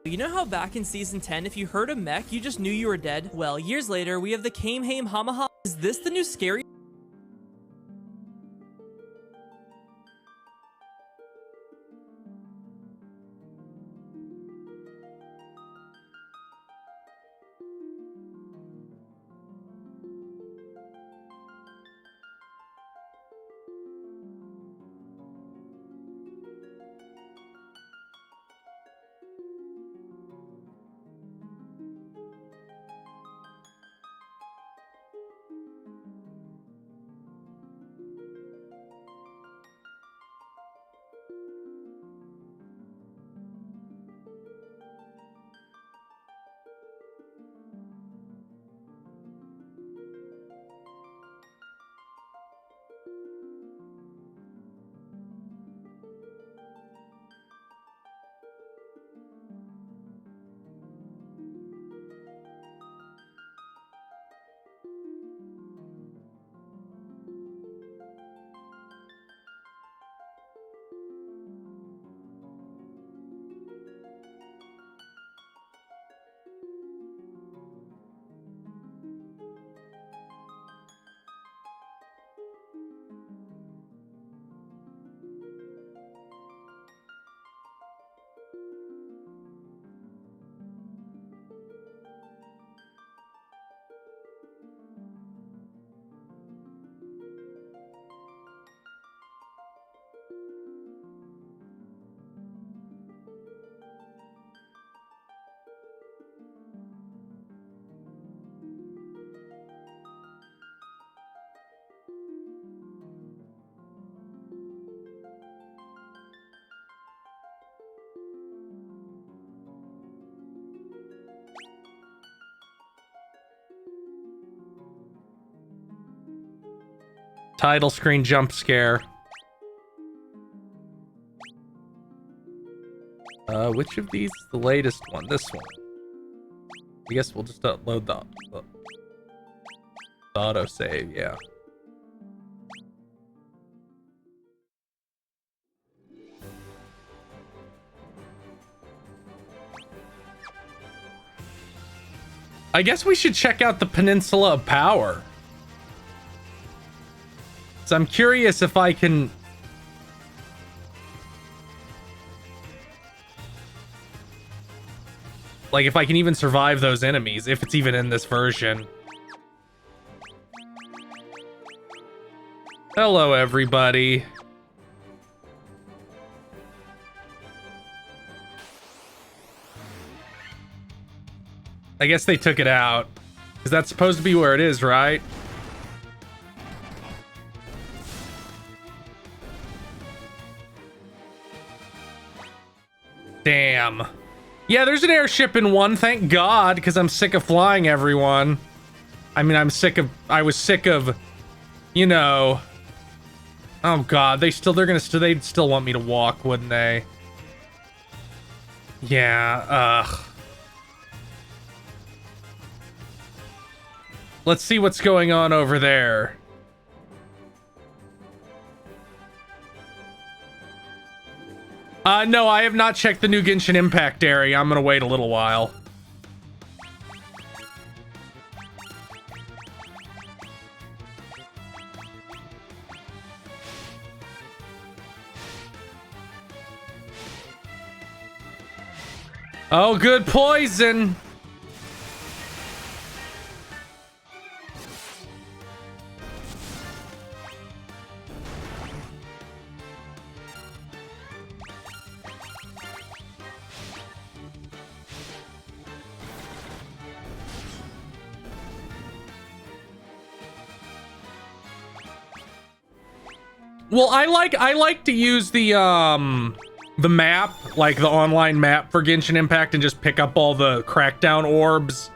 You know how back in Season 10, if you heard a mech, you just knew you were dead? Well, years later, we have the Kamehameha Hamaha. Is this the new scary? Title screen jump scare. Which of these is the latest one? This one. I guess we'll just upload the autosave, yeah. I guess we should check out the Peninsula of Power. So I'm curious if I can... like, if I can even survive those enemies, if it's even in this version. Hello, everybody. I guess they took it out. Because that's supposed to be where it is, right? Damn. Yeah, there's an airship in one, thank God, because I'm sick of flying everyone. I mean, I was sick of, you know. Oh God, they'd still want me to walk, wouldn't they? Yeah, ugh. Let's see what's going on over there. No, I have not checked the new Genshin Impact area. I'm gonna wait a little while. Oh, good poison. Well, I like to use the map, like the online map for Genshin Impact, and just pick up all the Crackdown orbs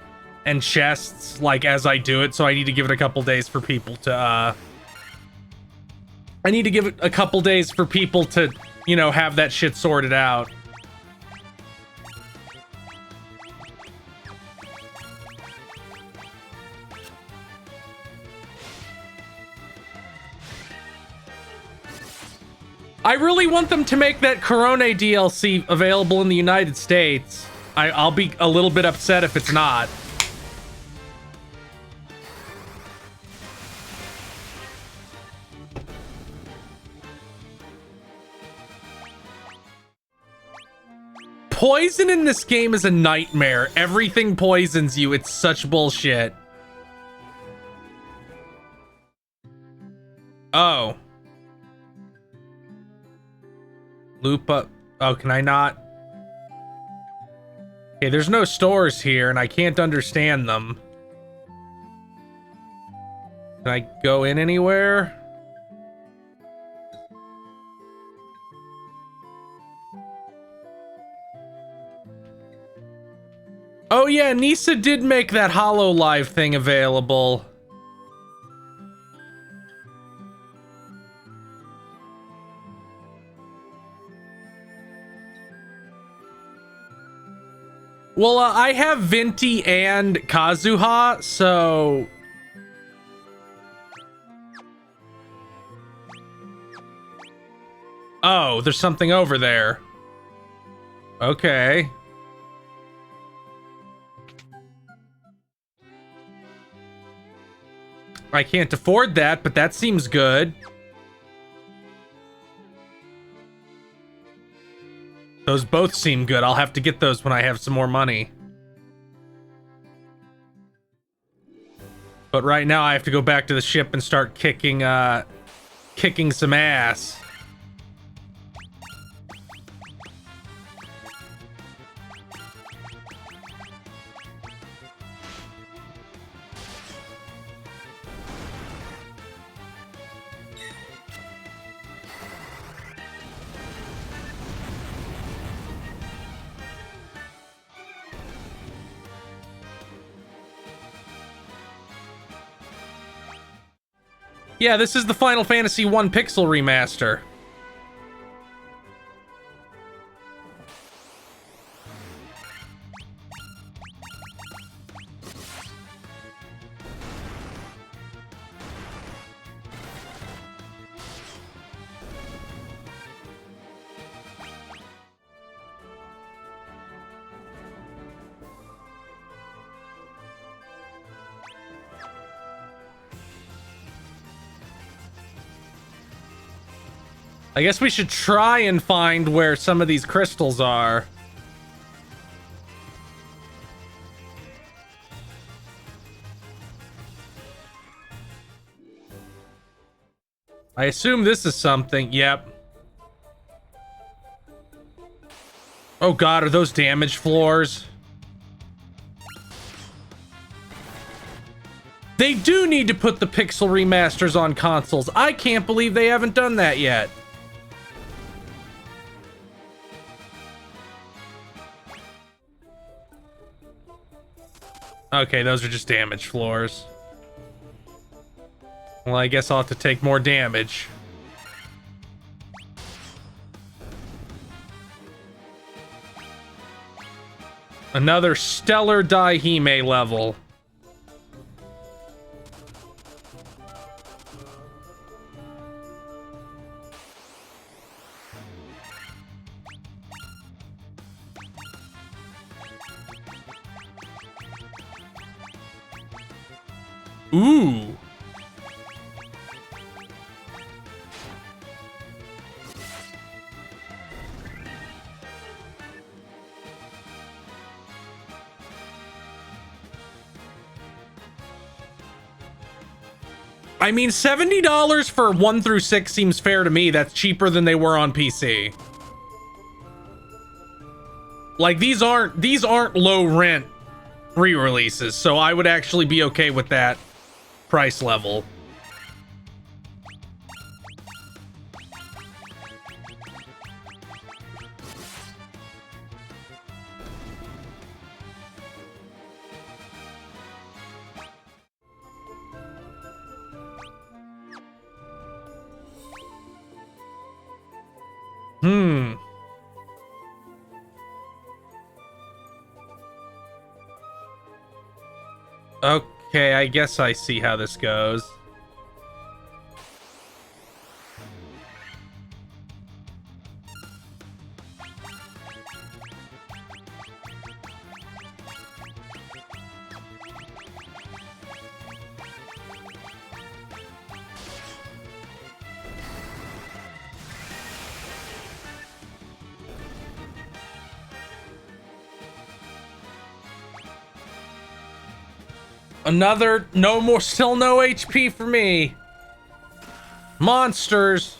and chests, like, as I do it. So I need to give it a couple days for people to you know, have that shit sorted out. I really want them to make that Corone DLC available in the United States. I'll be a little bit upset if it's not. Poison in this game is a nightmare. Everything poisons you. It's such bullshit. Oh. Loop up. Oh, can I not? Okay, there's no stores here, and I can't understand them. Can I go in anywhere? Oh yeah, Nisa did make that Hollow Live thing available. Well, I have Venti and Kazuha, so... Oh, there's something over there. Okay. I can't afford that, but that seems good. Those both seem good. I'll have to get those when I have some more money. But right now I have to go back to the ship and start kicking some ass. Yeah, this is the Final Fantasy 1 Pixel Remaster. I guess we should try and find where some of these crystals are. I assume this is something. Yep. Oh god, are those damaged floors? They do need to put the Pixel remasters on consoles. I can't believe they haven't done that yet. Okay, those are just damaged floors. Well, I guess I'll have to take more damage. Another stellar Daihime level. Ooh. I mean, $70 for 1 through 6 seems fair to me. That's cheaper than they were on PC. Like, these aren't low rent re-releases, so I would actually be okay with that price level. Okay, I guess I see how this goes. Another, no more, still no HP for me. Monsters.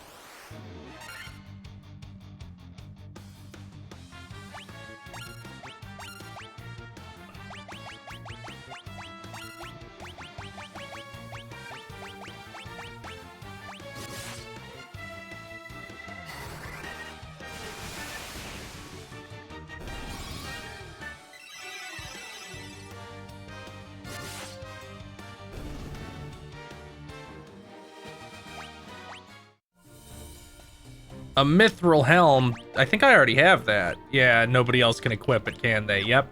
A mithril helm. I think I already have that. Yeah, nobody else can equip it, can they? Yep.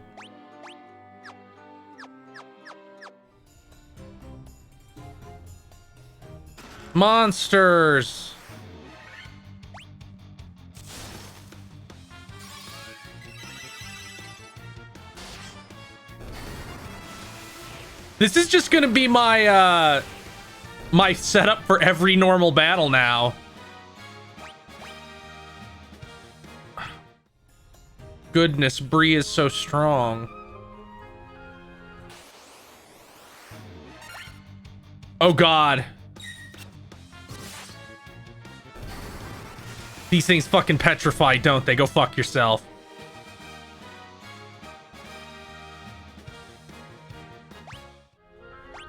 Monsters. This is just gonna be my my setup for every normal battle now. Goodness, Bree is so strong. Oh god. These things fucking petrify, don't they? Go fuck yourself.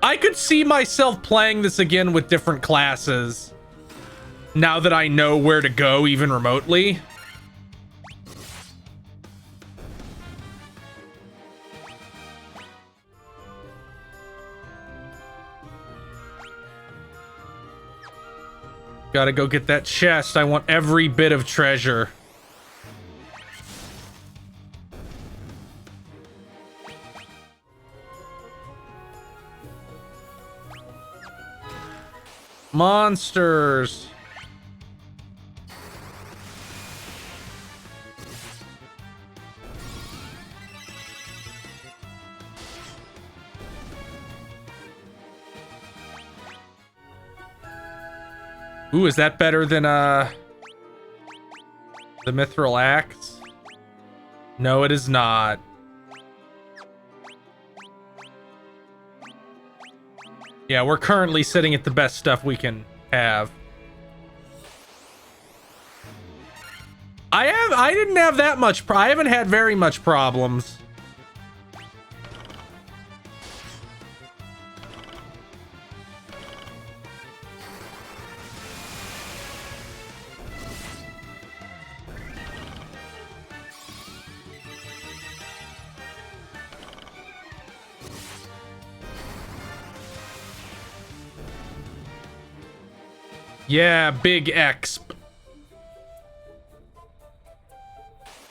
I could see myself playing this again with different classes now that I know where to go, even remotely. Gotta go get that chest. I want every bit of treasure. Monsters. Ooh, is that better than the mithril axe? No, it is not. Yeah, we're currently sitting at the best stuff we can have. I didn't have that much I haven't had very much problems. Yeah, big X.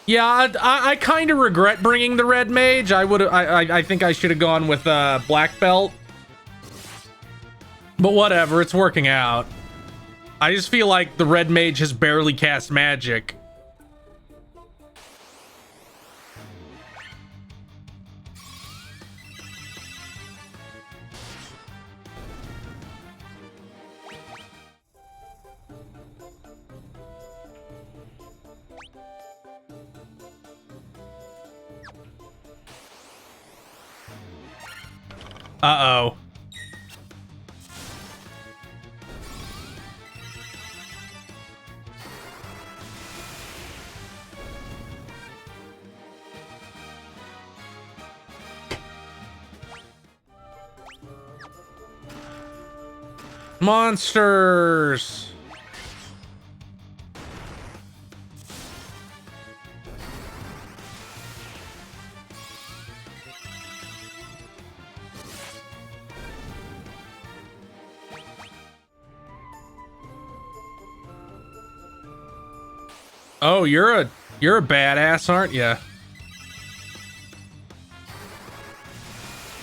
Yeah, I kind of regret bringing the red mage. I think I should have gone with black belt. But whatever, it's working out. I just feel like the red mage has barely cast magic. Uh-oh. Monsters. Oh, you're a badass, aren't you?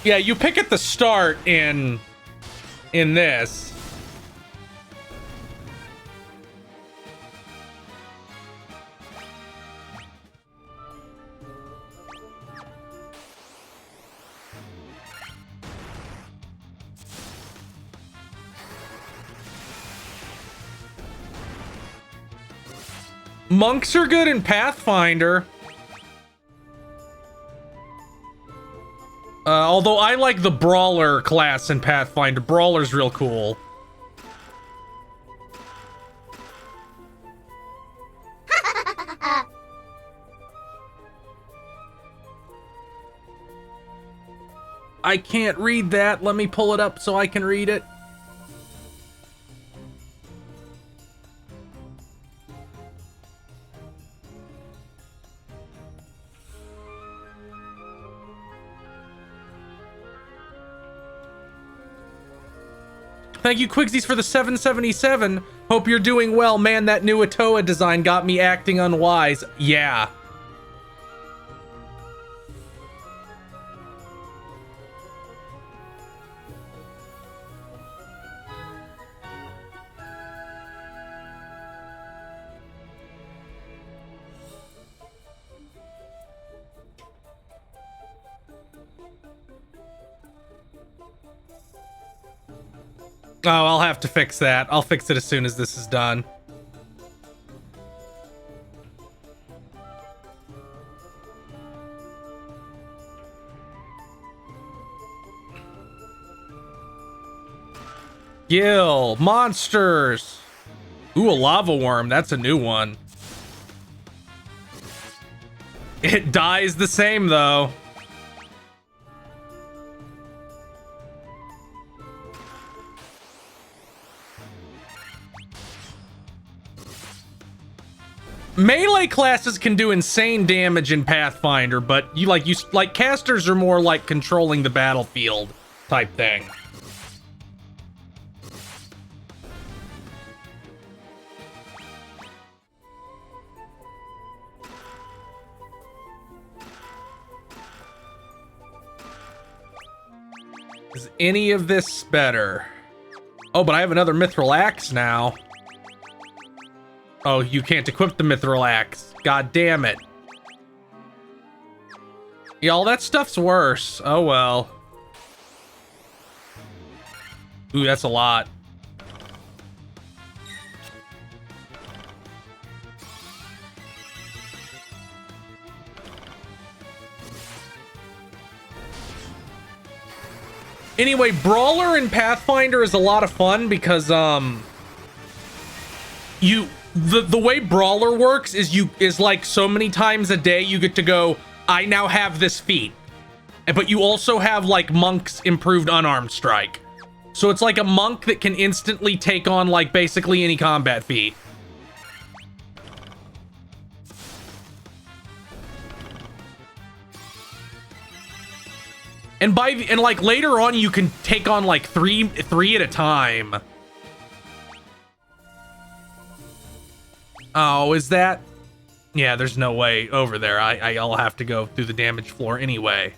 Yeah, you pick at the start in this. Monks are good in Pathfinder. Although I like the Brawler class in Pathfinder. Brawler's real cool. I can't read that. Let me pull it up so I can read it. Thank you, Quigsies, for the 777. Hope you're doing well. Man, that new Atoa design got me acting unwise. Yeah. Oh, I'll have to fix that. I'll fix it as soon as this is done. Gil, monsters. Ooh, a lava worm. That's a new one. It dies the same, though. Melee classes can do insane damage in Pathfinder, but you like casters are more like controlling the battlefield type thing. Is any of this better? Oh, but I have another mithril axe now. Oh, you can't equip the mithril axe. God damn it. Yeah, all that stuff's worse. Oh well. Ooh, that's a lot. Anyway, Brawler in Pathfinder is a lot of fun because the way Brawler works is like so many times a day you get to go, I now have this feat. But you also have like Monk's improved unarmed strike. So it's like a monk that can instantly take on like basically any combat feat. And like later on you can take on like three at a time. Oh, is that? Yeah, there's no way over there. I'll have to go through the damage floor anyway.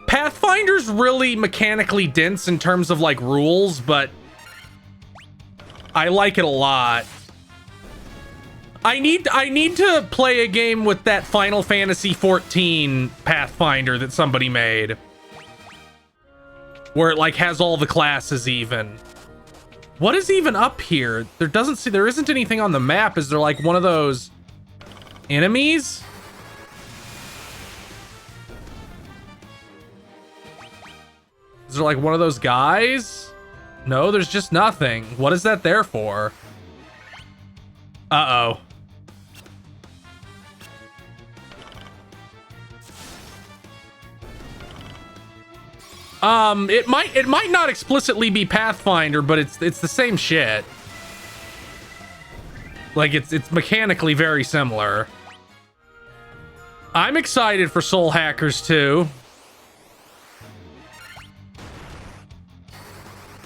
Pathfinder's really mechanically dense in terms of like rules, but I like it a lot. I need to play a game with that Final Fantasy 14 Pathfinder that somebody made, where it like has all the classes even. What is even up here? There isn't anything on the map. Is there like one of those enemies? Is there like one of those guys? No, there's just nothing. What is that there for? Uh-oh. It might not explicitly be Pathfinder, but it's the same shit. Like it's mechanically very similar. I'm excited for Soul Hackers 2.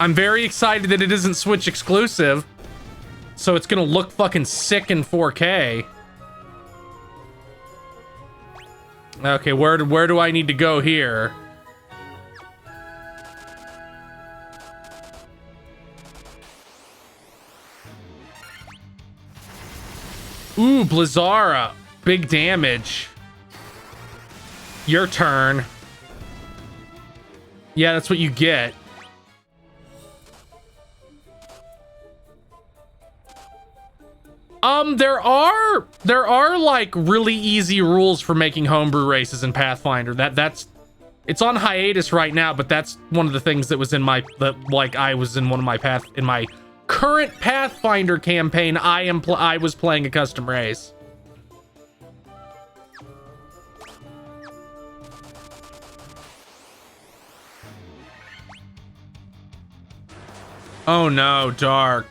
I'm very excited that it isn't Switch exclusive, so it's gonna look fucking sick in 4K. Okay, where do I need to go here? Ooh, Blizzara. Big damage. Your turn. Yeah, that's what you get. There are like really easy rules for making homebrew races in Pathfinder. It's on hiatus right now, but that's one of the things that was in my I was in one of my in my current Pathfinder campaign. I was playing a custom race. Oh no, dark.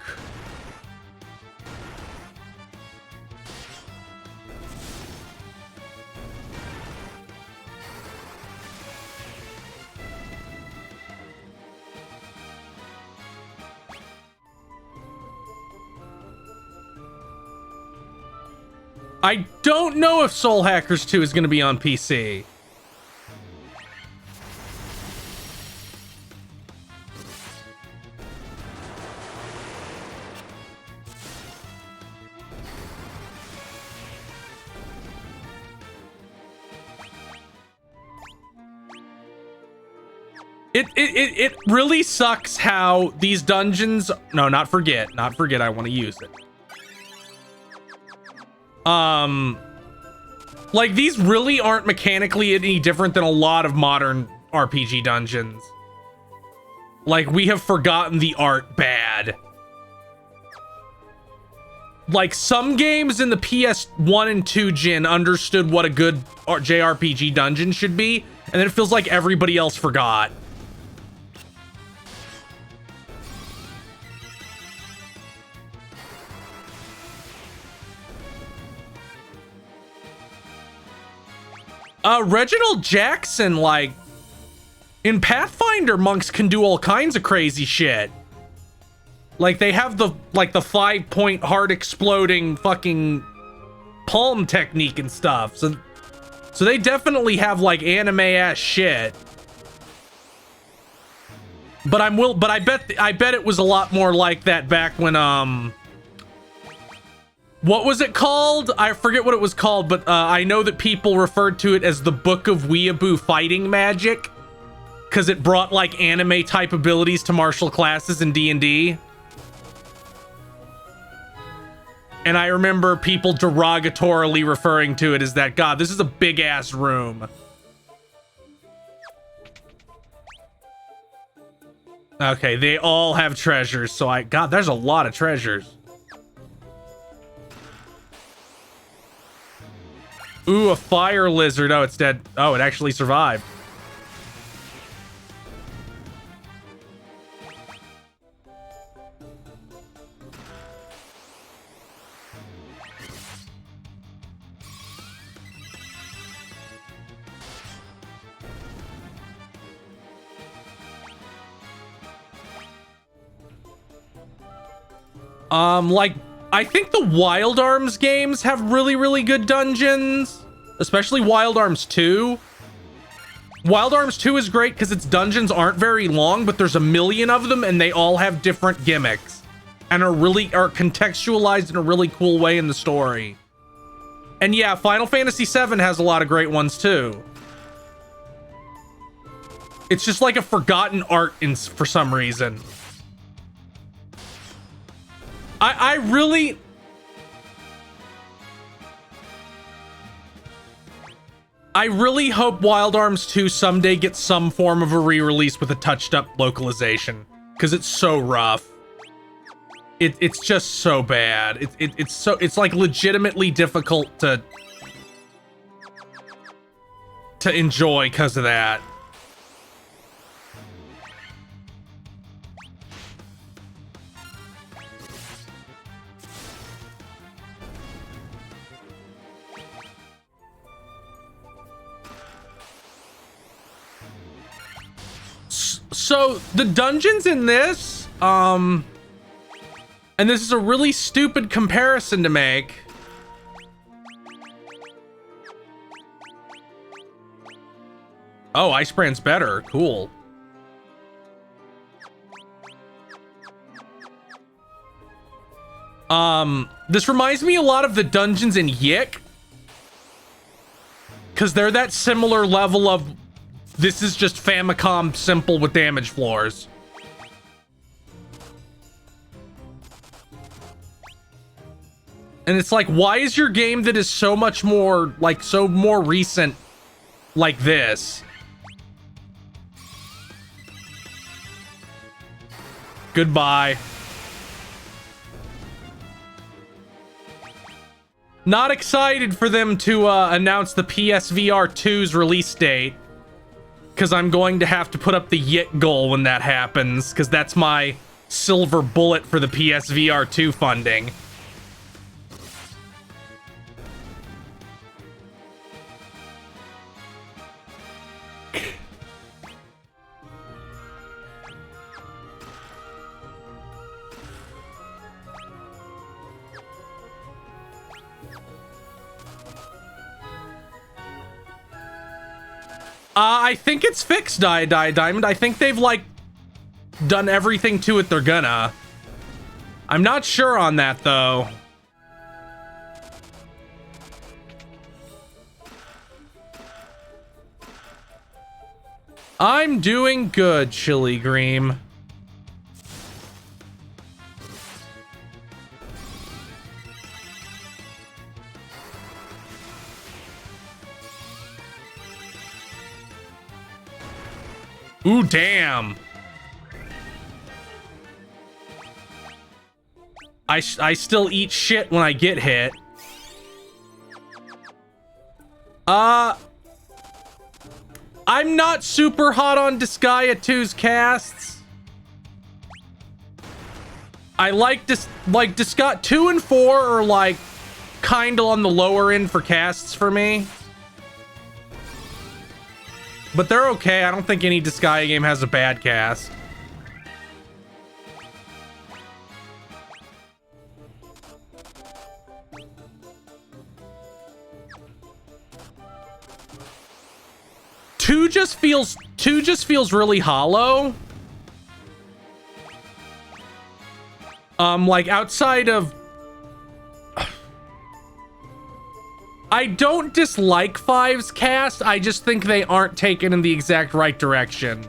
I don't know if Soul Hackers 2 is going to be on PC. It really sucks how these dungeons... No, not forget. I want to use it. Like, these really aren't mechanically any different than a lot of modern RPG dungeons. Like, we have forgotten the art bad. Like, some games in the PS1 and 2 gen understood what a good JRPG dungeon should be, and then it feels like everybody else forgot. Reginald Jackson, like, in Pathfinder, monks can do all kinds of crazy shit. Like, they have the 5-point heart exploding fucking palm technique and stuff. So they definitely have, like, anime-ass shit. But I bet it was a lot more like that back when, what was it called? I forget what it was called, but I know that people referred to it as the Book of Weeaboo Fighting Magic, because it brought like anime type abilities to martial classes in D&D. And I remember people derogatorily referring to it as that. God, this is a big ass room. Okay, they all have treasures, so God, there's a lot of treasures. Ooh, a fire lizard. Oh, it's dead. Oh, it actually survived. Like, I think the Wild Arms games have really, really good dungeons, especially Wild Arms 2. Wild Arms 2 is great because its dungeons aren't very long, but there's a million of them and they all have different gimmicks and are contextualized in a really cool way in the story. And yeah, Final Fantasy VII has a lot of great ones too. It's just like a forgotten art for some reason. I really hope Wild Arms 2 someday gets some form of a re-release with a touched-up localization, because it's so rough. It's just so bad. It's like legitimately difficult to enjoy because of that. So the dungeons in this, and this is a really stupid comparison to make. Oh, Ice Brand's better. Cool. This reminds me a lot of the dungeons in Yik, because they're that similar level of, this is just Famicom simple with damage floors. And it's like, why is your game that is so much more, like, so more recent like this? Goodbye. Not excited for them to announce the PSVR 2's release date, because I'm going to have to put up the Yit goal when that happens, because that's my silver bullet for the PSVR 2 funding. I think it's fixed, Diamond. I think they've, like, done everything to it they're gonna. I'm not sure on that, though. I'm doing good, Chili Gream. Ooh, damn. I still eat shit when I get hit. I'm not super hot on Disgaea 2's casts. I like Disgaea 2 and 4 are like kinda on the lower end for casts for me. But they're okay. I don't think any Disgaea game has a bad cast. Two just feels really hollow. Like outside of, I don't dislike 5's cast, I just think they aren't taken in the exact right direction.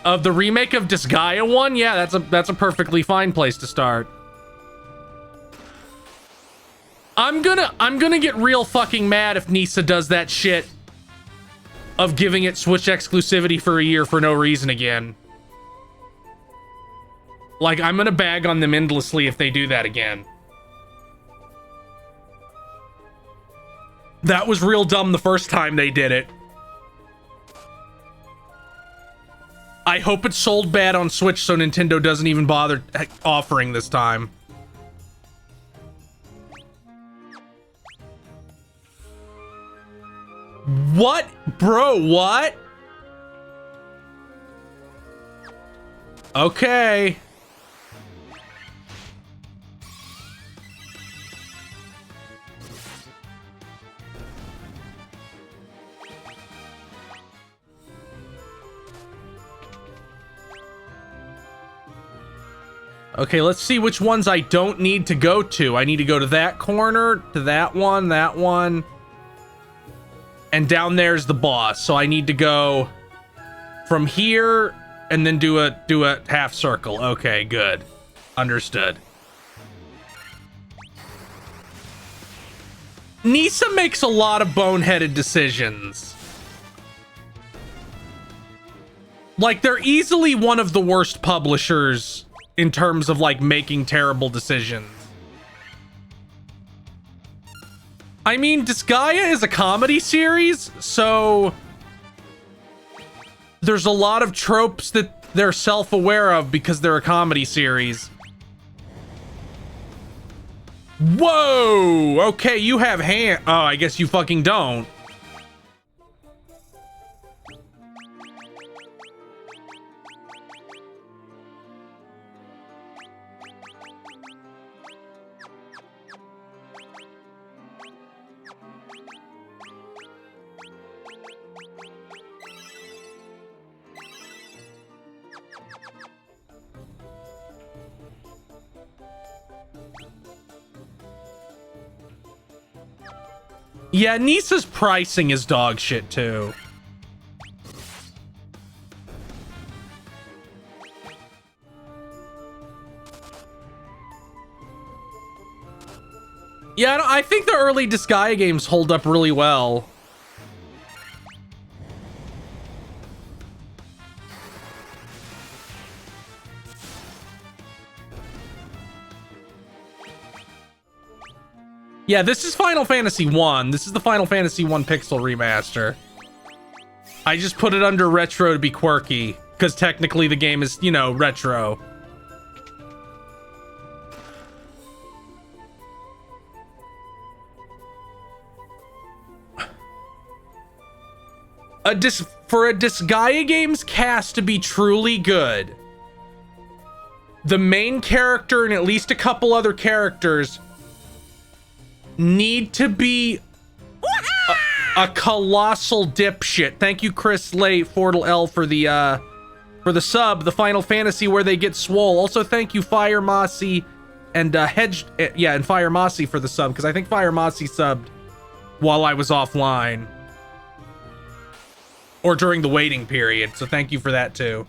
Of the remake of Disgaea 1, yeah, that's a perfectly fine place to start. I'm gonna get real fucking mad if Nisa does that shit of giving it Switch exclusivity for a year for no reason again. Like, I'm gonna bag on them endlessly if they do that again. That was real dumb the first time they did it. I hope it sold bad on Switch so Nintendo doesn't even bother offering this time. What? Bro, what? Okay. Okay, let's see which ones I don't need to go to. I need to go to that corner, to that one. And down there's the boss. So I need to go from here and then do a half circle. Okay, good. Understood. Nisa makes a lot of boneheaded decisions. Like, they're easily one of the worst publishers in terms of, like, making terrible decisions. I mean, Disgaea is a comedy series, so there's a lot of tropes that they're self-aware of because they're a comedy series. Whoa! Okay, you have hand... Oh, I guess you fucking don't. Yeah, Nisa's pricing is dog shit too. Yeah, I think the early Disgaea games hold up really well. Yeah, this is Final Fantasy 1. This is the Final Fantasy 1 Pixel Remaster. I just put it under retro to be quirky, because technically the game is, you know, retro. For a Disgaea game's cast to be truly good, the main character and at least a couple other characters need to be a colossal dipshit. Thank you, Chris Lay, Fortal L, for the sub, the Final Fantasy where they get swole. Also, thank you, Fire Mossy and and Fire Mossy for the sub, because I think Fire Mossy subbed while I was offline. Or during the waiting period, so thank you for that too.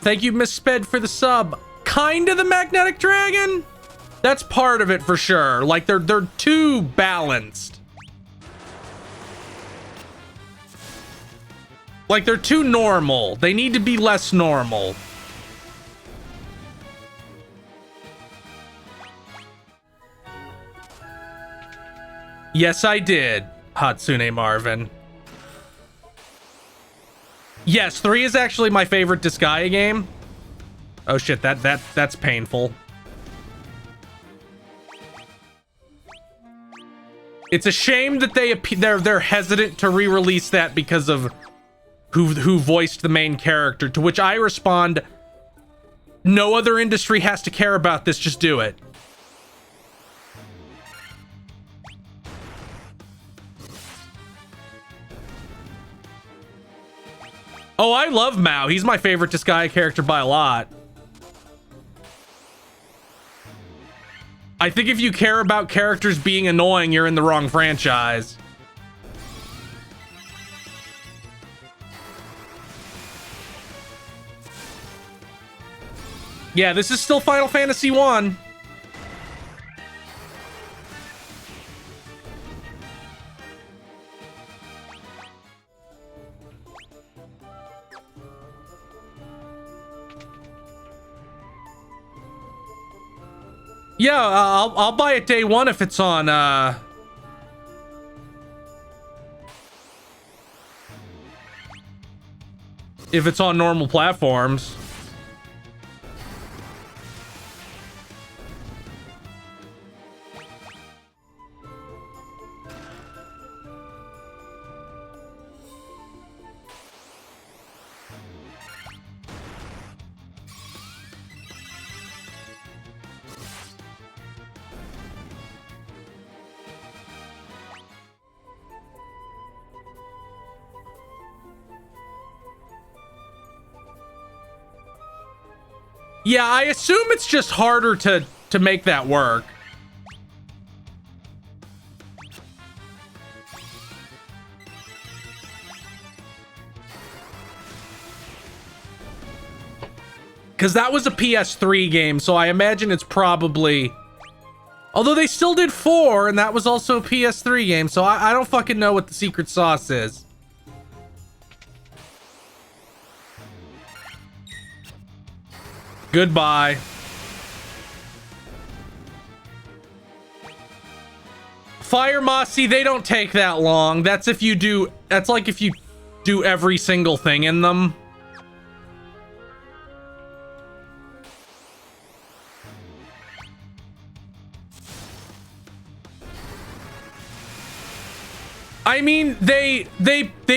Thank you, Miss Sped, for the sub. Kinda the Magnetic Dragon? That's part of it for sure. Like, they're too balanced. Like, they're too normal. They need to be less normal. Yes, I did, Hatsune Marvin. Yes, 3 is actually my favorite Disgaea game. Oh shit, that's painful. It's a shame that they're hesitant to re-release that because of who voiced the main character, to which I respond, no other industry has to care about this, just do it. Oh, I love Mao. He's my favorite Disgaea character by a lot. I think if you care about characters being annoying, you're in the wrong franchise. Yeah, this is still Final Fantasy 1. Yeah, I'll buy it day one if it's on, if it's on normal platforms. Yeah, I assume it's just harder to make that work. Because that was a PS3 game, so I imagine it's probably... Although they still did 4, and that was also a PS3 game, so I don't fucking know what the secret sauce is. Goodbye. Fire Mossy, they don't take that long. That's if you do... That's like if you do every single thing in them. I mean, they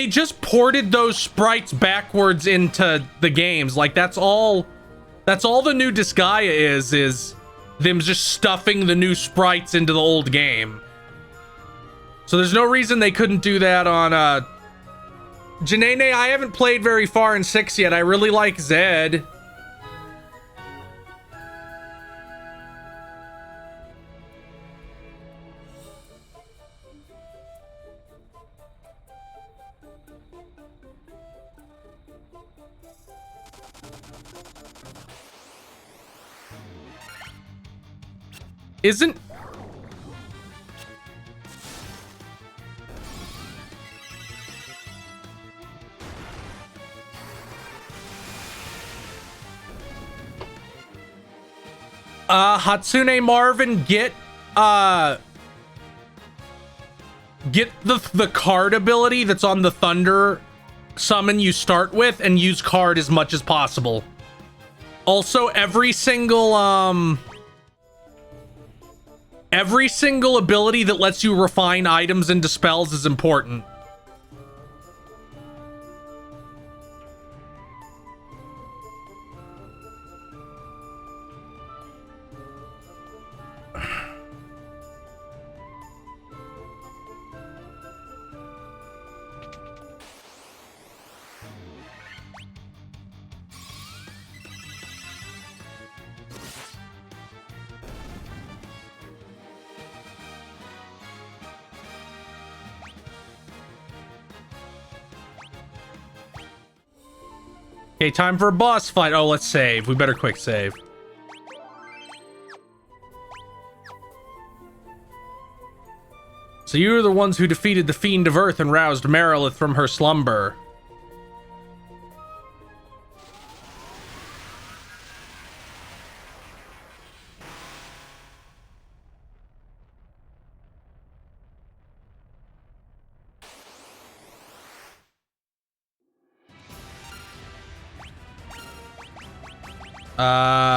just ported those sprites backwards into the games. Like, that's all the new Disgaea is them just stuffing the new sprites into the old game. So there's no reason they couldn't do that on Janene. I haven't played very far in 6 yet. I really like Zed. Isn't... Hatsune Marvin, get the card ability that's on the Thunder summon you start with and use card as much as possible. Also, every single ability that lets you refine items into spells is important. Okay, time for a boss fight. Oh, let's save. We better quick save. So you are the ones who defeated the Fiend of Earth and roused Marilith from her slumber.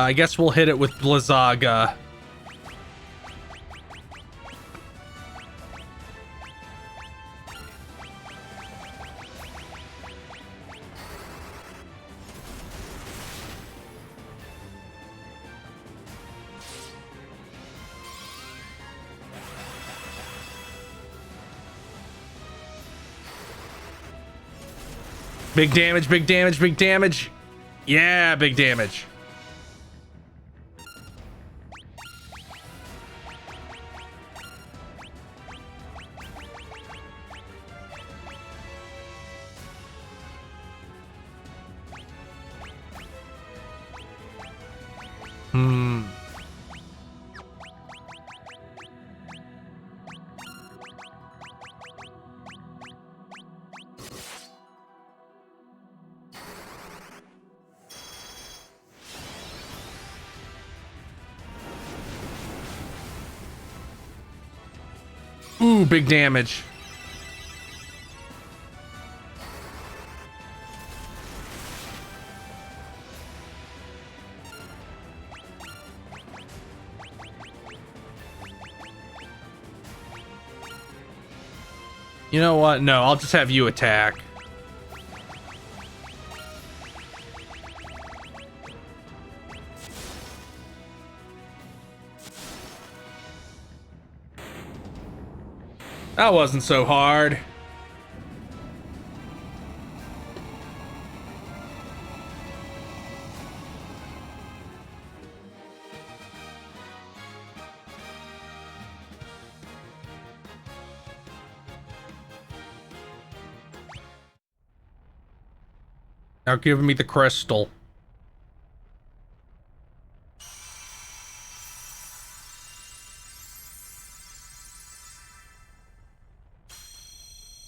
I guess we'll hit it with Blizzaga. Big damage, big damage, big damage. Yeah, big damage. Ooh, big damage. You know what? No, I'll just have you attack. That wasn't so hard. Now give me the crystal.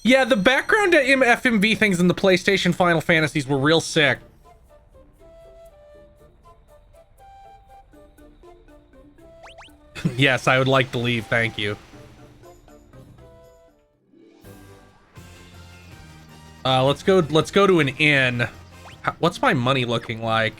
Yeah, the background FMV things in the PlayStation Final Fantasies were real sick. Yes, I would like to leave, thank you. Let's go to an inn. What's my money looking like?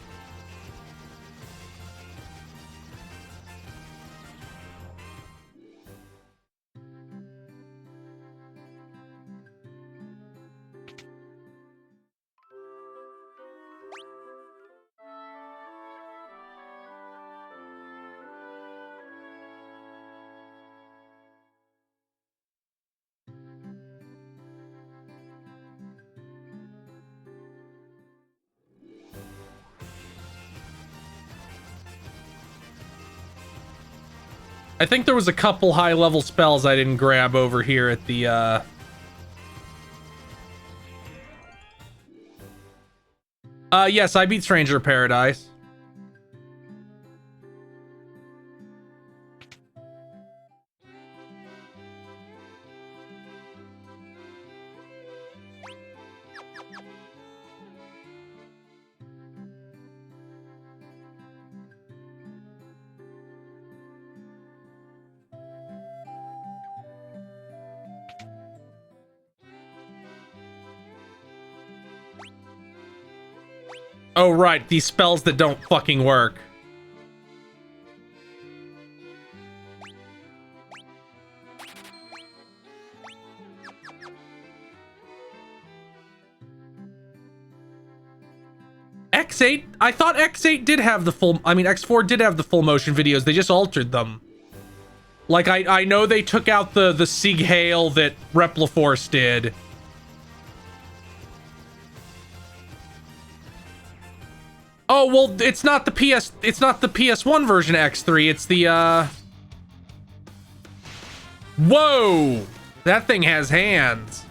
I think there was a couple high-level spells I didn't grab over here at the, yes, I beat Stranger of Paradise. Oh, right, these spells that don't fucking work. X8? I thought X8 did have the full... I mean, X4 did have the full motion videos. They just altered them. Like, I know they took out the Sig Hail that Repliforce did. Oh, well, it's not the PS1 version of X3. It's the, Whoa! That thing has hands.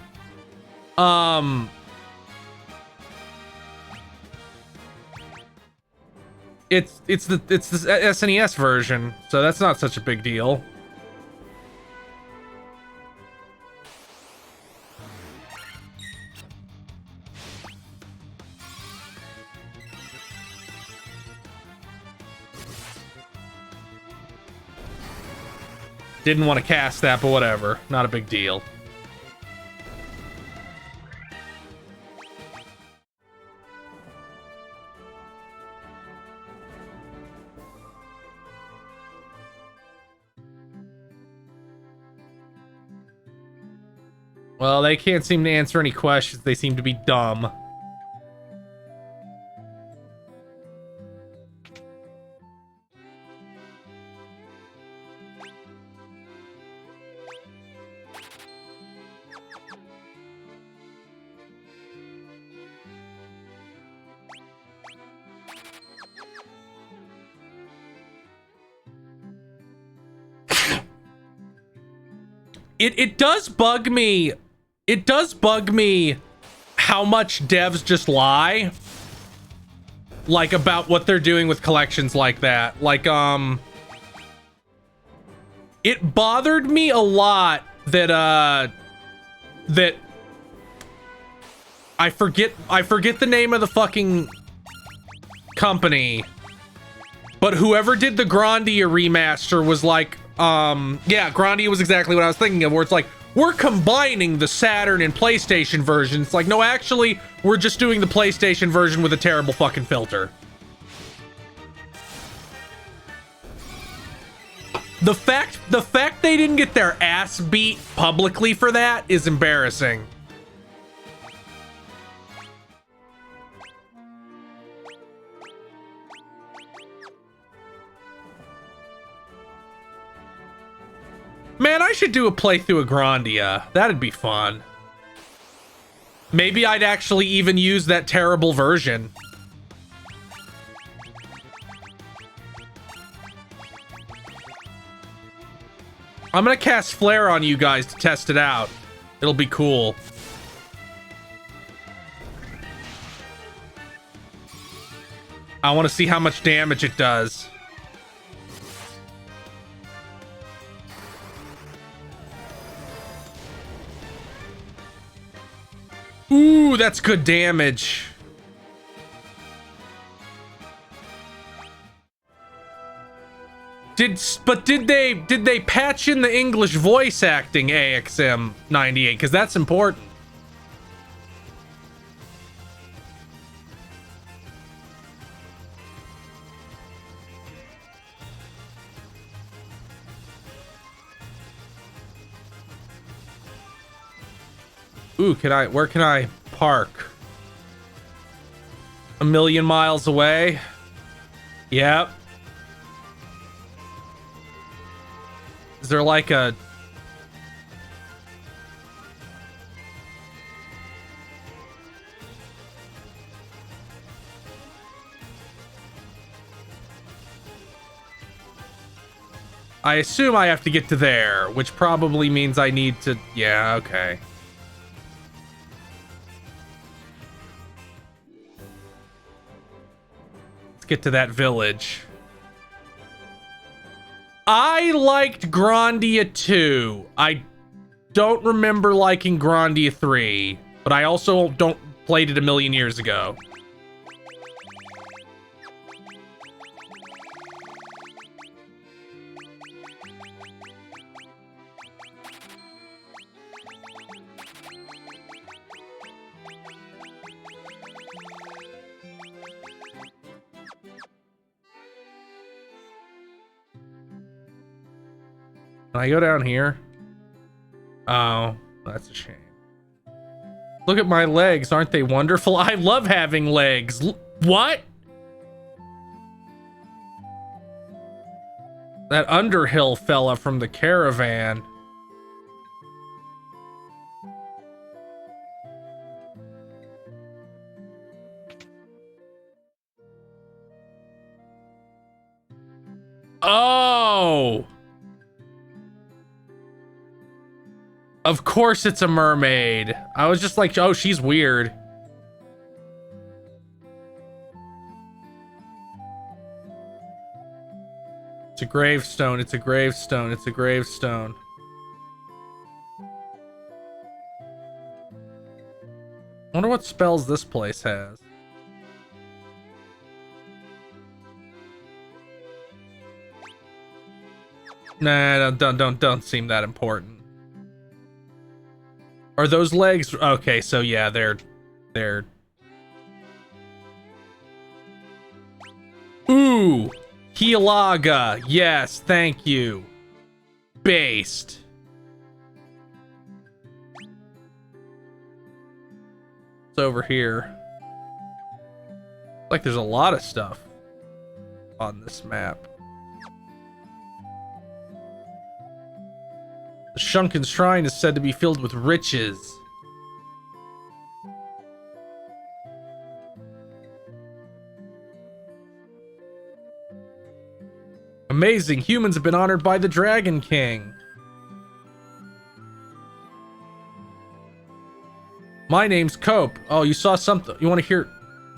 It's the SNES version, so that's not such a big deal. Didn't want to cast that, but whatever. Not a big deal. Well, they can't seem to answer any questions. They seem to be dumb. It does bug me. It does bug me how much devs just lie. Like, about what they're doing with collections like that. Like, it bothered me a lot that, that I forget the name of the fucking company. But whoever did the Grandia remaster was like, yeah, Grandia was exactly what I was thinking of, where it's like, we're combining the Saturn and PlayStation version. It's like, no, actually, we're just doing the PlayStation version with a terrible fucking filter. The fact they didn't get their ass beat publicly for that is embarrassing. Man, I should do a playthrough of Grandia. That'd be fun. Maybe I'd actually even use that terrible version. I'm gonna cast Flare on you guys to test it out. It'll be cool. I want to see how much damage it does. Ooh, that's good damage. Did they patch in the English voice acting AXM 98? Because that's important. Ooh, where can I park? A million miles away? Yep. Is there like a... I assume I have to get to there, which probably means I need to... Yeah, okay. Let's get to that village. I liked Grandia 2. I don't remember liking Grandia 3, but I also don't played it a million years ago. Can I go down here? Oh, that's a shame. Look at my legs. Aren't they wonderful? I love having legs. What? That Underhill fella from the caravan. Oh! Of course it's a mermaid. I was just like, oh, she's weird. It's a gravestone. It's a gravestone. It's a gravestone. Wonder what spells this place has. Nah, don't seem that important. Are those legs? Okay, so yeah, they're... Ooh! Hialaga! Yes, thank you. Based. It's over here. Like there's a lot of stuff on this map. The Shrunken Shrine is said to be filled with riches. Amazing, humans have been honored by the Dragon King. My name's Cope. Oh, you saw something. You want to hear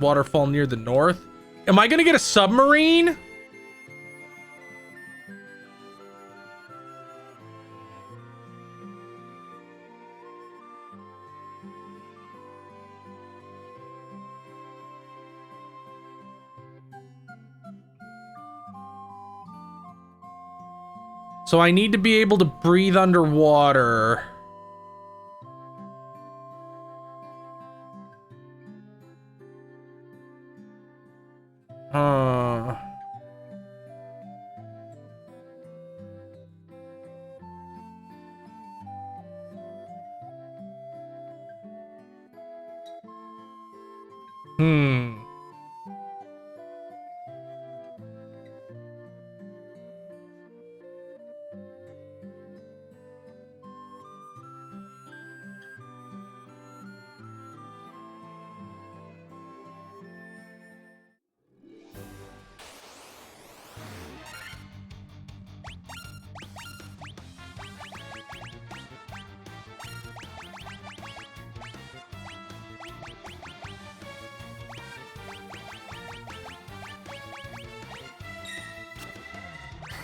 waterfall near the north? Am I gonna get a submarine? So I need to be able to breathe underwater. Hmm.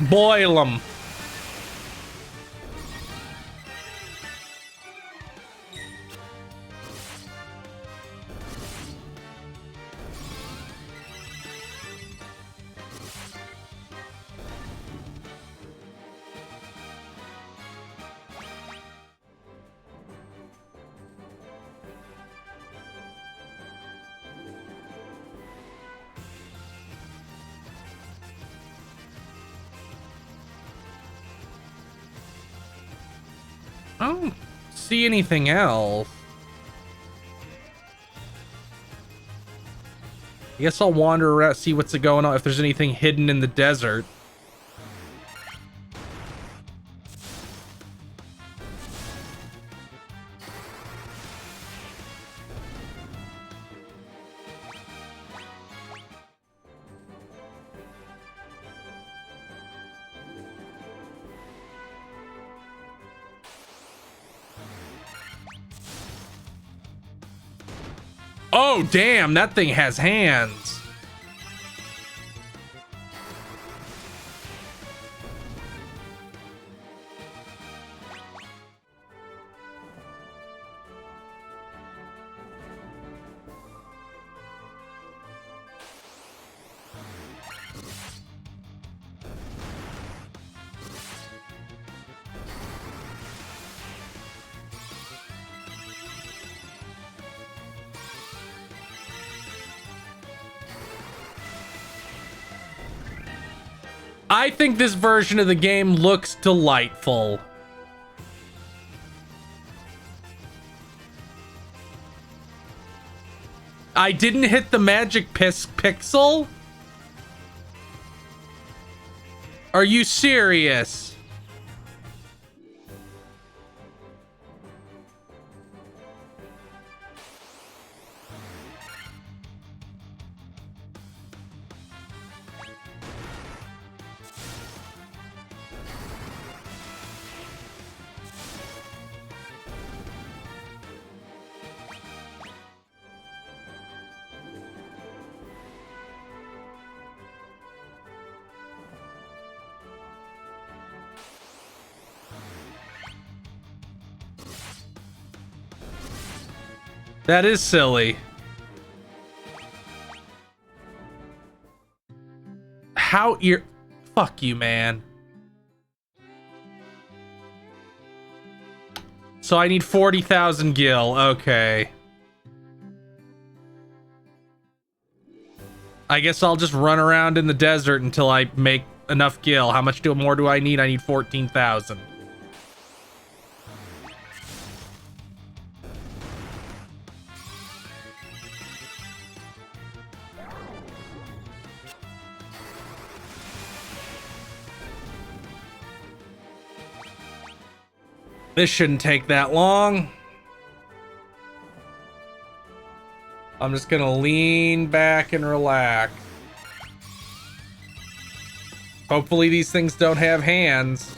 Boil them. I don't see anything else. I guess I'll wander around, see what's going on, if there's anything hidden in the desert. Oh, damn, that thing has hands. I think this version of the game looks delightful. I didn't hit the magic pixel? Are you serious? That is silly. How you're... Fuck you, man. So I need 40,000 gil. Okay. I guess I'll just run around in the desert until I make enough gil. How much more do I need? I need 14,000. This shouldn't take that long. I'm just gonna lean back and relax. Hopefully these things don't have hands.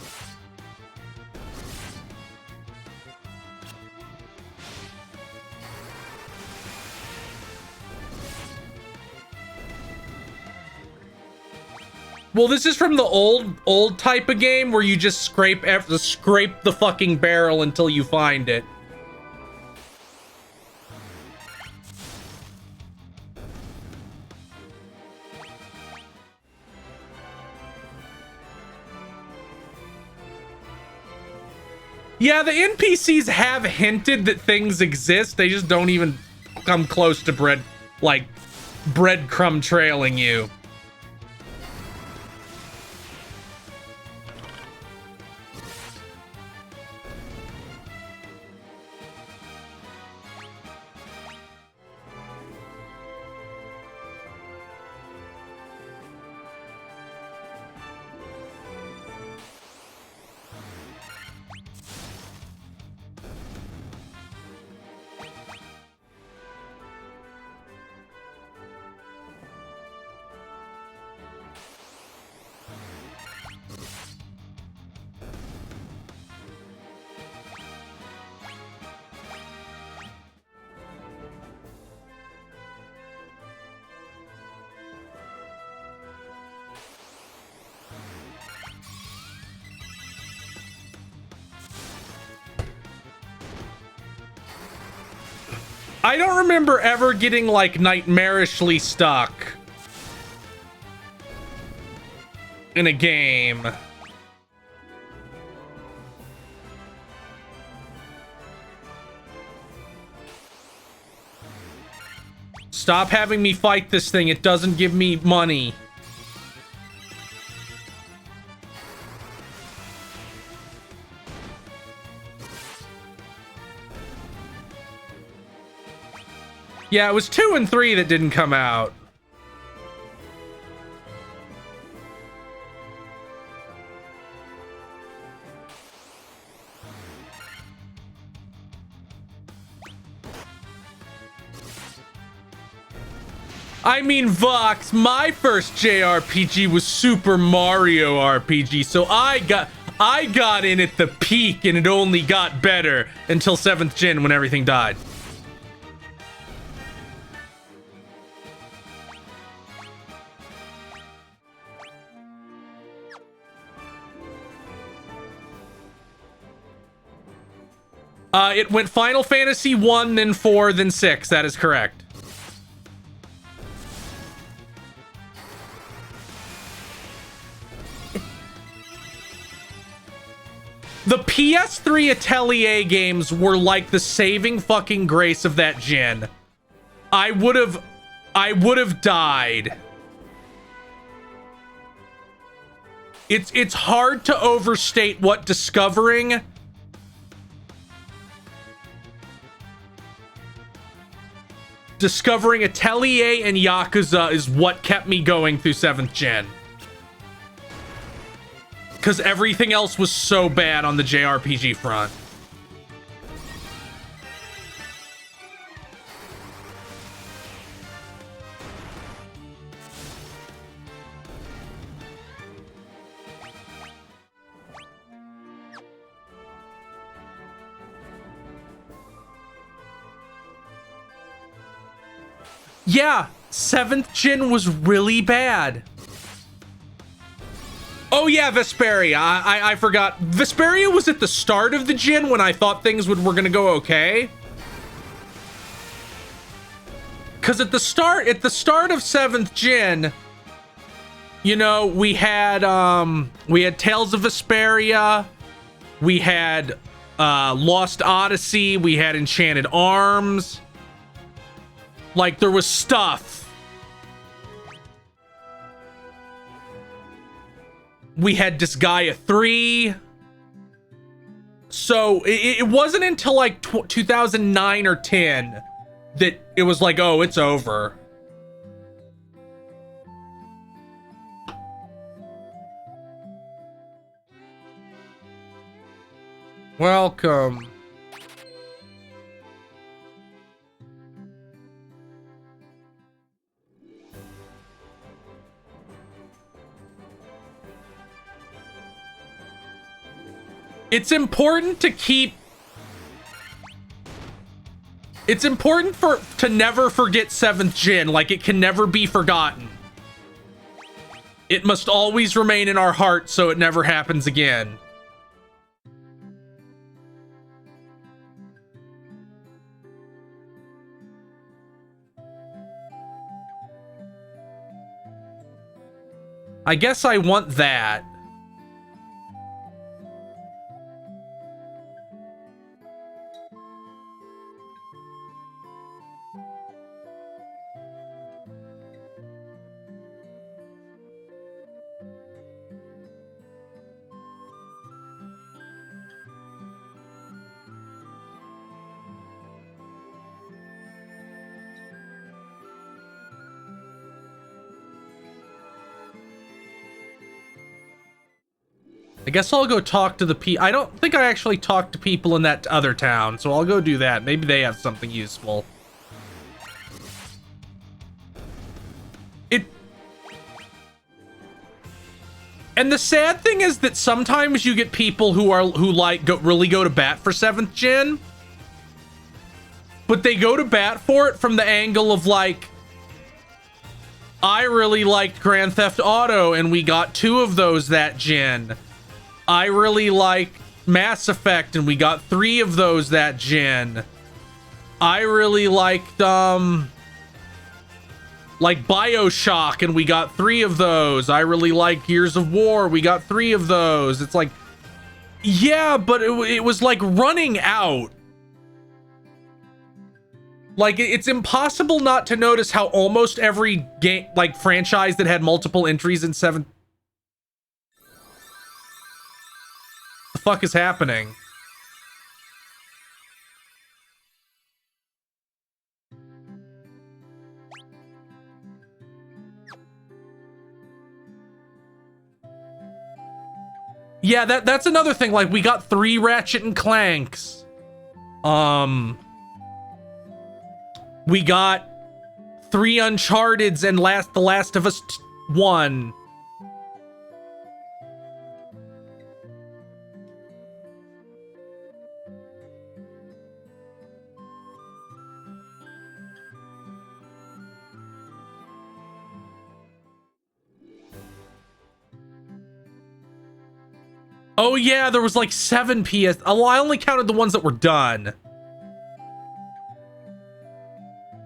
Well, this is from the old type of game where you just scrape the fucking barrel until you find it. Yeah, the NPCs have hinted that things exist. They just don't even come close to breadcrumb trailing you. I don't remember ever getting, like, nightmarishly stuck in a game. Stop having me fight this thing. It doesn't give me money. Yeah, it was 2 and 3 that didn't come out. I mean, Vox, my first JRPG was Super Mario RPG, so I got in at the peak and it only got better until 7th gen when everything died. It went Final Fantasy 1, then 4, then 6. That is correct. The PS3 Atelier games were like the saving fucking grace of that gen. I would have died. It's hard to overstate what discovering Atelier and Yakuza is what kept me going through 7th gen. Because everything else was so bad on the JRPG front. Yeah, 7th gen was really bad. Oh yeah, Vesperia. I forgot. Vesperia was at the start of the gen when I thought things were gonna go okay. Cause at the start of 7th gen, you know, we had Tales of Vesperia, we had Lost Odyssey, we had Enchanted Arms. Like, there was stuff. We had Disgaea 3. So, it wasn't until, like, 2009 or 10 that it was like, oh, it's over. Welcome. It's important to keep... It's important to never forget 7th gen. Like, it can never be forgotten. It must always remain in our hearts so it never happens again. I guess I want that. I guess I'll go talk to the I don't think I actually talked to people in that other town, so I'll go do that. Maybe they have something useful. And the sad thing is that sometimes you get people who really go to bat for 7th gen, but they go to bat for it from the angle of like, I really liked Grand Theft Auto and we got 2 of those that gen. I really liked Mass Effect and we got 3 of those that gen. I really liked like BioShock and we got 3 of those. I really like Gears of War. We got 3 of those. It's like, yeah, but it was like running out. Like, it's impossible not to notice how almost every game, like franchise that had multiple entries in 7. The fuck is happening? Yeah, that's another thing. Like, we got 3 Ratchet and Clanks. We got 3 Uncharted's and The Last of Us 1. Oh yeah, there was like 7 PS. Oh, I only counted the ones that were done.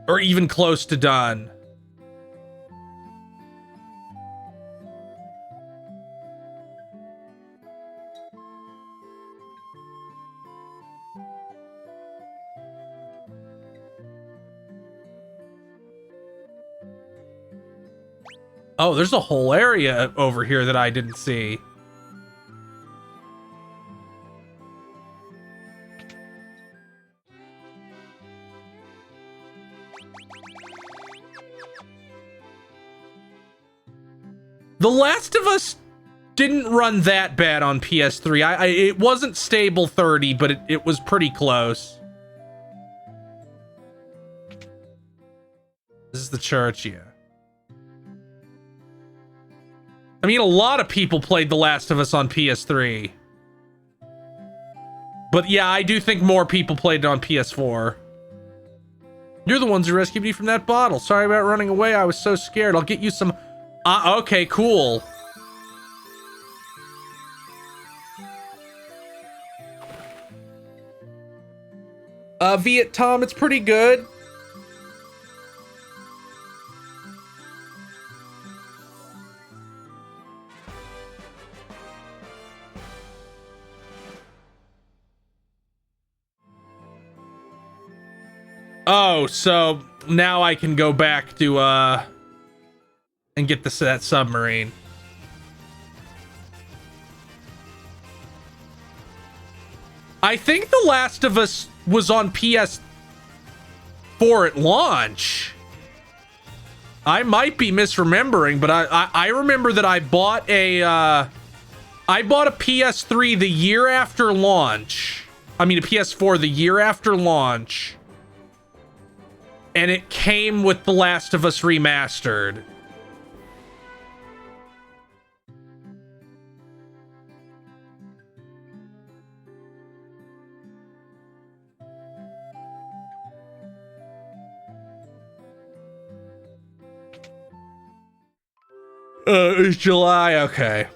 Or even close to done. Oh, there's a whole area over here that I didn't see. The Last of Us didn't run that bad on PS3. It wasn't stable 30, but it was pretty close. This is the church, yeah. I mean, a lot of people played The Last of Us on PS3. But yeah, I do think more people played it on PS4. You're the ones who rescued me from that bottle. Sorry about running away. I was so scared. I'll get you some... okay, cool. Viet Tom, it's pretty good. Oh, so now I can go back to, and get that submarine. I think The Last of Us was on PS4 at launch. I might be misremembering, but I remember that I bought a PS3 the year after launch. I mean, a PS4 the year after launch. And it came with The Last of Us Remastered. It's July, okay.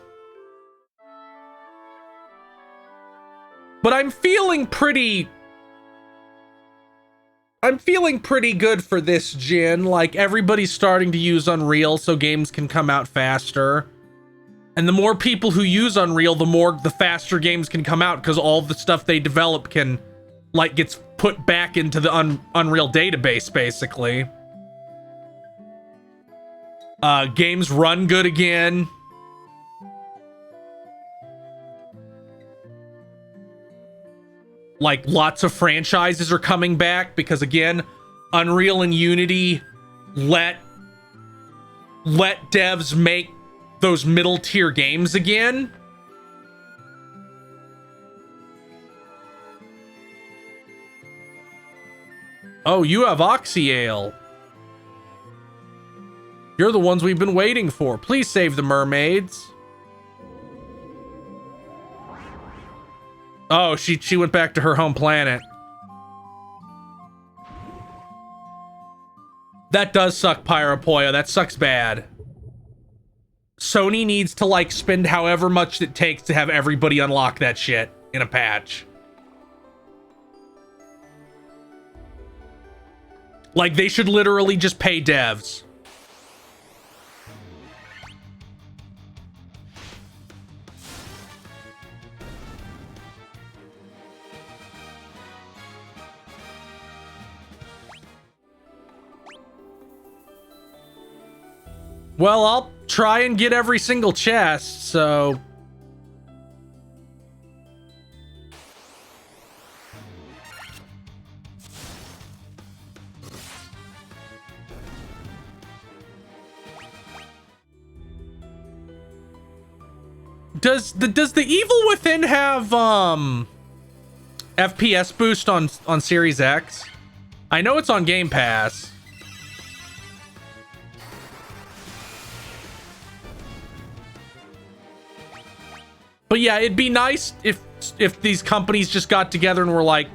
But I'm feeling pretty good for this gen. Like, everybody's starting to use Unreal so games can come out faster. And the more people who use Unreal, the faster games can come out, because all the stuff they develop can, like, gets put back into the Unreal database, basically. Games run good again. Like, lots of franchises are coming back because, again, Unreal and Unity let devs make those middle tier games again. Oh, you have Oxy Ale. You're the ones we've been waiting for. Please save the mermaids. Oh, she went back to her home planet. That does suck, Pyropoia. That sucks bad. Sony needs to, like, spend however much it takes to have everybody unlock that shit in a patch. Like, they should literally just pay devs. Well, I'll try and get every single chest, so... Does the Evil Within have, FPS boost on Series X? I know it's on Game Pass. But yeah, it'd be nice if these companies just got together and were like,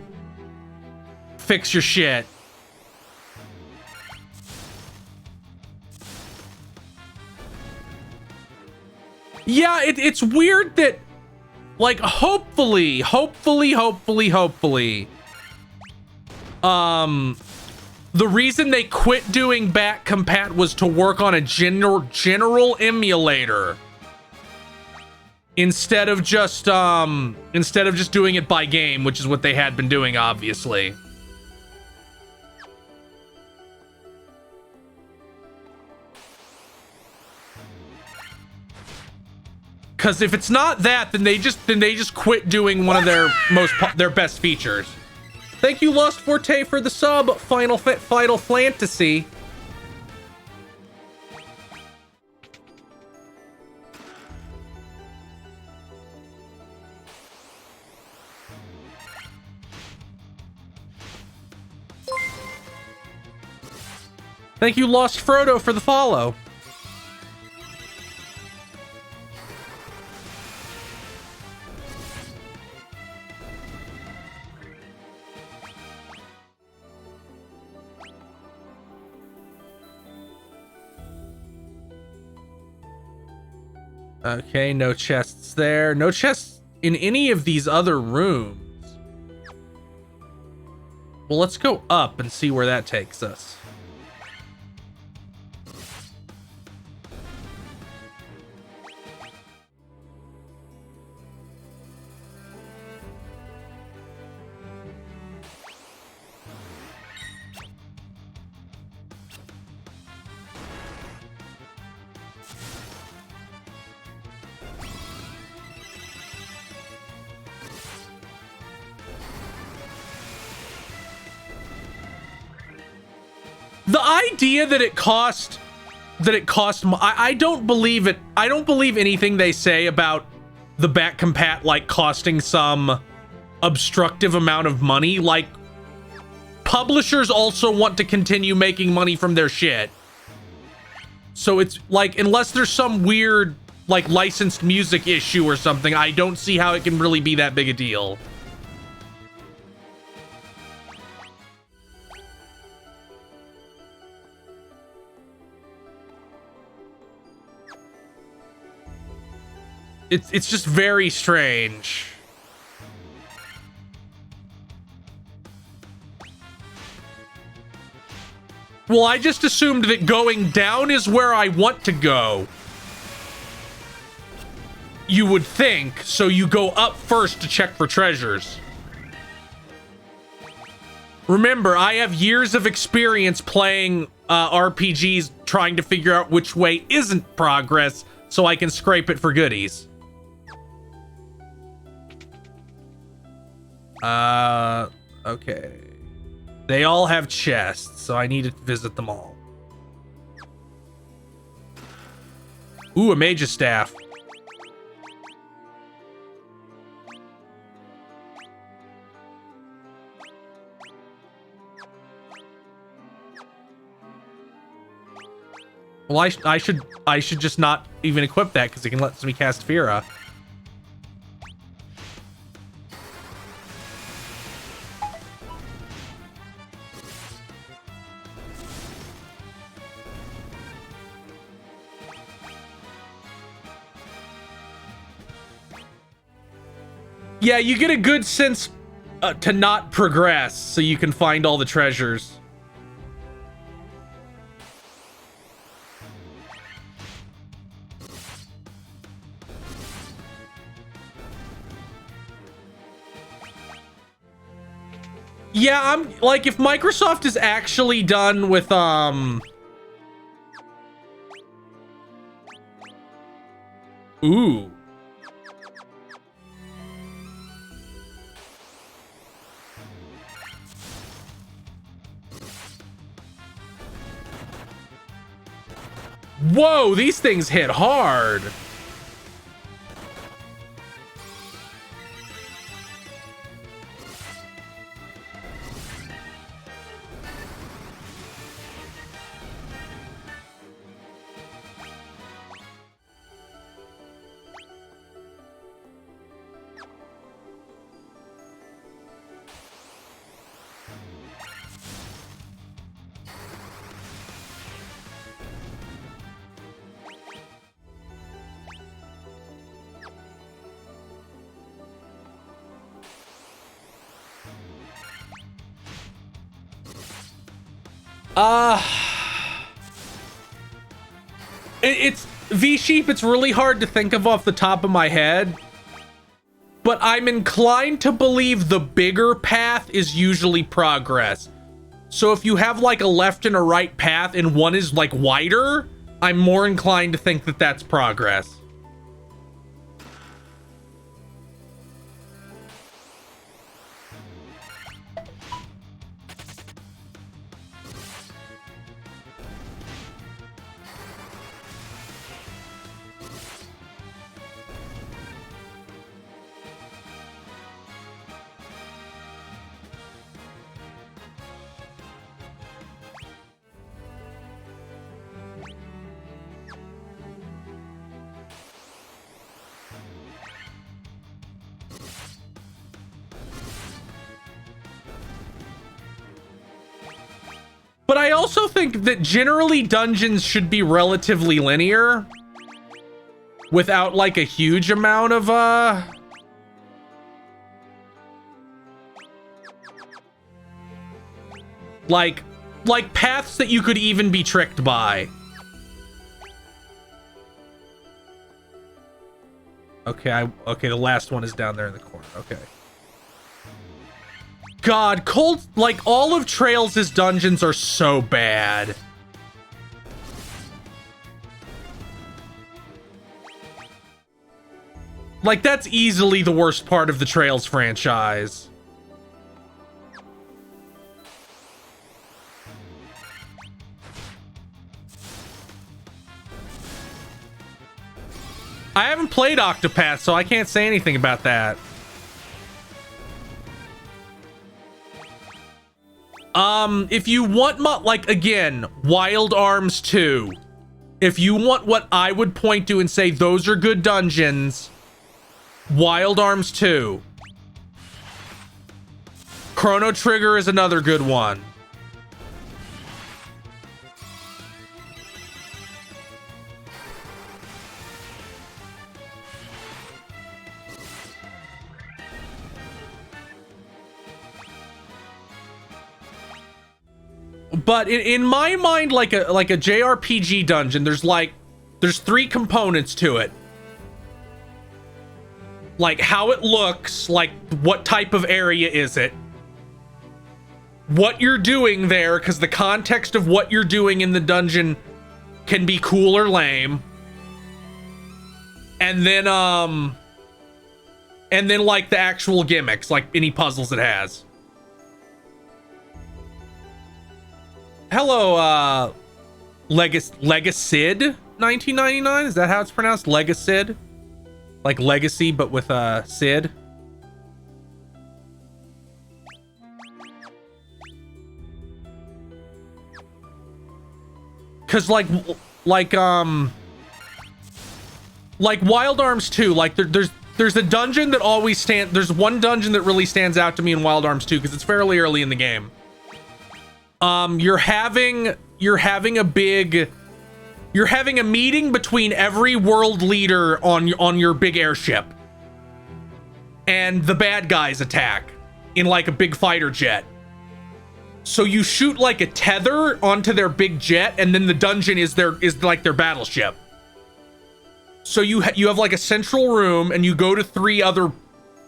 fix your shit. Yeah, it's weird that Like, hopefully, the reason they quit doing back compat was to work on a general emulator instead of just doing it by game, which is what they had been doing, obviously. Because if it's not that, then they just quit doing one of their best features. Thank you, Lost Forte, for the sub. Final Fantasy. Thank you, Lost Frodo, for the follow. Okay, no chests there. No chests in any of these other rooms. Well, let's go up and see where that takes us. The idea that it cost I don't believe it. I don't believe anything they say about the back compat like costing some obstructive amount of money. Like, publishers also want to continue making money from their shit. So it's like, unless there's some weird like licensed music issue or something, I don't see how it can really be that big a deal. It's just very strange. Well, I just assumed that going down is where I want to go. You would think, so you go up first to check for treasures. Remember, I have years of experience playing RPGs trying to figure out which way isn't progress so I can scrape it for goodies. Okay. They all have chests, so I need to visit them all. Ooh, a mage's staff. Well, I should just not even equip that because it can let me cast Fira. Yeah, you get a good sense to not progress so you can find all the treasures. Yeah, I'm like, if Microsoft is actually done with ooh. Whoa, these things hit hard. It's V-Sheep, it's really hard to think of off the top of my head, but I'm inclined to believe the bigger path is usually progress. So if you have like a left and a right path and one is like wider, I'm more inclined to think that that's progress. But I also think that generally dungeons should be relatively linear without like a huge amount of like paths that you could even be tricked by. Okay, okay, the last one is down there in the corner. Okay. God, cold, like all of Trails' dungeons are so bad. Like that's easily the worst part of the Trails franchise. I haven't played Octopath, so I can't say anything about that. If you want, like, again, Wild Arms 2, if you want what I would point to and say those are good dungeons, Wild Arms 2. Chrono Trigger is another good one. But in my mind, like a JRPG dungeon, there's three components to it. Like how it looks, like what type of area is it, what you're doing there, because the context of what you're doing in the dungeon can be cool or lame. And then like the actual gimmicks, like any puzzles it has. Hello, Legacid 1999. Is that how it's pronounced? Legacid, like legacy, but with Sid. Cause like Wild Arms 2, like there's a dungeon that always there's one dungeon that really stands out to me in Wild Arms 2 because it's fairly early in the game. You're having a meeting between every world leader on your big airship, and the bad guys attack in like a big fighter jet. So you shoot like a tether onto their big jet, and then the dungeon is like their battleship. So you have like a central room, and you go to three other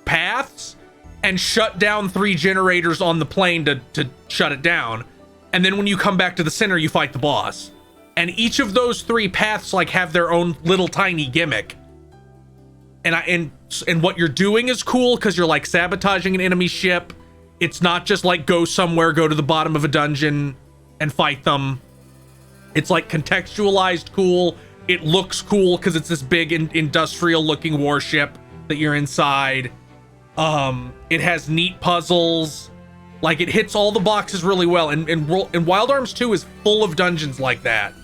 paths and shut down three generators on the plane to shut it down. And then when you come back to the center, you fight the boss. And each of those three paths like have their own little tiny gimmick. And what you're doing is cool because you're like sabotaging an enemy ship. It's not just like go somewhere, go to the bottom of a dungeon and fight them. It's like contextualized cool. It looks cool because it's this big industrial looking warship that you're inside. It has neat puzzles. Like, it hits all the boxes really well, and Wild Arms 2 is full of dungeons like that.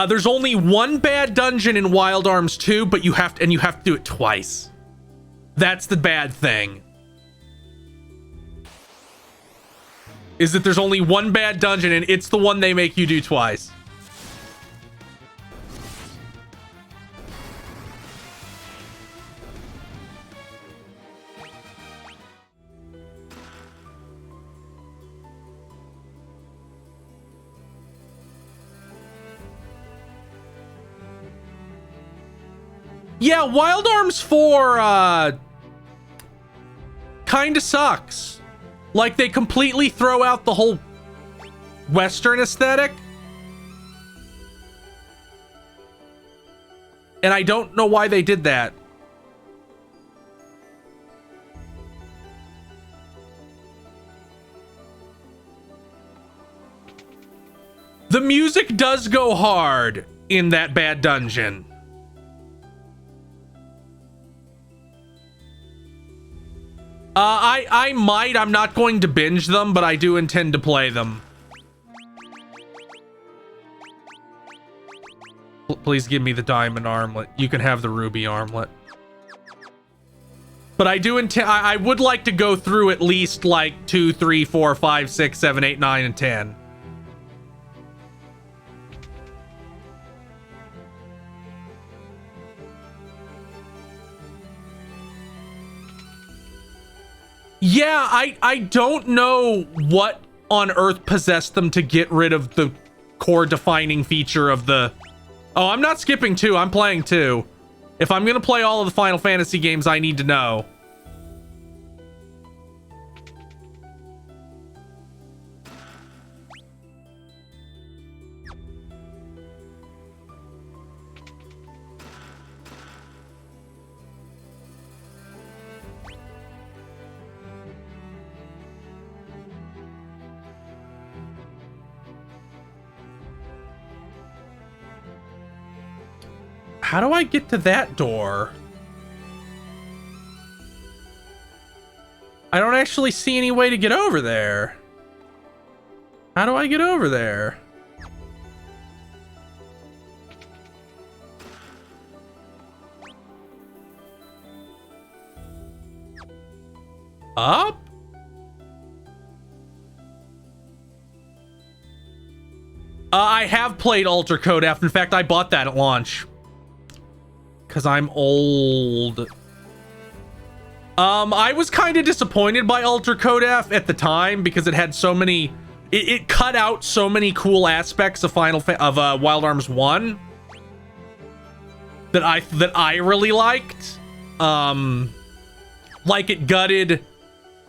There's only one bad dungeon in Wild Arms 2, but you have to do it twice. That's the bad thing. Is that there's only one bad dungeon, and it's the one they make you do twice. Yeah, Wild Arms 4 kind of sucks. Like, they completely throw out the whole Western aesthetic. And I don't know why they did that. The music does go hard in that bad dungeon. I'm not going to binge them, but I do intend to play them. Please give me the diamond armlet. You can have the ruby armlet. But I do intend, I would like to go through at least like 2, 3, 4, 5, 6, 7, 8, 9, and 10. Yeah, I don't know what on earth possessed them to get rid of the core defining feature of the... Oh, I'm not skipping 2. I'm playing 2. If I'm gonna play all of the Final Fantasy games, I need to know. How do I get to that door? I don't actually see any way to get over there. How do I get over there? Up? I have played Alter Code F. In fact, I bought that at launch. Because I'm old. I was kind of disappointed by Alter Code F at the time because it had so many... It cut out so many cool aspects of Wild Arms 1 that I really liked. Like it gutted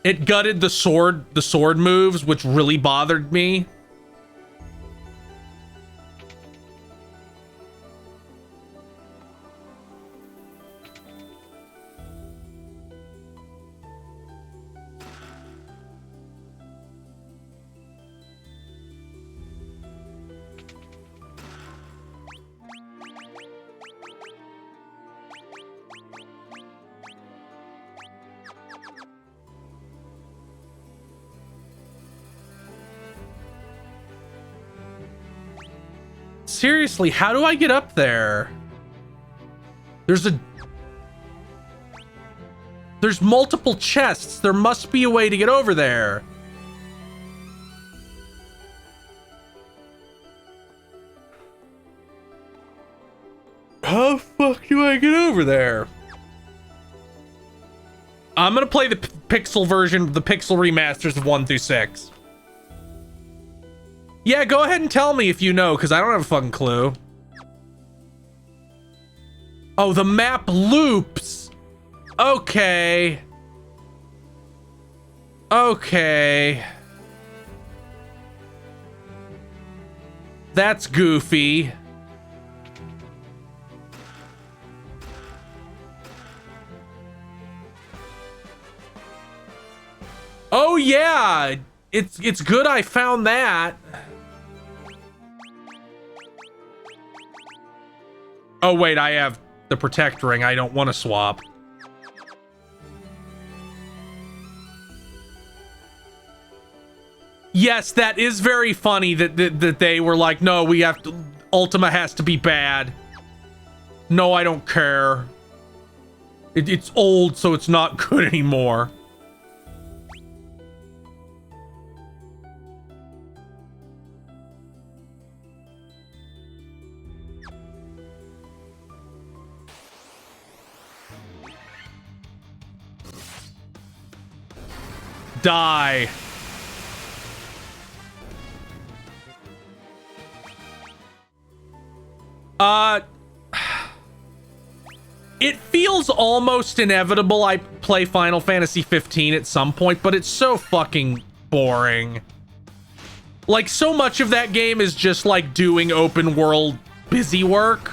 the sword moves, which really bothered me. Seriously, how do I get up there? There's multiple chests. There must be a way to get over there. How the fuck do I get over there? I'm gonna play the pixel version, the pixel remasters of 1 through 6. Yeah, go ahead and tell me if you know, because I don't have a fucking clue. Oh, the map loops. Okay. Okay. That's goofy. Oh yeah, it's good I found that. Oh wait, I have the protect ring. I don't want to swap. Yes, that is very funny that they were like, no, we have to, Ultima has to be bad. No, I don't care. It's old, so it's not good anymore. Die. feels almost inevitable I play Final Fantasy 15 at some point, but it's so fucking boring. Like, so much of that game is just like doing open world busy work.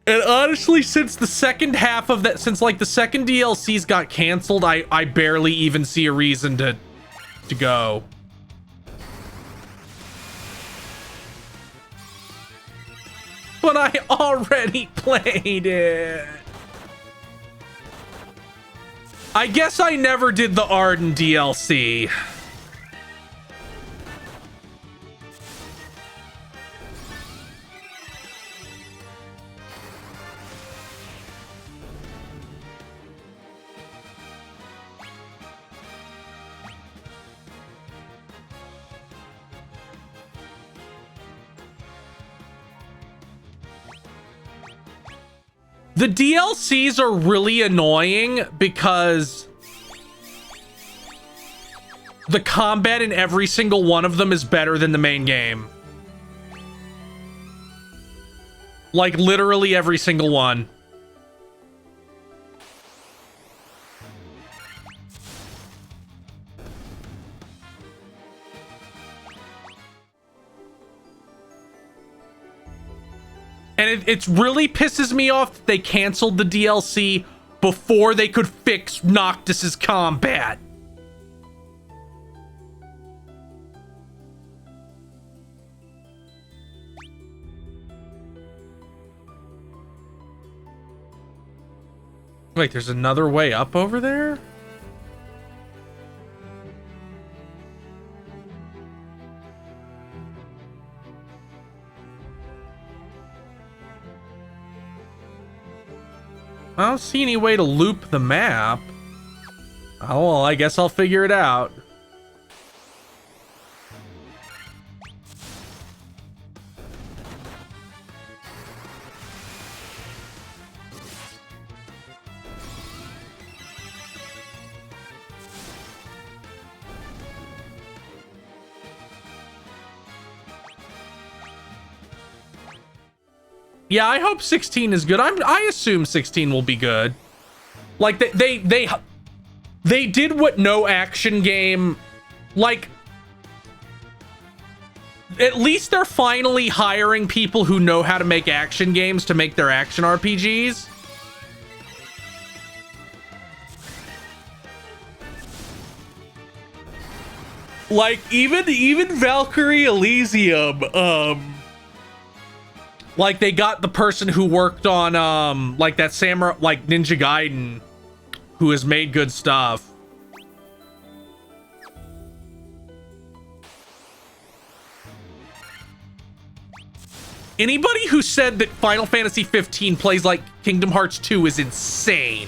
And honestly, since the second half of that, since like the second DLCs got canceled, I barely even see a reason to go. But I already played it. I guess I never did the Arden DLC. The DLCs are really annoying because the combat in every single one of them is better than the main game. Like, literally every single one. And it really pisses me off that they canceled the DLC before they could fix Noctis's combat. Wait, there's another way up over there? I don't see any way to loop the map. Oh, well, I guess I'll figure it out. Yeah, I hope 16 is good. I assume 16 will be good. Like they did what no action game, like, at least they're finally hiring people who know how to make action games to make their action RPGs. Like even Valkyrie Elysium, like, they got the person who worked on like that Samurai, like Ninja Gaiden, who has made good stuff. Anybody who said that Final Fantasy 15 plays like Kingdom Hearts 2 is insane.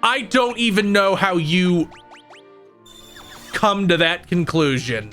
I don't even know how you come to that conclusion.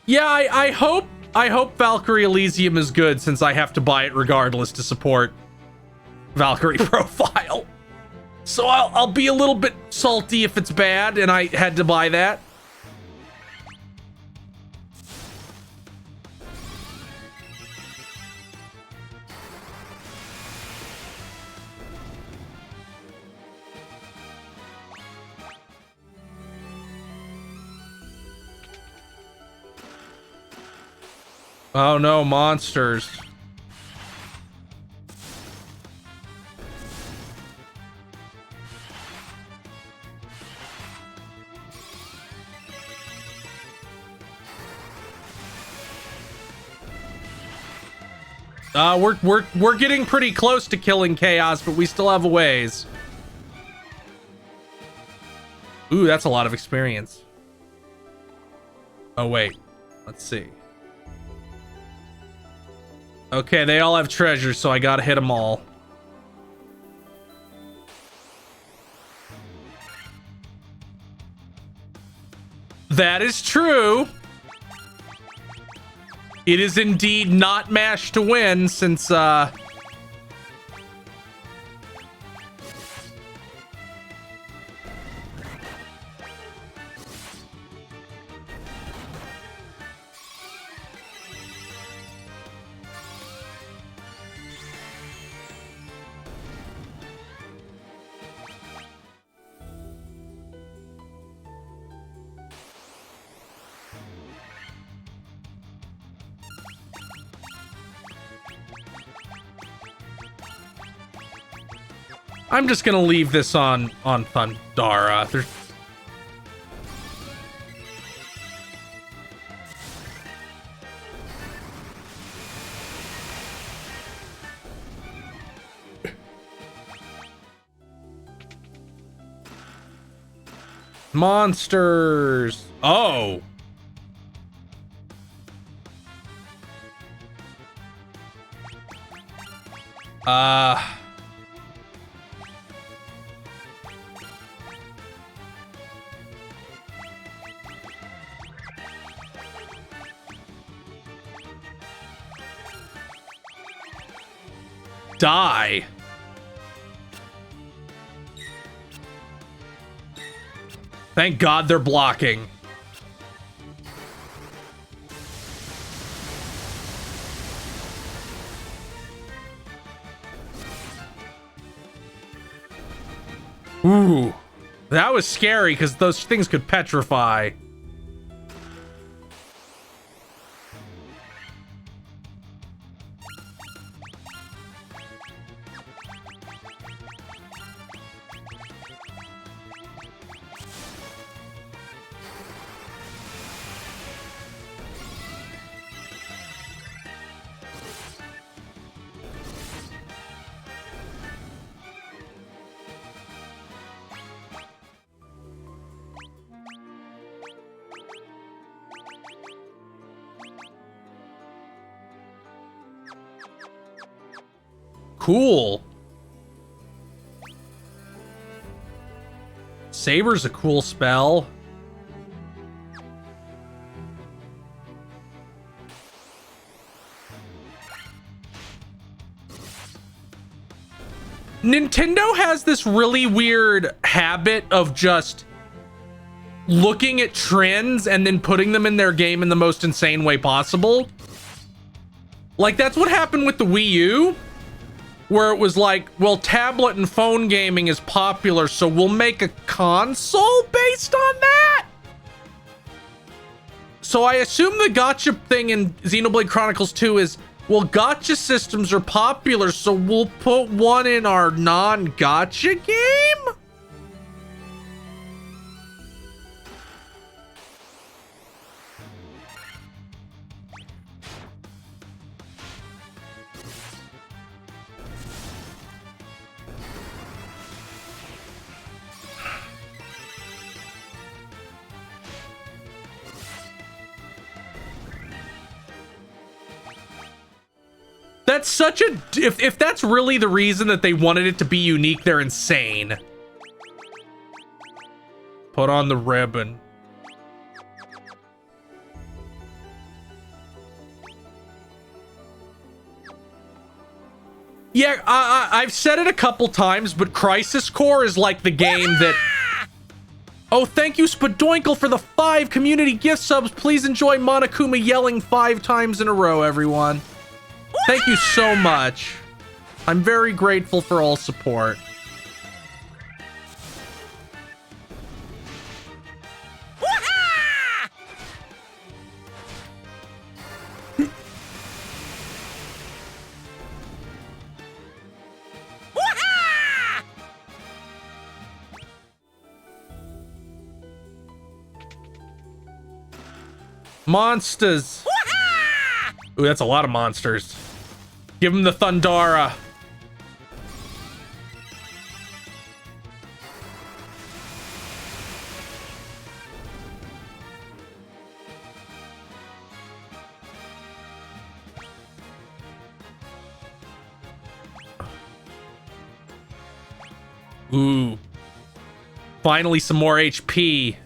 Yeah, I hope Valkyrie Elysium is good, since I have to buy it regardless to support Valkyrie Profile. So I'll be a little bit salty if it's bad and I had to buy that. Oh no, monsters. We're getting pretty close to killing Chaos, but we still have a ways. Ooh, that's a lot of experience. Oh, wait. Let's see. Okay, they all have treasures, so I gotta hit them all. That is true. It is indeed not mash to win, since, I'm just gonna leave this on Thundara. There's... Monsters. Oh. Die. Thank God they're blocking. Ooh, that was scary because those things could petrify. Cool. Saber's a cool spell. Nintendo has this really weird habit of just looking at trends and then putting them in their game in the most insane way possible. Like, that's what happened with the Wii U, where it was like, well, tablet and phone gaming is popular, so we'll make a console based on that? So I assume the gotcha thing in Xenoblade Chronicles 2 is, well, gotcha systems are popular, so we'll put one in our non-gotcha game? That's such a... If that's really the reason that they wanted it to be unique, they're insane. Put on the ribbon. Yeah, I've said it a couple times, but Crisis Core is like the game that... Oh, thank you, Spadoinkle, for the 5 community gift subs. Please enjoy Monokuma yelling 5 times in a row, everyone. Thank you so much. I'm very grateful for all support. Monsters. Ooh, that's a lot of monsters. Give him the Thundara. Ooh. Finally, some more HP.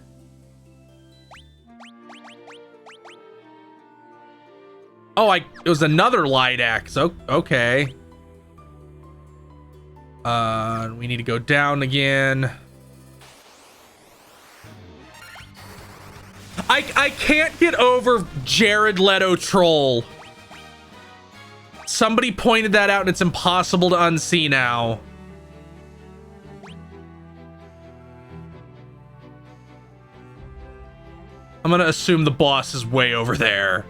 Oh, it was another light axe. Okay. We need to go down again. I can't get over Jared Leto troll. Somebody pointed that out and it's impossible to unsee now. I'm gonna assume the boss is way over there.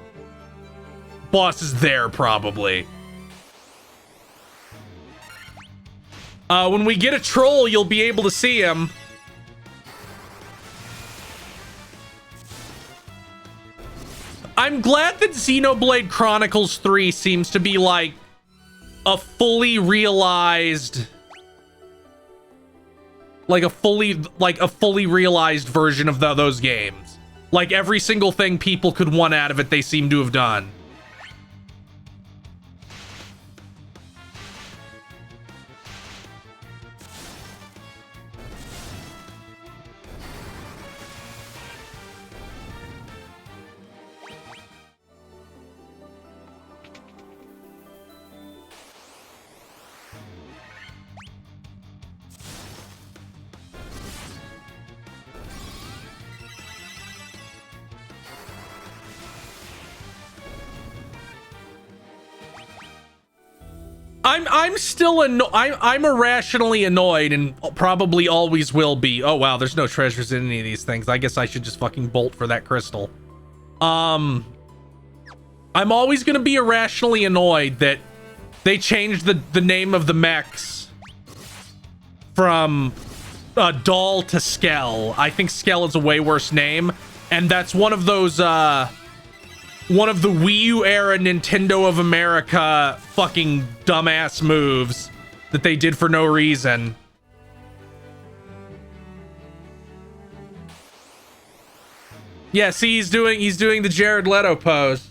Boss is there, probably. When we get a troll, you'll be able to see him. I'm glad that Xenoblade Chronicles 3 seems to be like a fully realized, like a fully realized version of those games. Like every single thing people could want out of it, they seem to have done. I'm still I'm irrationally annoyed and probably always will be. Oh wow, there's no treasures in any of these things. I guess I should just fucking bolt for that crystal. I'm always gonna be irrationally annoyed that they changed the name of the mechs from Doll to Skell. I think Skell is a way worse name, and that's one of those one of the Wii U era Nintendo of America fucking dumbass moves that they did for no reason. Yeah, see, he's doing the Jared Leto pose.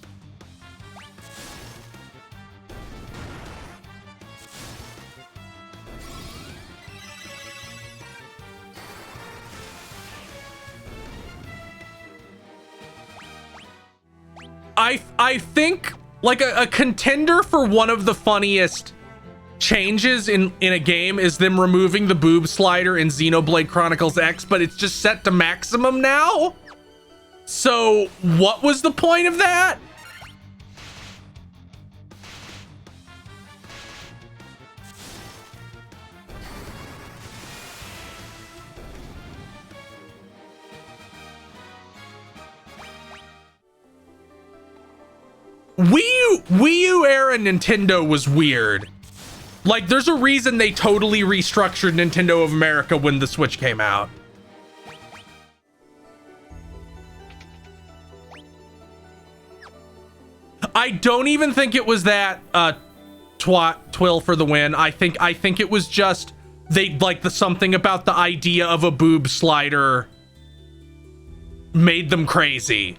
I think like a contender for one of the funniest changes in a game is them removing the boob slider in Xenoblade Chronicles X, but it's just set to maximum now. So what was the point of that? Wii U era Nintendo was weird. Like, there's a reason they totally restructured Nintendo of America when the Switch came out. I don't even think it was that Twill for the win. I think it was just they like something about the idea of a boob slider made them crazy.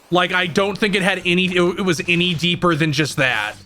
Like, I don't think it had it was any deeper than just that.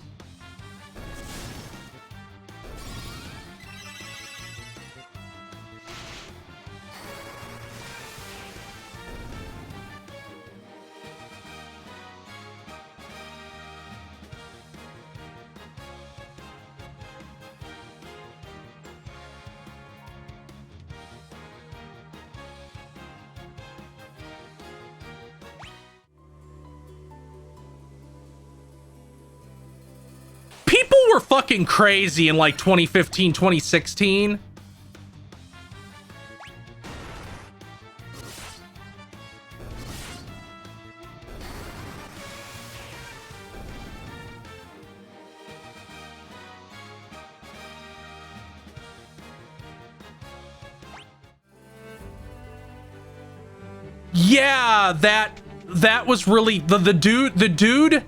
People were fucking crazy in like 2015, 2016. Yeah, that was really the dude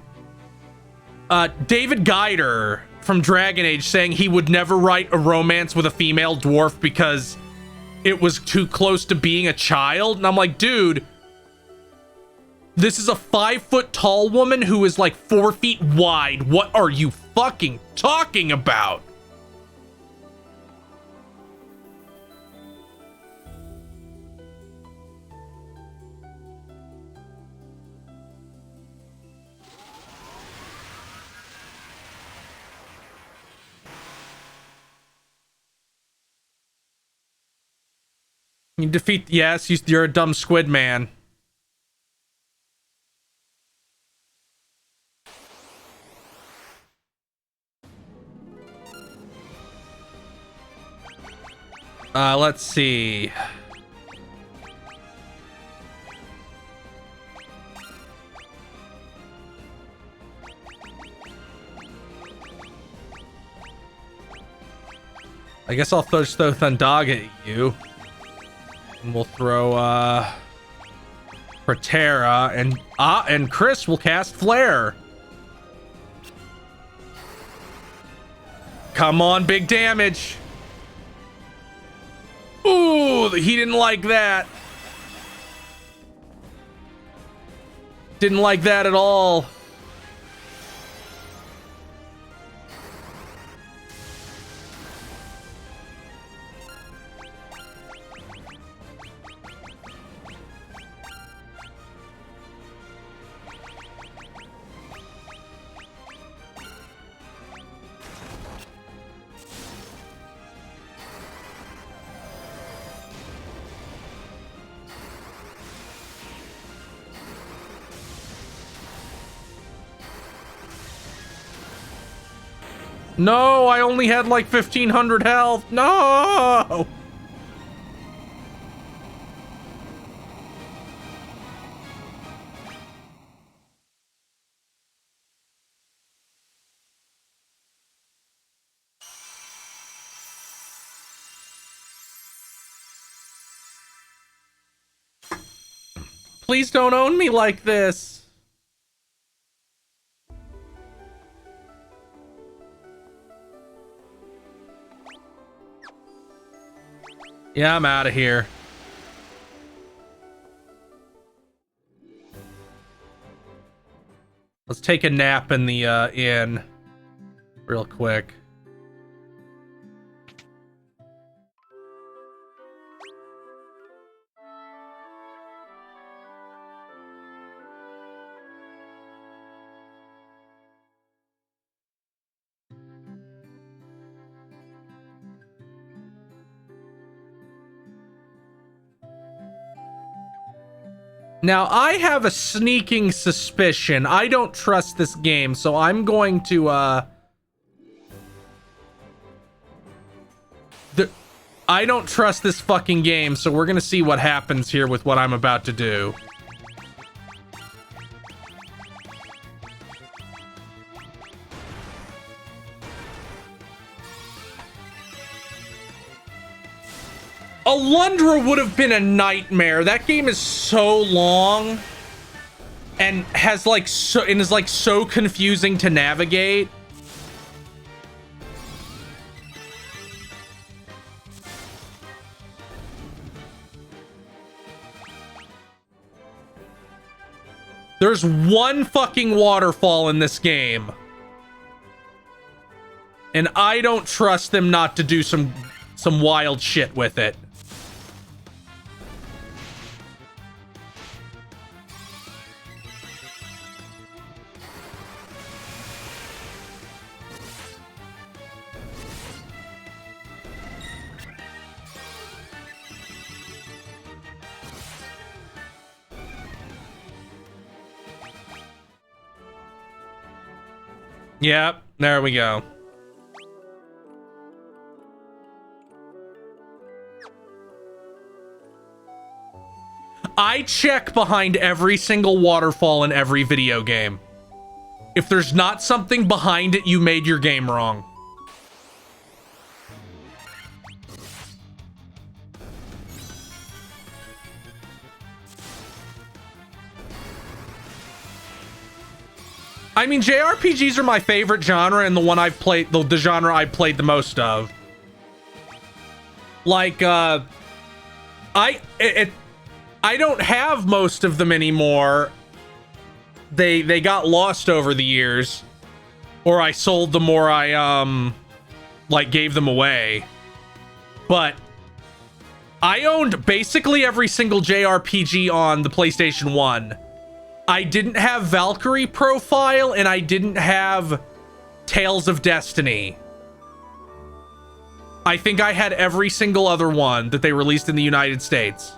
David Geider from Dragon Age saying he would never write a romance with a female dwarf because it was too close to being a child. And I'm like, dude, this is a 5-foot tall woman who is like 4 feet wide. What are you fucking talking about? You defeat... Yes, you're a dumb squid man. Let's see. I guess I'll throw Thundaga at you. And we'll throw, Protera, and Chris will cast Flare. Come on, big damage. Ooh, he didn't like that. Didn't like that at all. No, I only had like 1,500 health. No! Please don't own me like this. Yeah, I'm out of here. Let's take a nap in the inn real quick. Now, I have a sneaking suspicion. I don't trust this game, so I'm going to, I don't trust this fucking game, so we're gonna see what happens here with what I'm about to do. Alundra would have been a nightmare. That game is so long and has like so confusing to navigate. There's one fucking waterfall in this game. And I don't trust them not to do some wild shit with it. Yep, there we go. I check behind every single waterfall in every video game. If there's not something behind it, you made your game wrong. I mean, JRPGs are my favorite genre and the one I've played, the genre I've played the most of. Like, I don't have most of them anymore. They got lost over the years, or I sold them, or I like gave them away. But I owned basically every single JRPG on the PlayStation 1. I didn't have Valkyrie Profile, and I didn't have Tales of Destiny. I think I had every single other one that they released in the United States.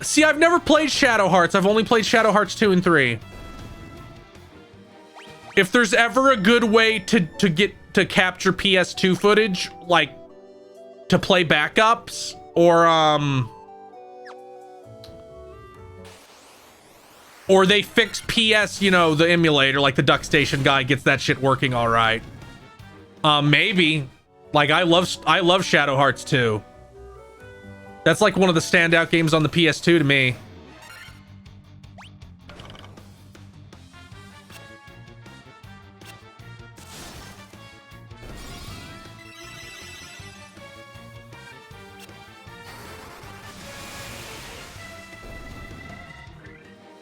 See, I've never played Shadow Hearts. I've only played Shadow Hearts 2 and 3. If there's ever a good way to capture PS2 footage, like to play backups or they fix PS, you know, the emulator, like the DuckStation guy gets that shit working all right. Maybe. Like I love Shadow Hearts 2. That's like one of the standout games on the PS2 to me.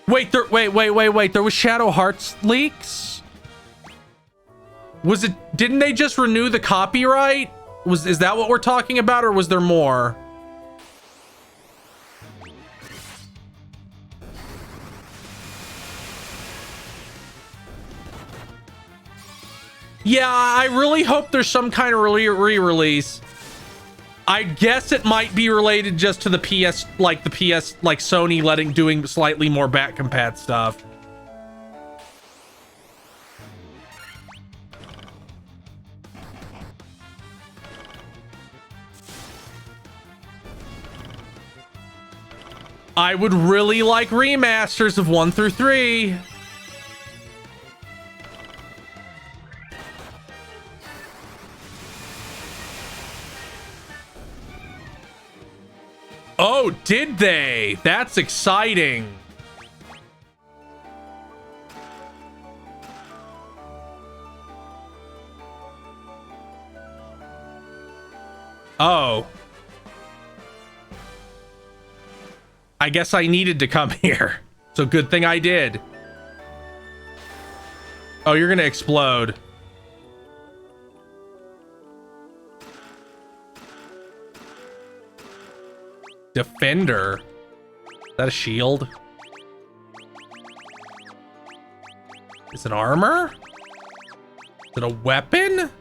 Wait, wait. There was Shadow Hearts leaks? Was it, didn't they just renew the copyright? Is that what we're talking about, or was there more? Yeah, I really hope there's some kind of re-release. I guess it might be related just to the PS, like Sony doing slightly more back compat stuff. I would really like remasters of 1 through 3. Oh, did they? That's exciting. Oh. I guess I needed to come here. So good thing I did. Oh, you're gonna explode. Defender. Is that a shield? Is it armor? Is it a weapon? A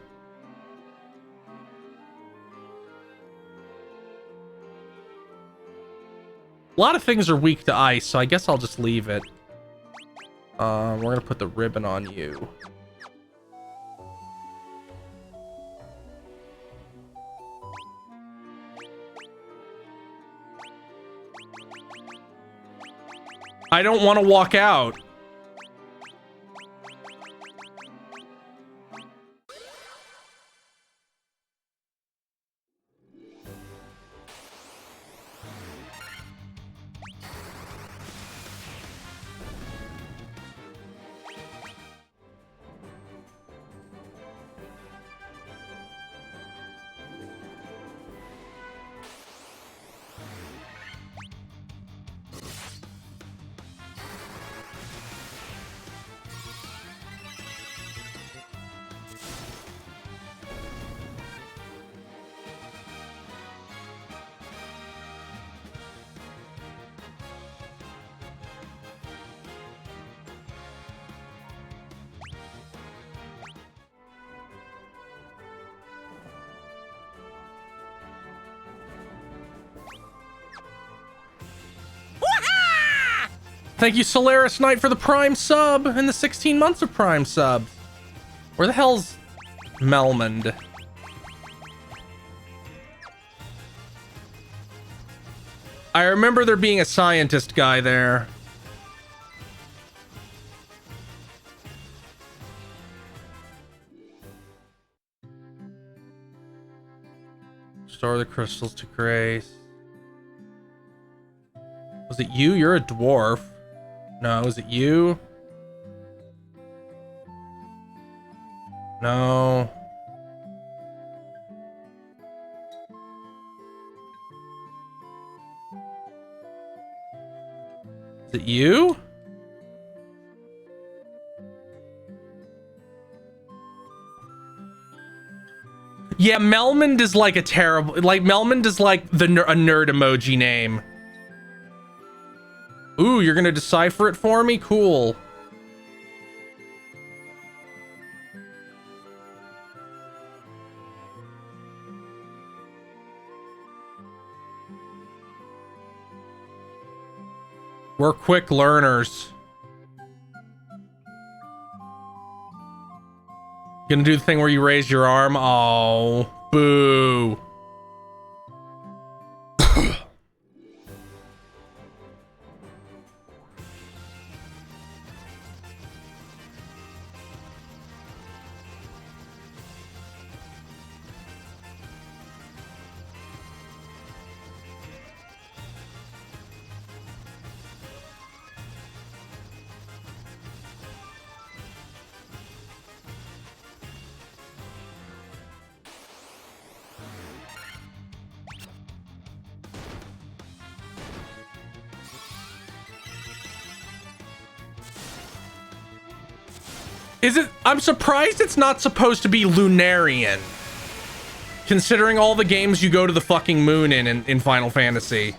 lot of things are weak to ice, so I guess I'll just leave it. We're gonna put the ribbon on you. I don't want to walk out. Thank you, Solaris Knight, for the Prime sub and the 16 months of Prime sub. Where the hell's Melmond? I remember there being a scientist guy there. Restore the crystals to grace. Was it you? You're a dwarf. No, is it you? No. Is it you? Yeah, Melmond is like a terrible... Like, Melmond is like a nerd emoji name. Ooh, you're gonna decipher it for me? Cool. We're quick learners. Gonna do the thing where you raise your arm? Oh, boo. Is it? I'm surprised it's not supposed to be Lunarian. Considering all the games you go to the fucking moon in Final Fantasy.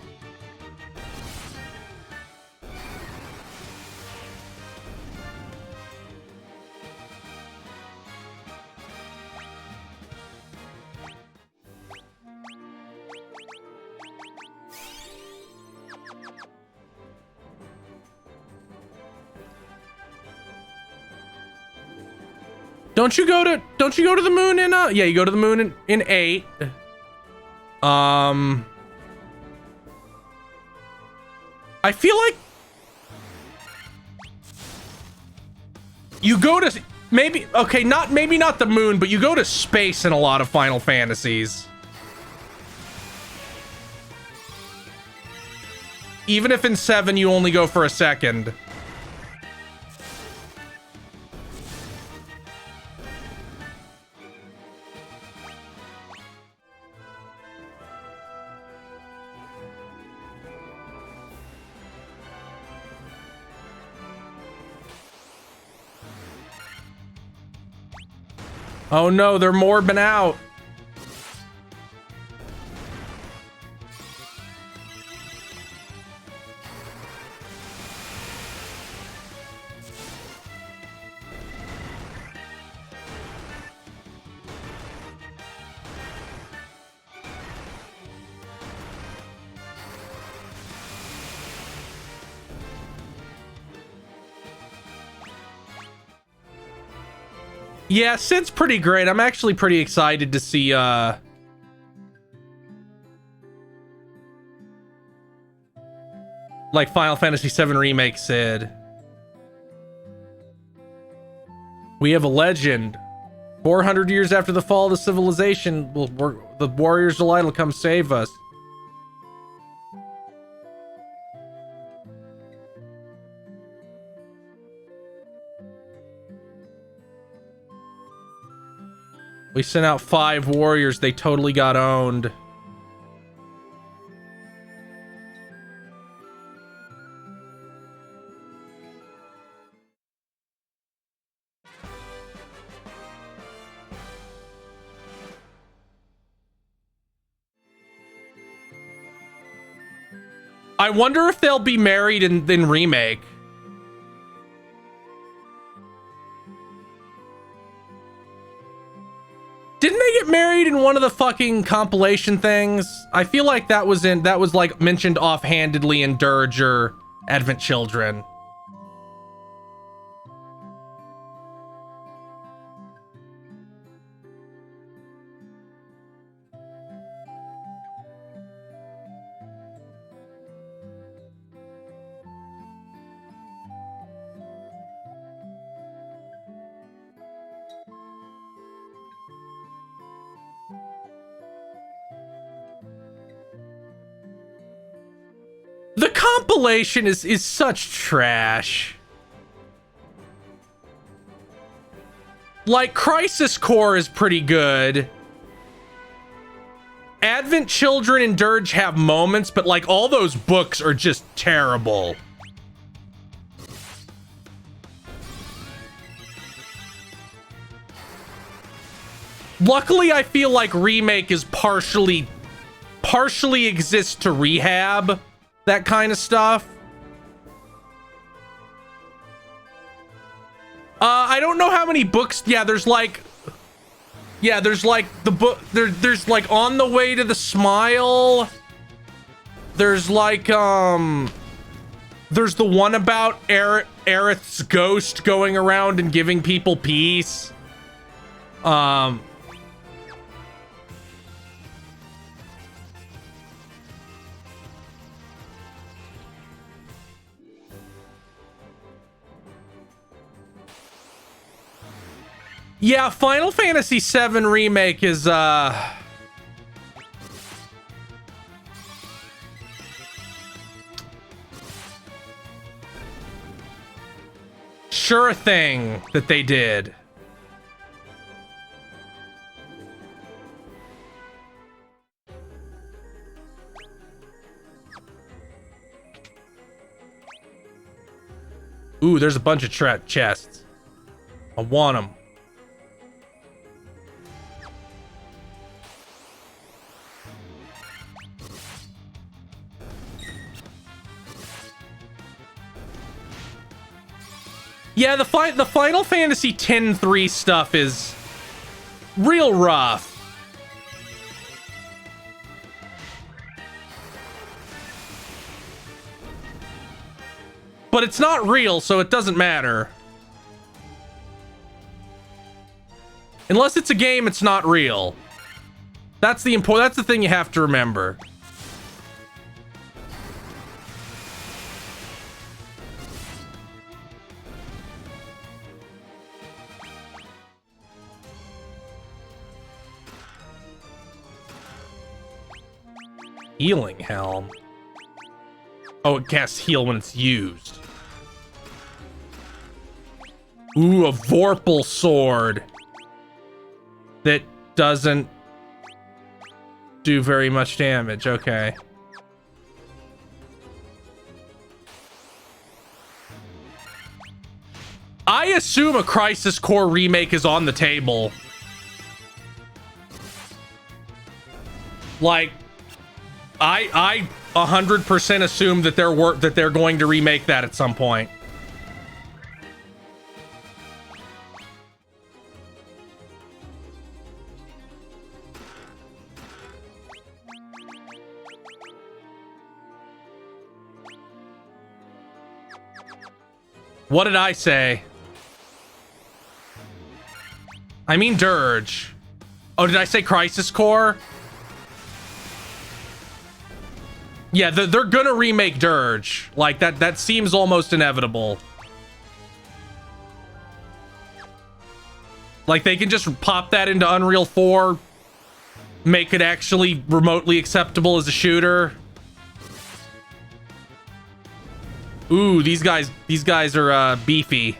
Don't you go to the moon in yeah, you go to the moon in 8. I feel like you go to maybe not the moon, but you go to space in a lot of Final Fantasies. Even if in 7 you only go for a second. Oh no, they're morbing out. Yeah, Sid's pretty great. I'm actually pretty excited to see like Final Fantasy VII Remake Sid. We have a legend. 400 years after the fall of the civilization, the Warriors of Light will come save us. We sent out 5 warriors. They totally got owned. I wonder if they'll be married in Remake. Didn't they get married in one of the fucking compilation things? I feel like that was like mentioned offhandedly in Dirge or Advent Children. The compilation is such trash. Like, Crisis Core is pretty good. Advent Children and Dirge have moments, but like all those books are just terrible. Luckily, I feel like Remake is partially exists to rehab that kind of stuff. I don't know how many books. Yeah, there's like the book. There's like On the Way to the Smile. There's like there's the one about Aerith's ghost going around and giving people peace. Yeah, Final Fantasy VII Remake is, sure thing that they did. Ooh, there's a bunch of chests. I want them. Yeah, the Final Fantasy X-3 stuff is real rough. But it's not real, so it doesn't matter. Unless it's a game, it's not real. That's the thing you have to remember. Healing Helm. Oh, it casts heal when it's used. Ooh, a Vorpal sword. That doesn't do very much damage. Okay. I assume a Crisis Core remake is on the table. Like, I 100% assume that they're going to remake that at some point. What did I say? I mean Dirge. Oh, did I say Crisis Core? Yeah, they're gonna remake Dirge. Like, that seems almost inevitable. Like, they can just pop that into Unreal 4, make it actually remotely acceptable as a shooter. Ooh, these guys are beefy.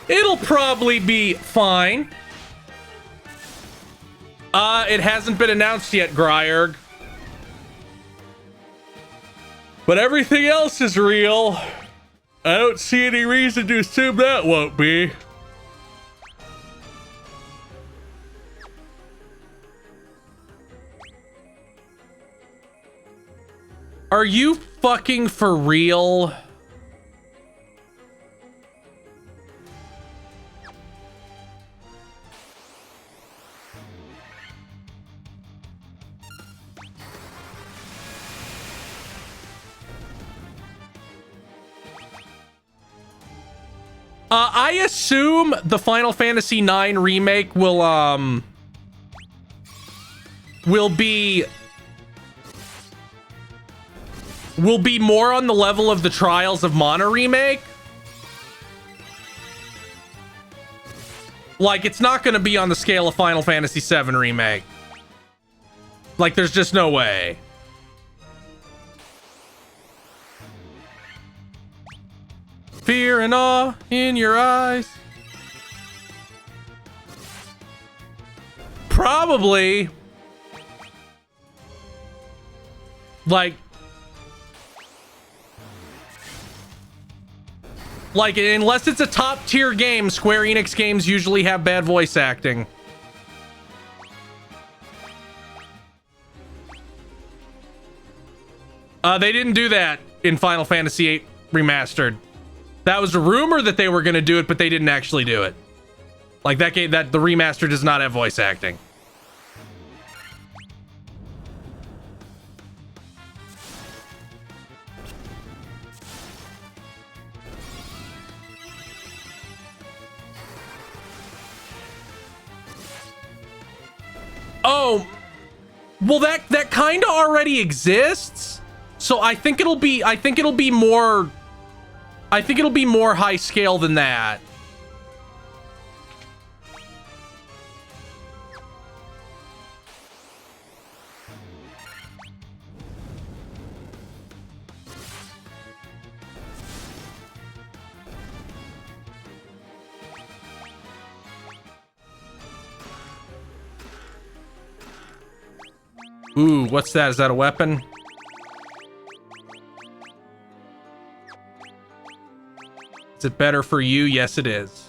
It'll probably be fine. It hasn't been announced yet, Gryerg. But everything else is real. I don't see any reason to assume that won't be. Are you fucking for real? I assume the Final Fantasy IX remake will be more on the level of the Trials of Mana remake. Like, it's not going to be on the scale of Final Fantasy VII remake. Like, there's just no way. Fear and awe in your eyes. Probably. Like, unless it's a top tier game, Square Enix games usually have bad voice acting. They didn't do that in Final Fantasy VIII remastered. That was a rumor that they were going to do it, but they didn't actually do it. Like that game, that the remaster does not have voice acting. Oh, well, that kind of already exists. So I think it'll be more high scale than that. Ooh, what's that? Is that a weapon? Is it better for you? Yes, it is.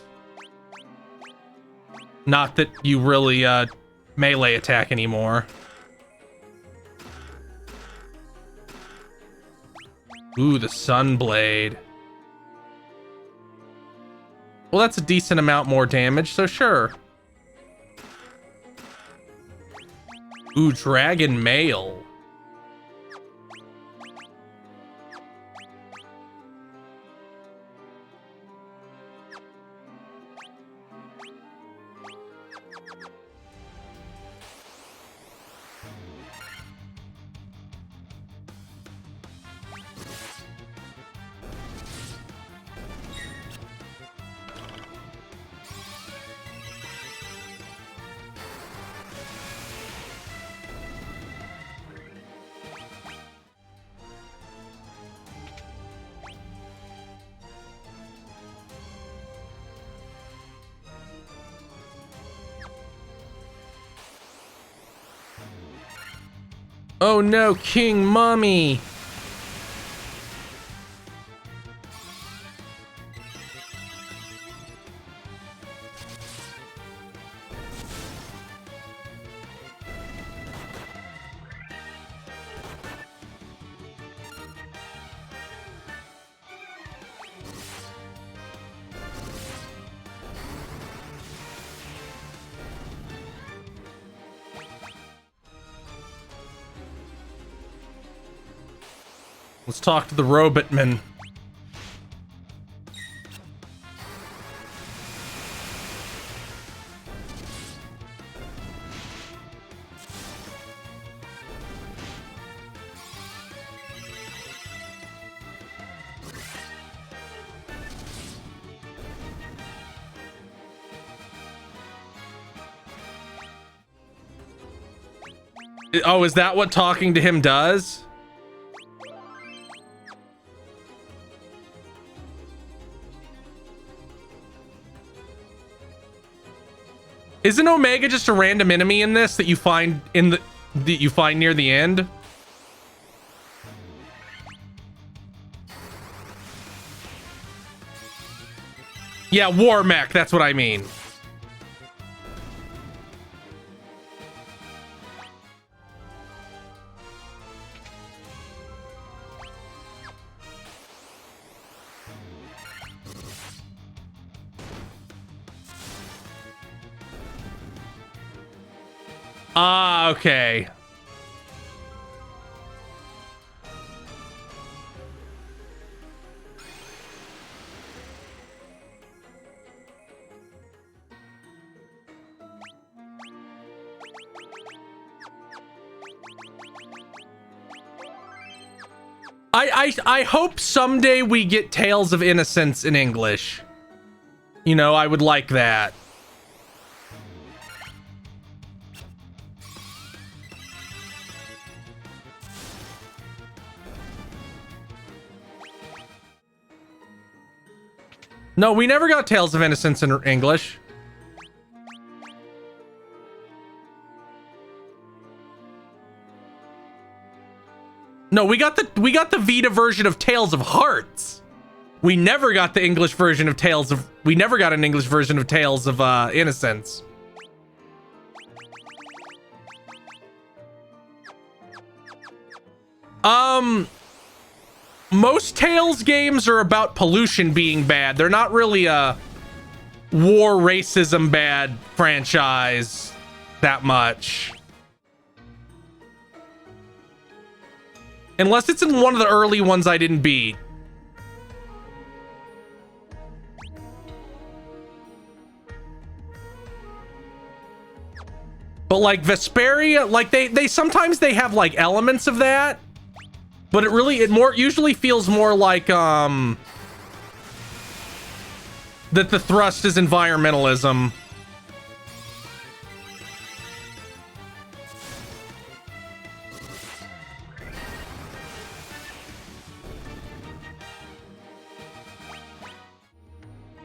Not that you really melee attack anymore. Ooh, the Sunblade. Well, that's a decent amount more damage, so sure. Ooh, Dragon Mail. Oh no, King Mummy! Let's talk to the Robotman. Oh, is that what talking to him does? Isn't Omega just a random enemy in this that you find near the end? Yeah, War Mech, that's what I mean. Ah, okay. I hope someday we get Tales of Innocence in English. You know, I would like that. No, we never got Tales of Innocence in English. No, we got the Vita version of Tales of Hearts. We never got the English version of Tales of... We never got an English version of Tales of Innocence. most Tales games are about pollution being bad. They're not really a war racism bad franchise that much. Unless it's in one of the early ones I didn't beat. But like Vesperia, like they sometimes they have like elements of that, but it usually feels more like that the thrust is environmentalism.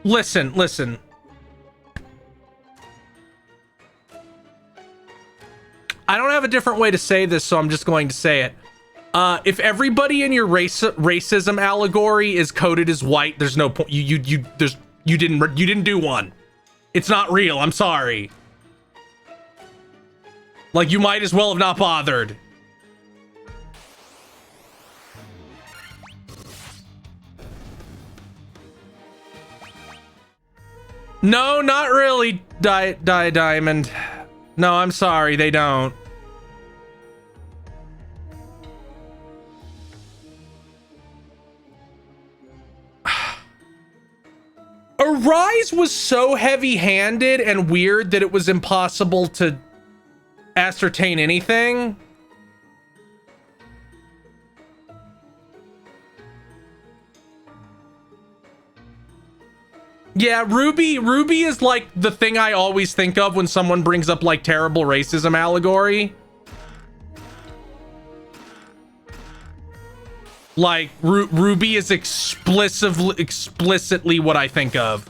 Listen. I don't have a different way to say this, so I'm just going to say it. If everybody in your racism allegory is coded as white, there's no point. You didn't do one. It's not real. I'm sorry. Like, you might as well have not bothered. No, not really, Diamond. No, I'm sorry, they don't. Arise was so heavy-handed and weird that it was impossible to ascertain anything. Yeah, Ruby is like the thing I always think of when someone brings up like terrible racism allegory. Like Ruby is explicitly what I think of.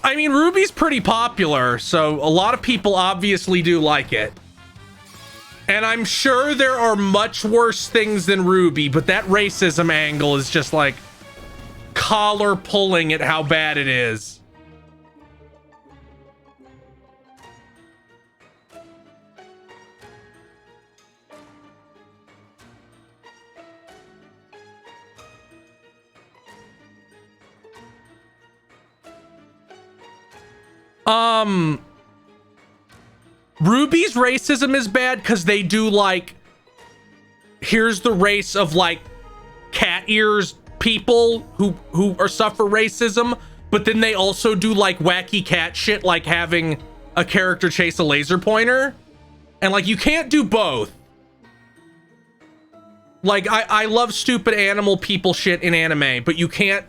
I mean, Ruby's pretty popular, so a lot of people obviously do like it. And I'm sure there are much worse things than Ruby, but that racism angle is just like collar pulling at how bad it is. Ruby's racism is bad because they do like, here's the race of like cat ears people who suffer racism, but then they also do like wacky cat shit, like having a character chase a laser pointer, and like you can't do both. Like I love stupid animal people shit in anime, but you can't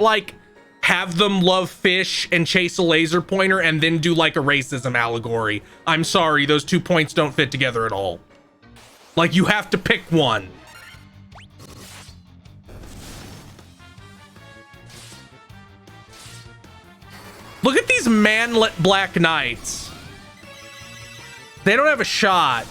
like have them love fish and chase a laser pointer and then do like a racism allegory. I'm sorry, those 2 points don't fit together at all. Like, you have to pick one. Look at these manlet Black Knights. They don't have a shot.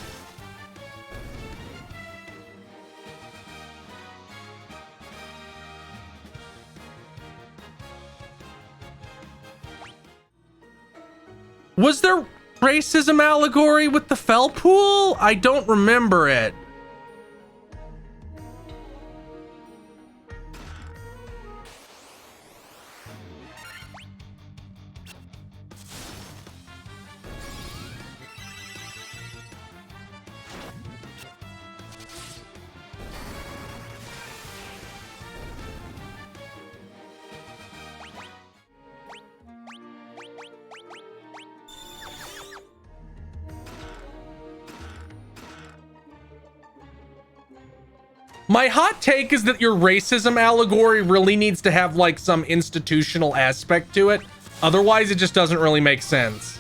Was there racism allegory with the fell pool? I don't remember it. My hot take is that your racism allegory really needs to have like some institutional aspect to it. Otherwise, it just doesn't really make sense.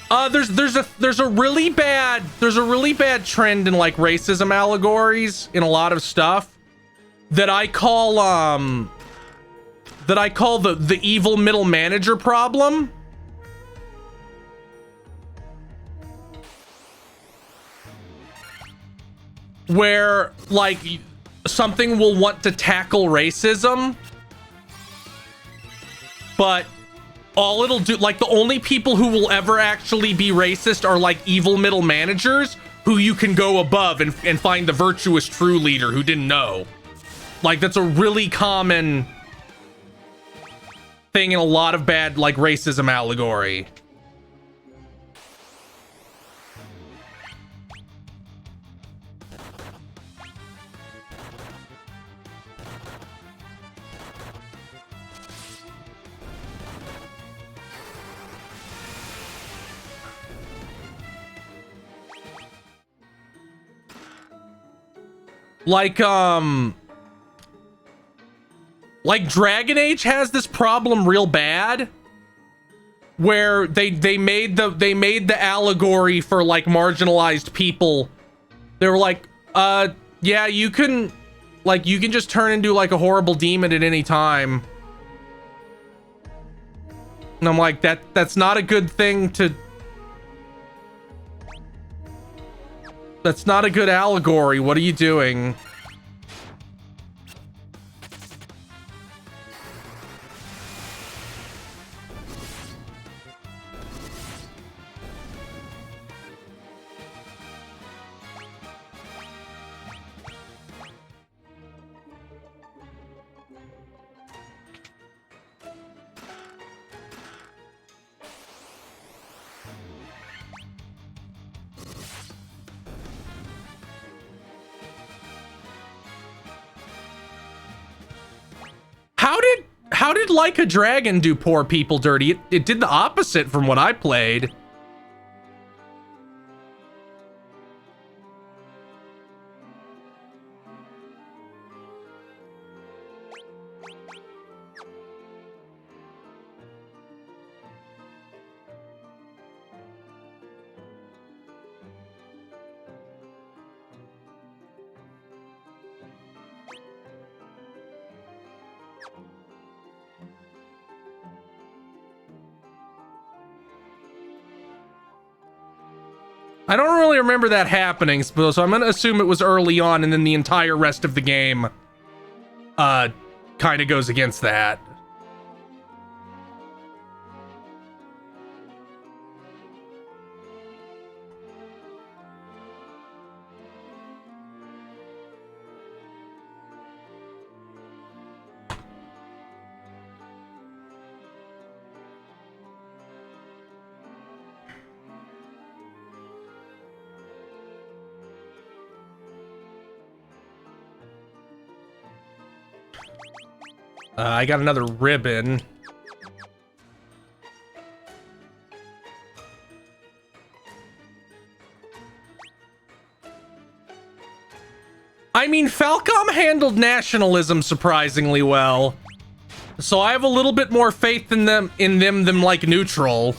There's a really bad trend in like racism allegories in a lot of stuff that I call the evil middle manager problem. Where like something will want to tackle racism, but all it'll do, like the only people who will ever actually be racist are like evil middle managers who you can go above and find the virtuous true leader who didn't know. Like that's a really common thing in a lot of bad like racism allegory. Like Dragon Age has this problem real bad where they made the allegory for like marginalized people. They were like, yeah, you can just turn into like a horrible demon at any time. And I'm like, that's not a good thing to. That's not a good allegory. What are you doing? How did Like a Dragon do poor people dirty? It did the opposite from what I played. I don't really remember that happening, so I'm gonna assume it was early on, and then the entire rest of the game kind of goes against that. I got another ribbon. I mean, Falcom handled nationalism surprisingly well. So I have a little bit more faith in them than like neutral.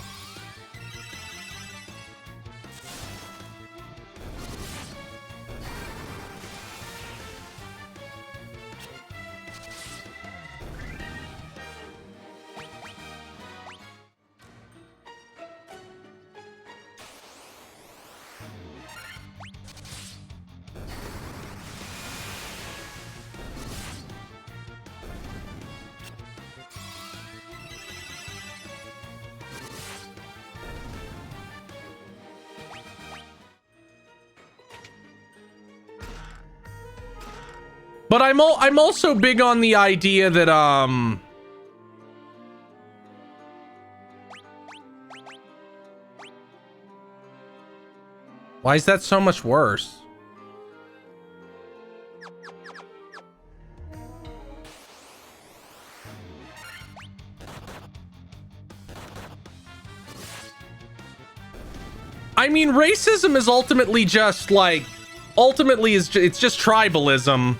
But I'm also big on the idea that why is that so much worse? I mean, racism is ultimately just like it's just tribalism.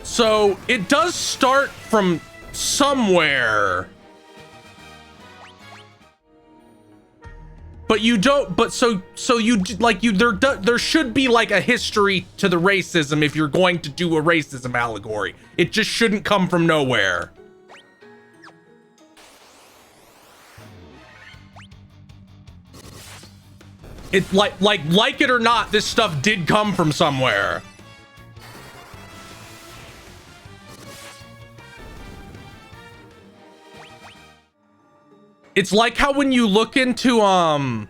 So it does start from somewhere. But you don't, but so you, like, there should be, like, a history to the racism if you're going to do a racism allegory. It just shouldn't come from nowhere. It, like it or not, this stuff did come from somewhere. It's like how when you look into, well,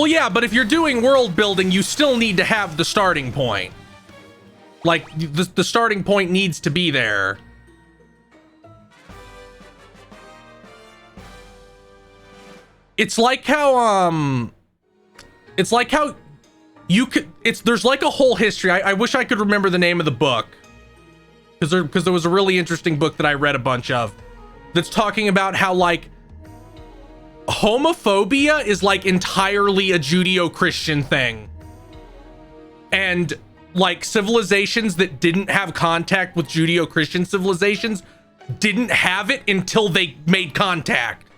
yeah, but if you're doing world building, you still need to have the starting point. Like, the starting point needs to be there. It's like how, you could, there's like a whole history. I wish I could remember the name of the book, because there was a really interesting book that I read a bunch of that's talking about how, like, homophobia is, like, entirely a Judeo-Christian thing. And, like, civilizations that didn't have contact with Judeo-Christian civilizations didn't have it until they made contact.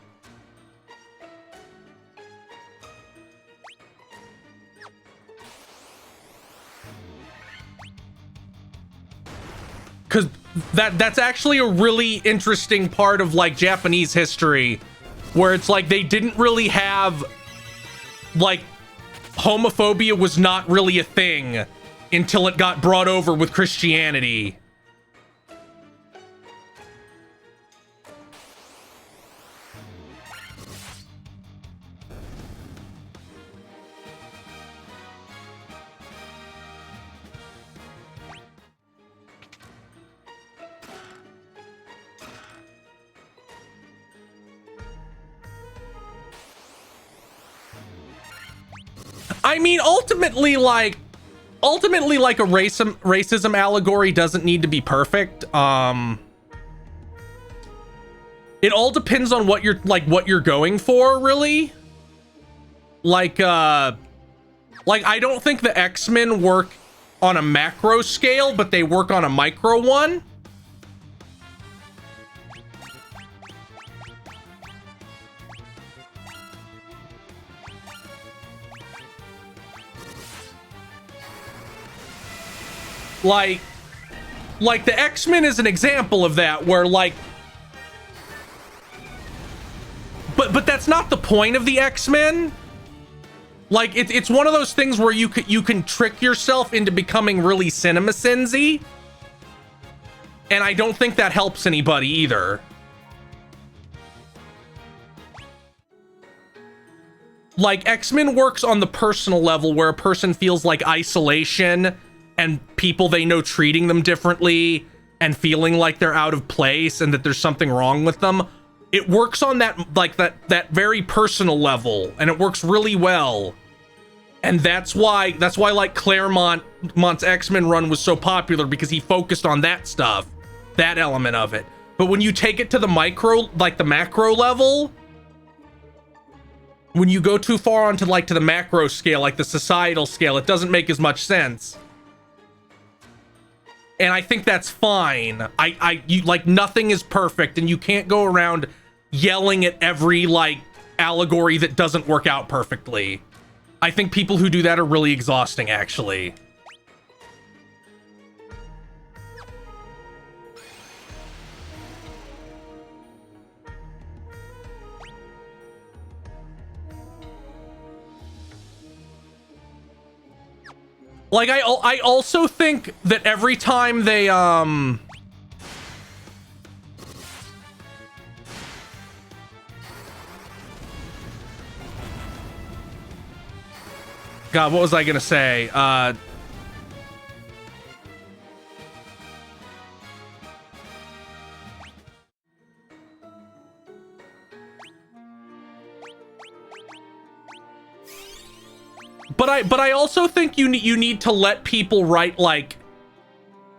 Because that's actually a really interesting part of, like, Japanese history, where it's like they didn't really have, like, homophobia was not really a thing until it got brought over with Christianity. I mean, ultimately, like a racism allegory doesn't need to be perfect. It all depends on what you're going for, really. Like I don't think the X-Men work on a macro scale, but they work on a micro one. Like the X-Men is an example of that, where, like, but that's not the point of the X-Men. Like, it's one of those things where you can trick yourself into becoming really cinema-sensy, and I don't think that helps anybody either. Like, X-Men works on the personal level, where a person feels like isolation and people they know treating them differently and feeling like they're out of place and that there's something wrong with them. It works on that, like, that very personal level, and it works really well. And that's why like Claremont's X-Men run was so popular, because he focused on that stuff, that element of it. But when you take it to the micro, like the macro level, when you go too far onto, like, to the macro scale, like the societal scale, it doesn't make as much sense. And I think that's fine. You, like, nothing is perfect, and you can't go around yelling at every, like, allegory that doesn't work out perfectly. I think people who do that are really exhausting, actually. Like, I also think that every time they, God, what was I gonna say? But I also think you need to let people write, like,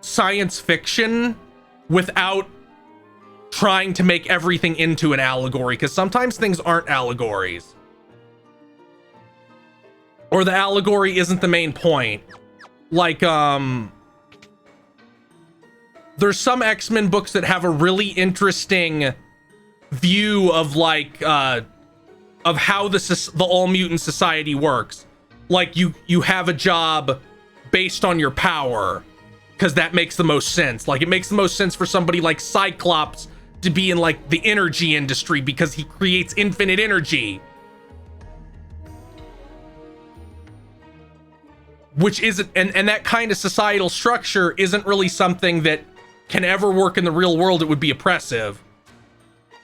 science fiction without trying to make everything into an allegory, because sometimes things aren't allegories. Or the allegory isn't the main point. Like, there's some X-Men books that have a really interesting view of like of how the all mutant society works. Like you have a job based on your power, because that makes the most sense. Like it makes the most sense for somebody like Cyclops to be in like the energy industry because he creates infinite energy, which isn't, and that kind of societal structure isn't really something that can ever work in the real world. It would be oppressive.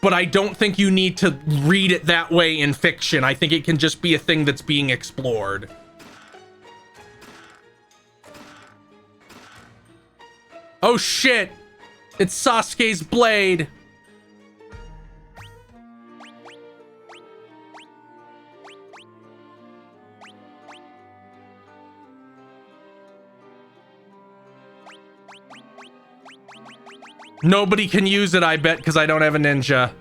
But I don't think you need to read it that way in fiction. I think it can just be a thing that's being explored. Oh shit! It's Sasuke's blade! Nobody can use it, I bet, because I don't have a ninja.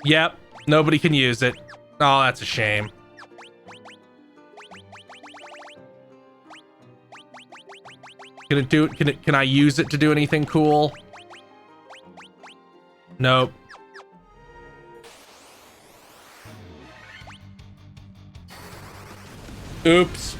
Yep, nobody can use it. Oh, that's a shame. Can it do it? Can I use it to do anything cool? Nope. Oops.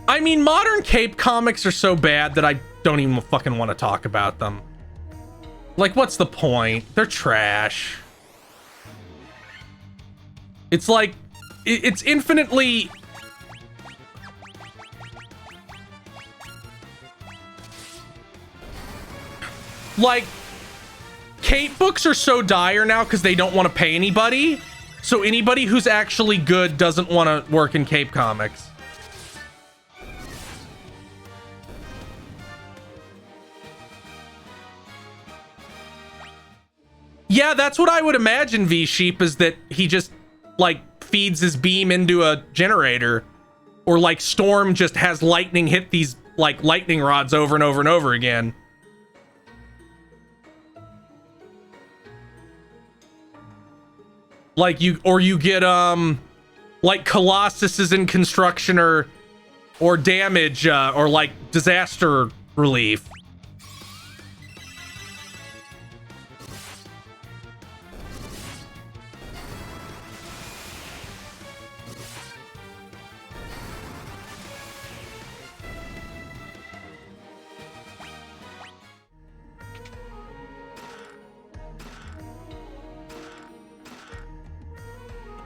I mean, modern Cape comics are so bad that I don't even fucking want to talk about them. Like, what's the point? They're trash. It's like, it's infinitely... Like, Cape books are so dire now because they don't want to pay anybody. So anybody who's actually good doesn't want to work in Cape comics. Yeah, that's what I would imagine, V-Sheep, is that he just, like, feeds his beam into a generator. Or, like, Storm just has lightning hit these, like, lightning rods over and over and over again. Like, you get, like, Colossus is in construction or damage, or, like, disaster relief.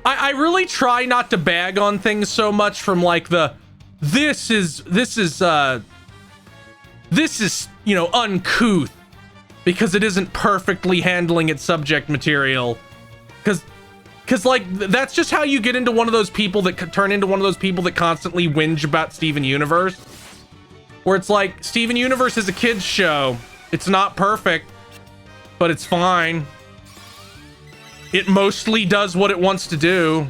I really try not to bag on things so much from like this is you know, uncouth because it isn't perfectly handling its subject material, because like that's just how you get into one of those people that turn into one of those people that constantly whinge about Steven Universe, where it's like Steven Universe is a kids show. It's not perfect, but it's fine. It mostly does what it wants to do.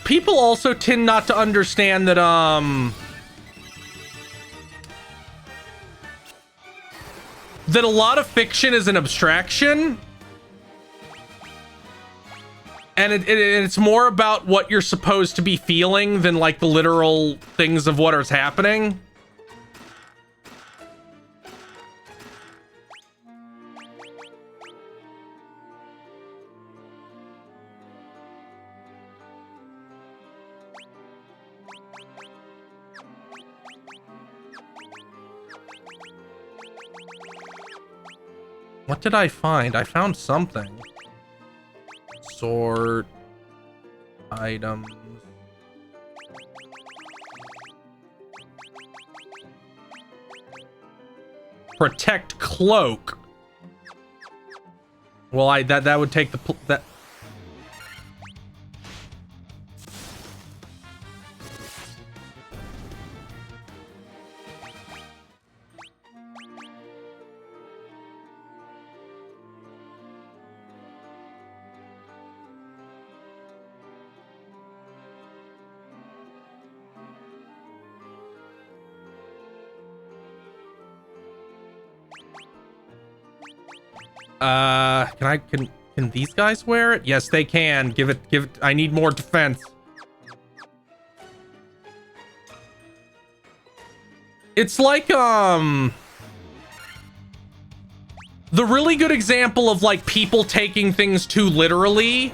People also tend not to understand that that a lot of fiction is an abstraction, and it's more about what you're supposed to be feeling than like the literal things of what is happening. What did I find? I found something. Sort items. Protect cloak. Well, that would take that. Can these guys wear it? Yes, they can. Give it. I need more defense. It's like, the really good example of like people taking things too literally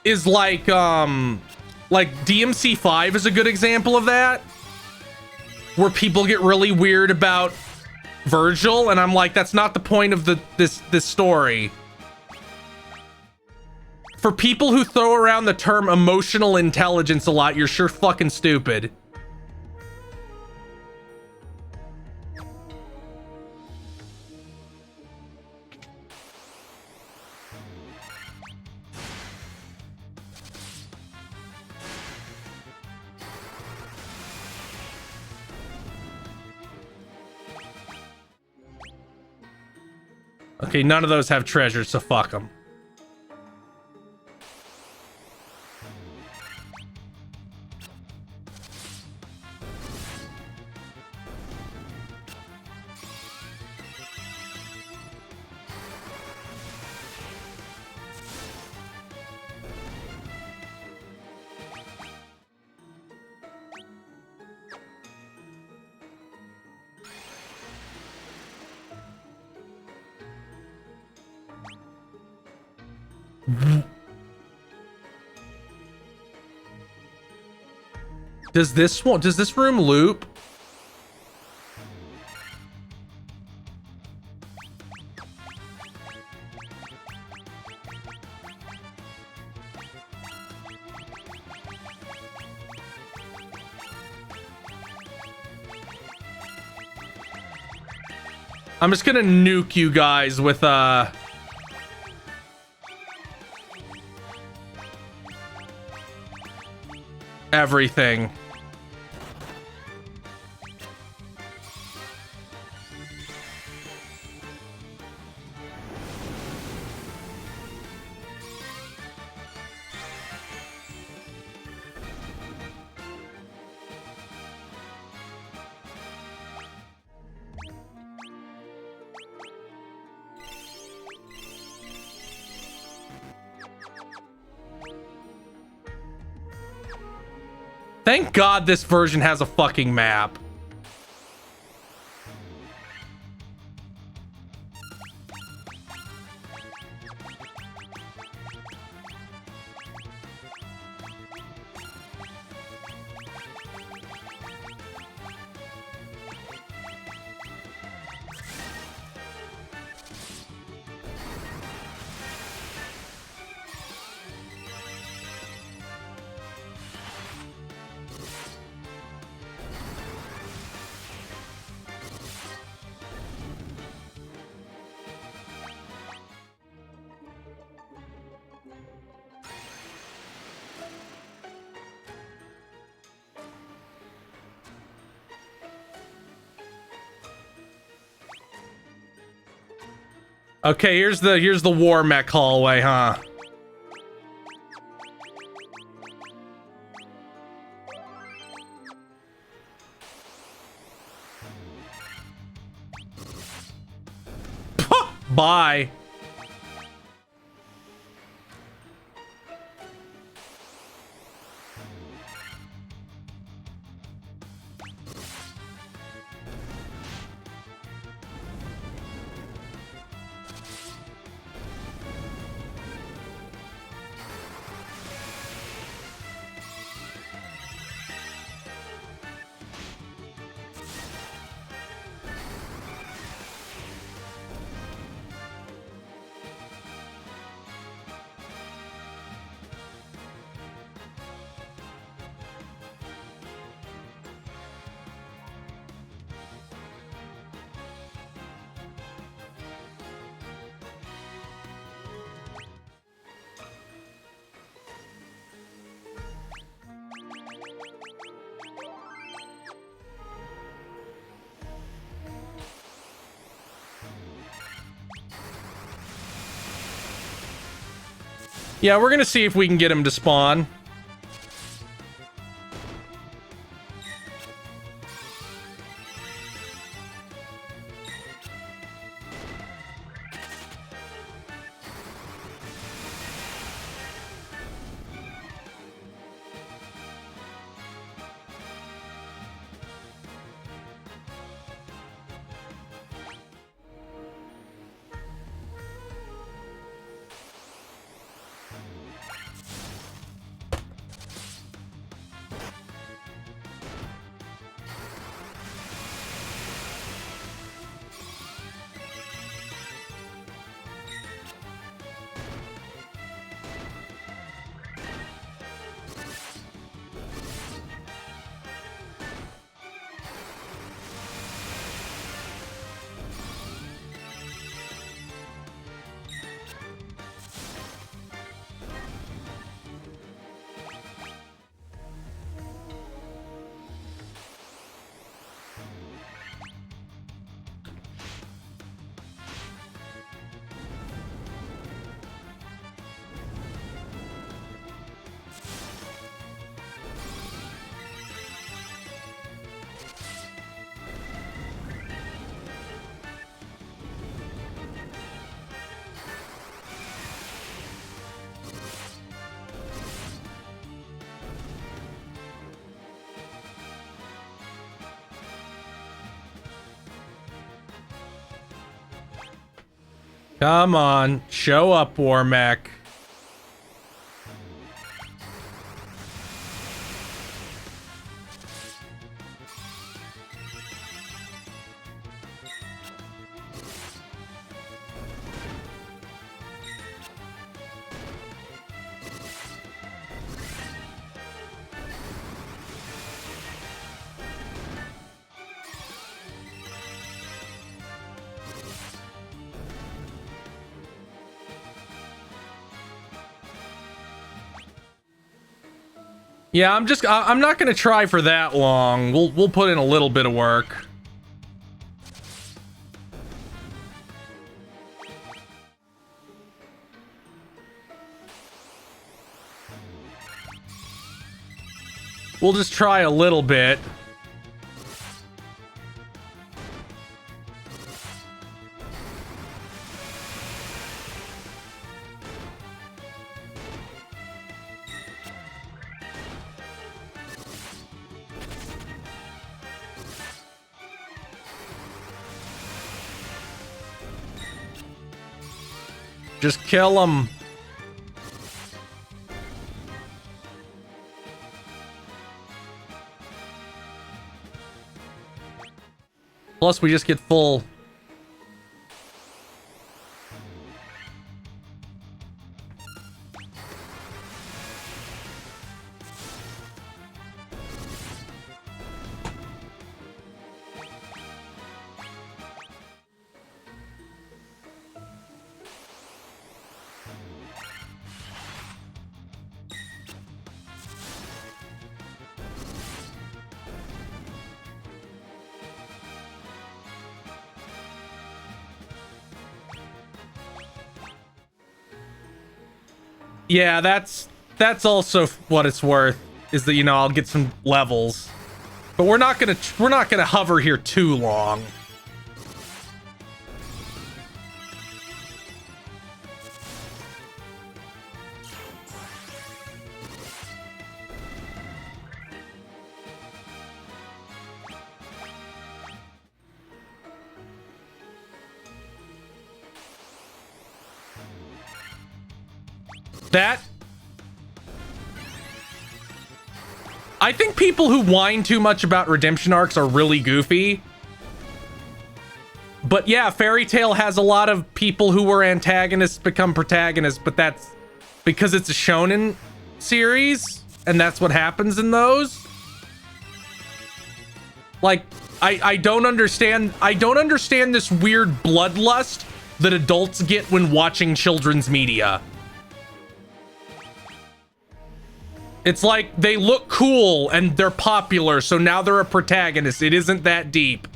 is like DMC5 is a good example of that, where people get really weird about Virgil, and I'm like, that's not the point of this story. For people who throw around the term emotional intelligence a lot, you're sure fucking stupid. Okay, none of those have treasure, so fuck them. Does this room loop? I'm just gonna nuke you guys with everything. Thank God this version has a fucking map. Okay, here's the war mech hallway, huh? Bye. Yeah, we're gonna see if we can get him to spawn. Come on, show up, Warmech. Yeah, I'm not gonna try for that long. We'll put in a little bit of work. We'll just try a little bit. Just kill him. Plus, we just get full. Yeah, that's also what it's worth, is that, you know, I'll get some levels. But we're not gonna hover here too long. I think people who whine too much about redemption arcs are really goofy. But yeah, Fairy Tail has a lot of people who were antagonists become protagonists, but that's because it's a shonen series, and that's what happens in those. Like, I don't understand this weird bloodlust that adults get when watching children's media. It's like they look cool and they're popular, so now they're a protagonist. It isn't that deep.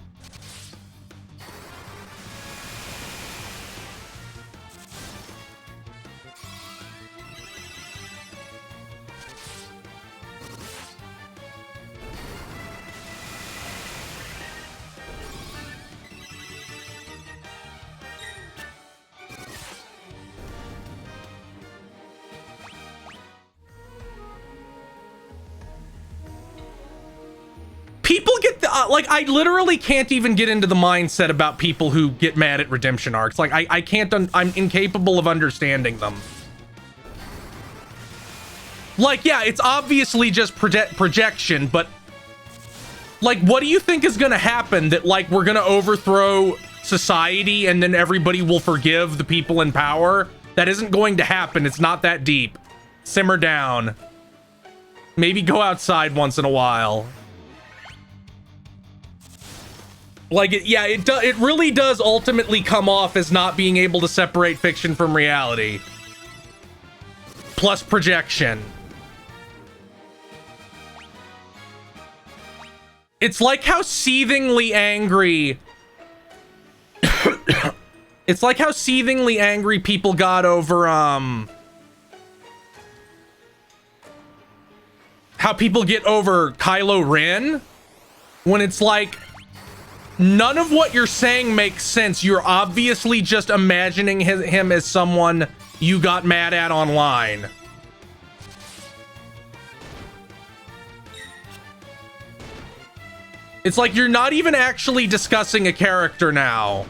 people get like, I literally can't even get into the mindset about people who get mad at redemption arcs. Like, I can't, I'm incapable of understanding them. Like, yeah, it's obviously just projection, but like, what do you think is gonna happen? That like, we're gonna overthrow society and then everybody will forgive the people in power? That isn't going to happen. It's not that deep. Simmer down. Maybe go outside once in a while. Like, it really does ultimately come off as not being able to separate fiction from reality. Plus projection. It's like how seethingly angry... It's like how seethingly angry people got over, how people get over Kylo Ren, when it's like, none of what you're saying makes sense. You're obviously just imagining him as someone you got mad at online. It's like you're not even actually discussing a character now.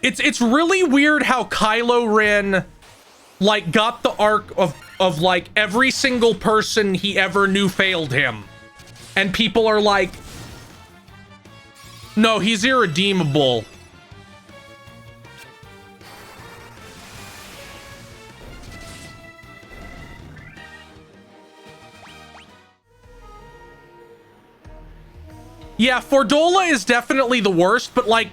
It's really weird how Kylo Ren like got the arc of like every single person he ever knew failed him. And people are like, no, he's irredeemable. Yeah, Fordola is definitely the worst, but like,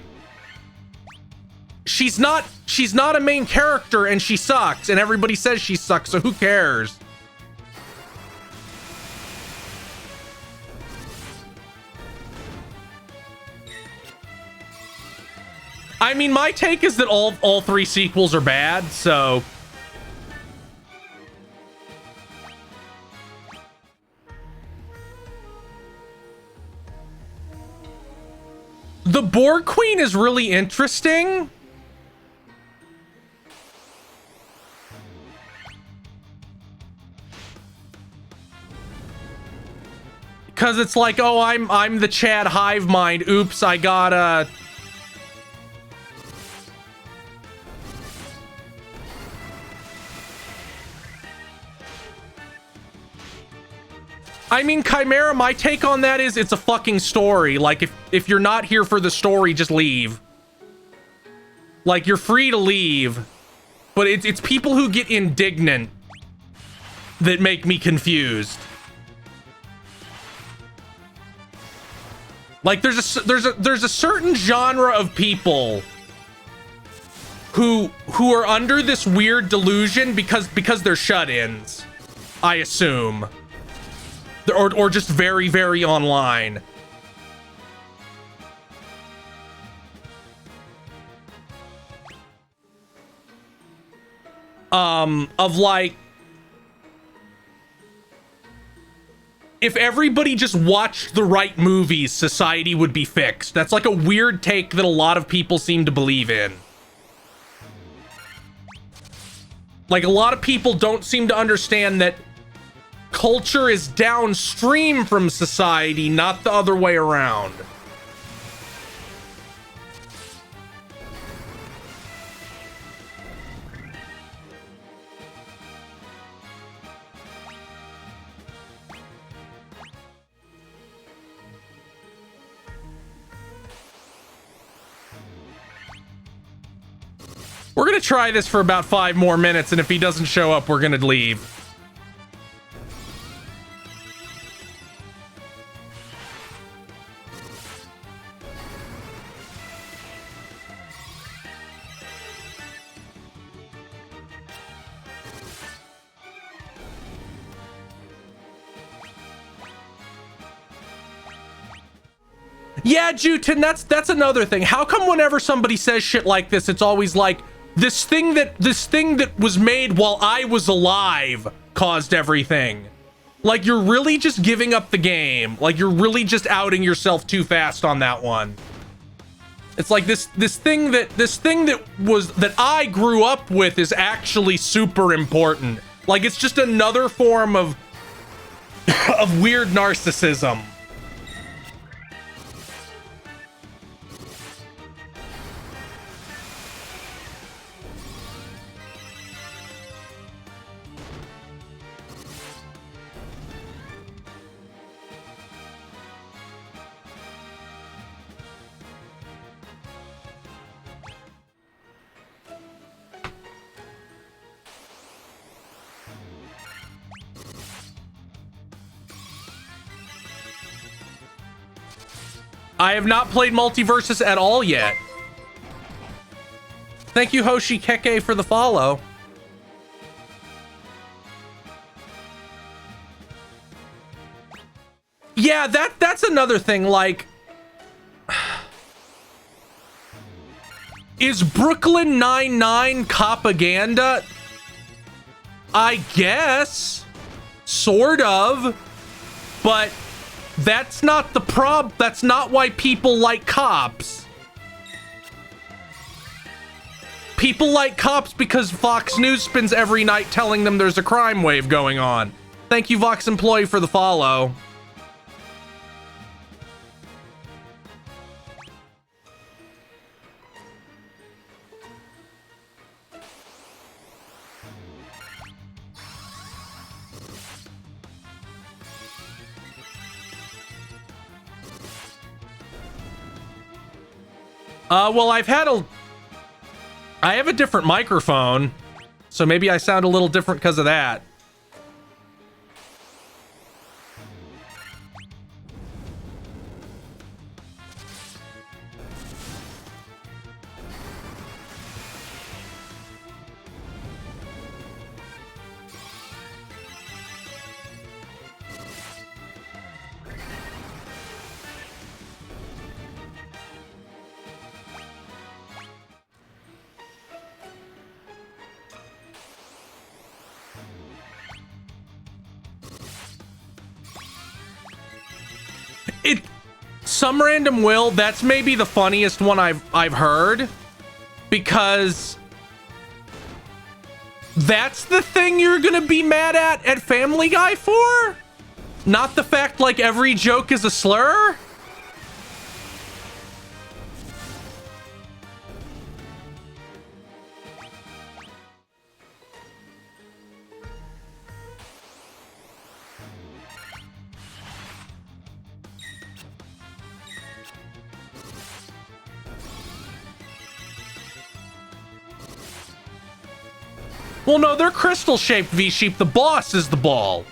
she's not a main character and she sucks and everybody says she sucks, so who cares? I mean, my take is that all three sequels are bad, so the Borg Queen is really interesting. Cause it's like, oh, I'm the Chad hive mind. Oops, I gotta. I mean, Chimera, my take on that is it's a fucking story. Like, if you're not here for the story, just leave. Like, you're free to leave. But it's people who get indignant that make me confused. Like, there's a certain genre of people who are under this weird delusion because they're shut-ins, I assume. Or just very, very online. Of like, if everybody just watched the right movies, society would be fixed. That's like a weird take that a lot of people seem to believe in. Like, a lot of people don't seem to understand that culture is downstream from society, not the other way around. We're gonna try this for about 5 more minutes, and if he doesn't show up, we're gonna leave. Yeah, Jutin, that's another thing. How come whenever somebody says shit like this, it's always like, this thing that was made while I was alive caused everything? Like, you're really just giving up the game. Like, you're really just outing yourself too fast on that one. It's like this thing that I grew up with is actually super important. Like, it's just another form of weird narcissism. I have not played Multiversus at all yet. Thank you, Hoshi Keke, for the follow. Yeah, that's another thing. Like, is Brooklyn Nine-Nine propaganda? I guess. Sort of. But that's not the prob. That's not why people like cops. People like cops because Fox News spends every night telling them there's a crime wave going on. Thank you, Vox employee, for the follow. Well, I have a different microphone, so maybe I sound a little different because of that. Some random will, that's maybe the funniest one I've heard, because that's the thing you're gonna be mad at Family Guy for? Not the fact like every joke is a slur? Well, no, they're crystal-shaped V-Sheep. The boss is the ball.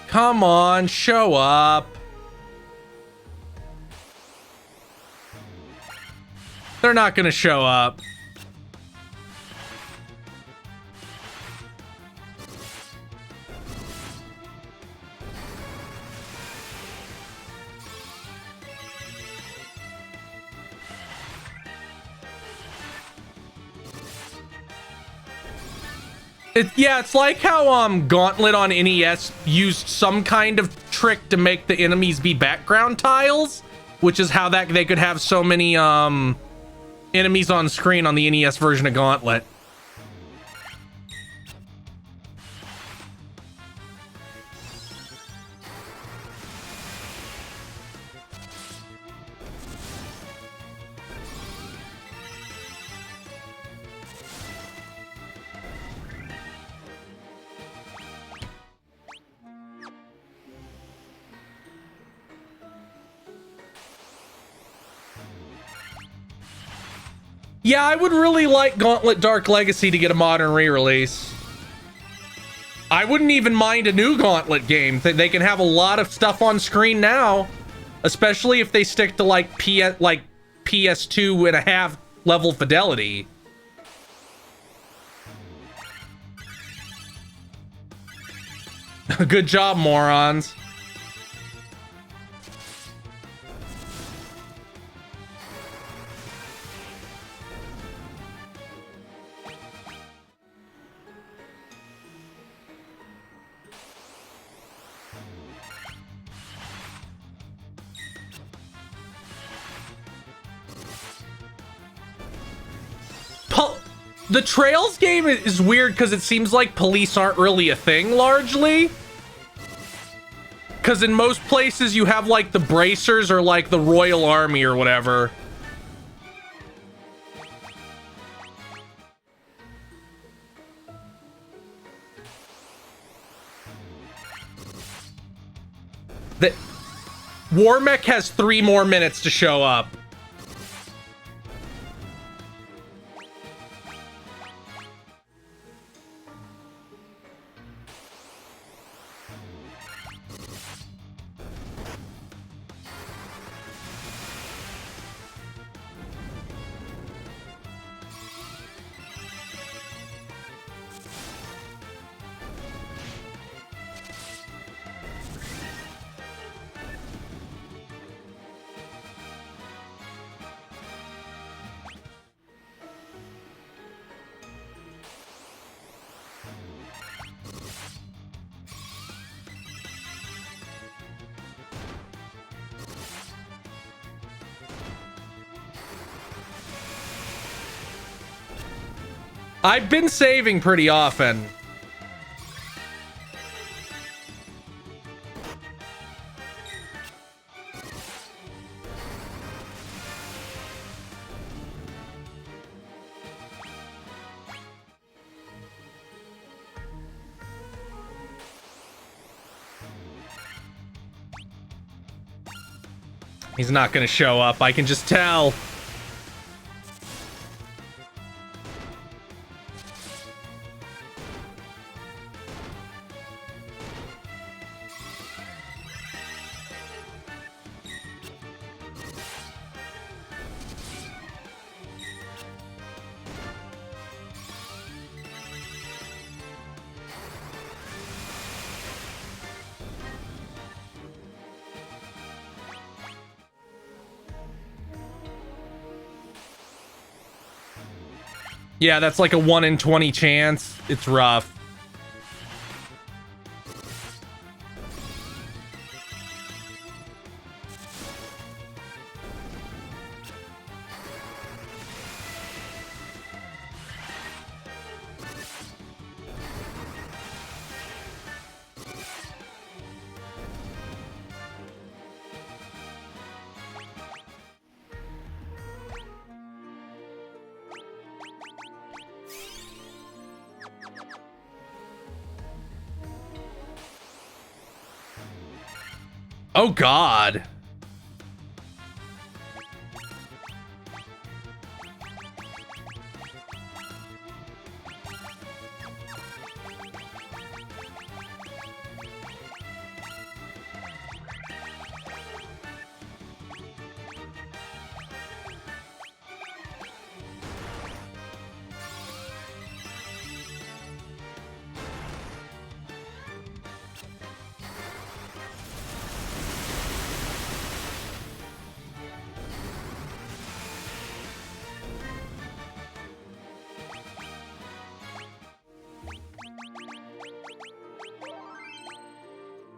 Come on, show up. They're not gonna show up. Yeah, it's like how Gauntlet on NES used some kind of trick to make the enemies be background tiles, which is how they could have so many enemies on screen on the NES version of Gauntlet. Yeah, I would really like Gauntlet Dark Legacy to get a modern re-release. I wouldn't even mind a new Gauntlet game. They can have a lot of stuff on screen now, especially if they stick to like PS2 and a half level fidelity. Good job, morons. The Trails game is weird because it seems like police aren't really a thing largely. Because in most places you have like the bracers or like the Royal Army or whatever. The Warmech has 3 more minutes to show up. I've been saving pretty often. He's not gonna show up, I can just tell. Yeah, that's like a 1 in 20 chance. It's rough. Oh, God.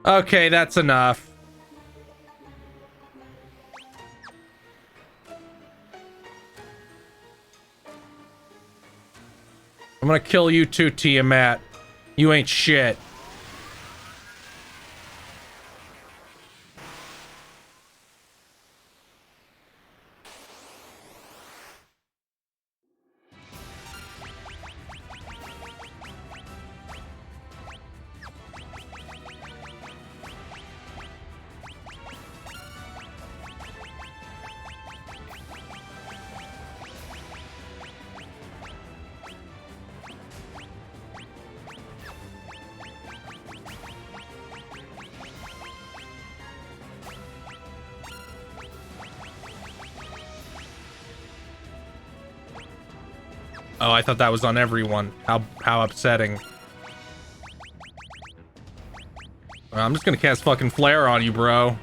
Okay, that's enough. I'm gonna kill you too, Tiamat. You ain't shit. Oh, I thought that was on everyone. How upsetting. Well, I'm just gonna cast fucking Flare on you, bro.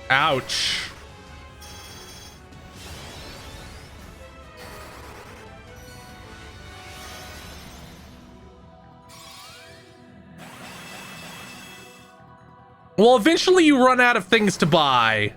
Ouch. Well, eventually you run out of things to buy.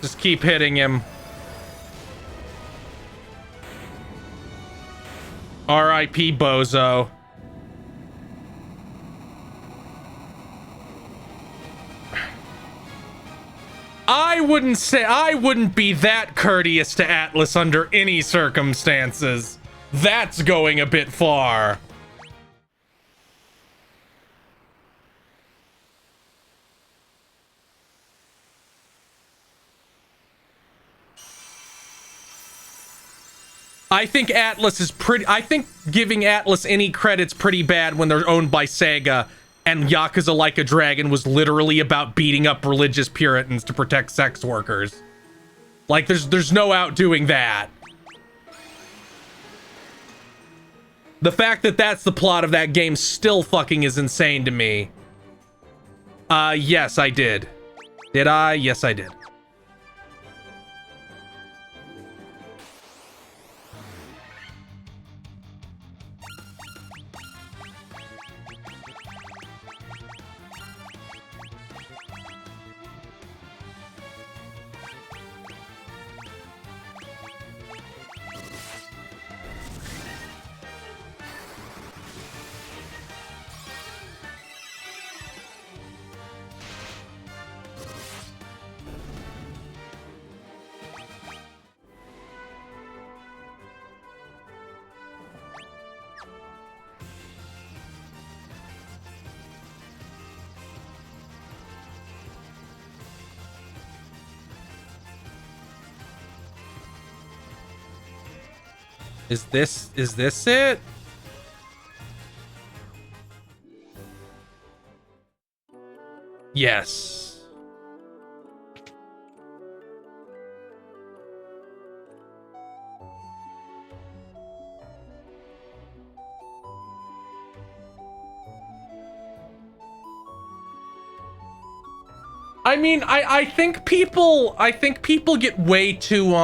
Just keep hitting him. R.I.P. Bozo. I wouldn't be that courteous to Atlas under any circumstances. That's going a bit far. I think Atlas is pretty... I think giving Atlas any credit's pretty bad when they're owned by Sega, and Yakuza Like a Dragon was literally about beating up religious Puritans to protect sex workers. Like, there's no outdoing that. The fact that that's the plot of that game still fucking is insane to me. Yes, I did. Did I? Yes, I did. Is this it? Yes. I mean, I think people get way too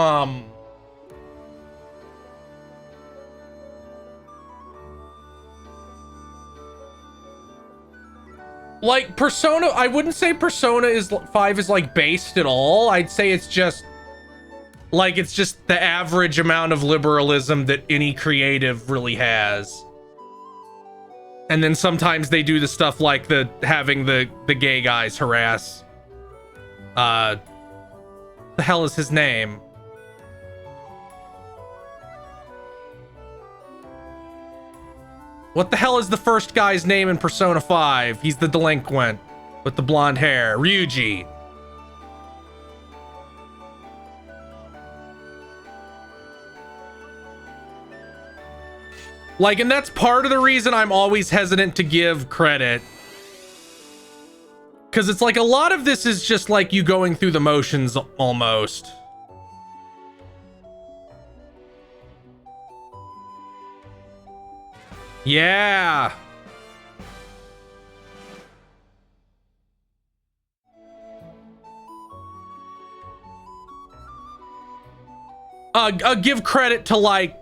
like Persona, I wouldn't say Persona 5 is like based at all. I'd say it's just like it's just the average amount of liberalism that any creative really has. And then sometimes they do the stuff like having the gay guys harass the hell is his name? What the hell is the first guy's name in Persona 5? He's the delinquent with the blonde hair. Ryuji. Like, and that's part of the reason I'm always hesitant to give credit. Because it's like a lot of this is just like you going through the motions almost. Yeah. Give credit to like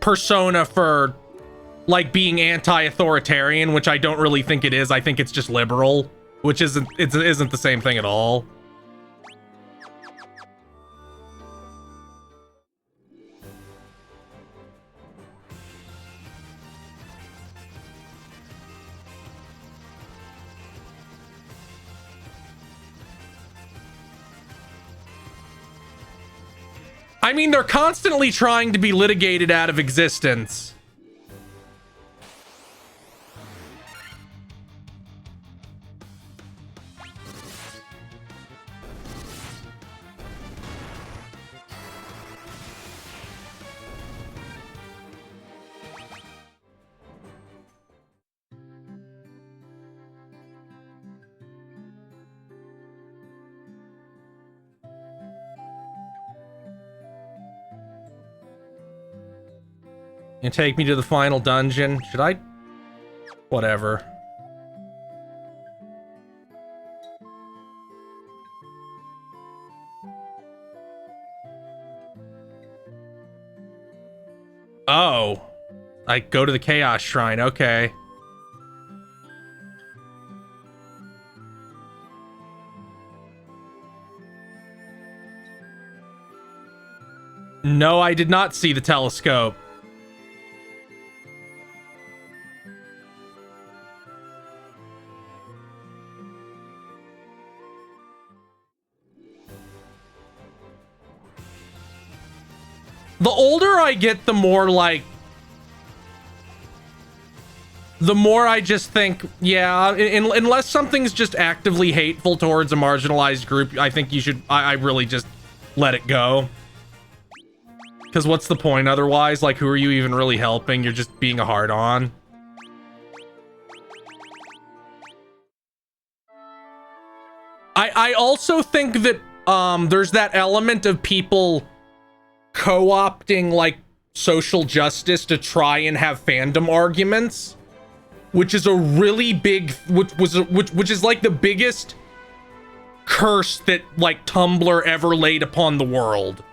Persona for like being anti-authoritarian, which I don't really think it is. I think it's just liberal. which isn't the same thing at all. I mean, they're constantly trying to be litigated out of existence. You take me to the final dungeon. Should I? Whatever. Oh. I go to the Chaos Shrine. Okay. No, I did not see the telescope. The older I get, the more like, the more I just think, yeah, unless something's just actively hateful towards a marginalized group, I think you should, I really just let it go. Because what's the point otherwise? Like, who are you even really helping? You're just being a hard-on. I also think that there's that element of people co-opting like social justice to try and have fandom arguments, which is a really big, which is like the biggest curse that like Tumblr ever laid upon the world,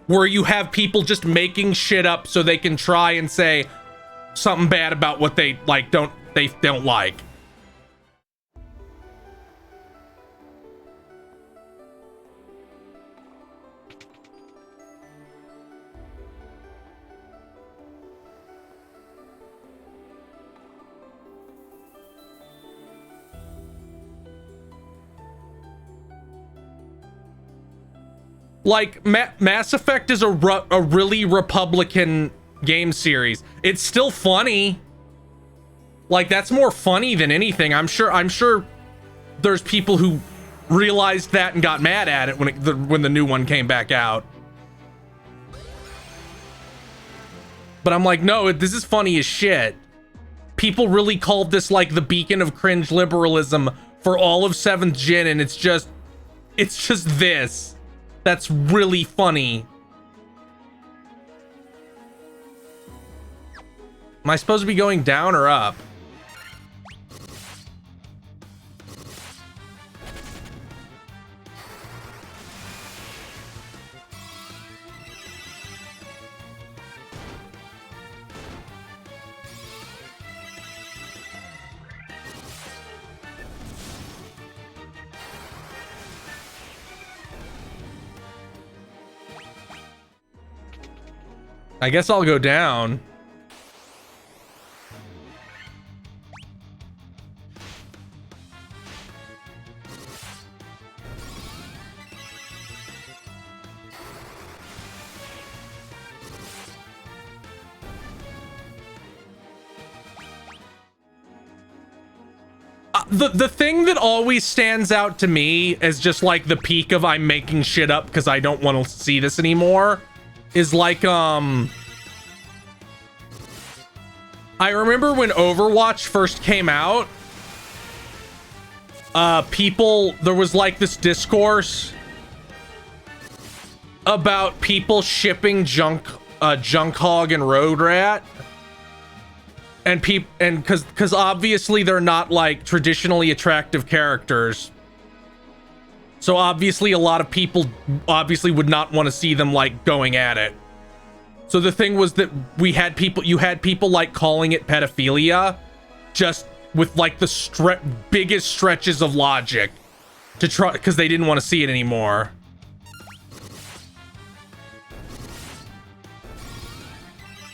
where you have people just making shit up so they can try and say something bad about what they like don't like. Like, Mass Effect is a really Republican game series. It's still funny. Like, that's more funny than anything. I'm sure there's people who realized that and got mad at it when the new one came back out. But I'm like, no, this is funny as shit. People really called this like the beacon of cringe liberalism for all of 7th gen, and it's just this. That's really funny. Am I supposed to be going down or up? I guess I'll go down. The thing that always stands out to me as just like the peak of I'm making shit up because I don't want to see this anymore is like, I remember when Overwatch first came out, there was like this discourse about people shipping Junk Hog and Road Rat, and because obviously they're not like traditionally attractive characters. So obviously a lot of people obviously would not want to see them like going at it. So the thing was that you had people like calling it pedophilia just with like the biggest stretches of logic to try, because they didn't want to see it anymore.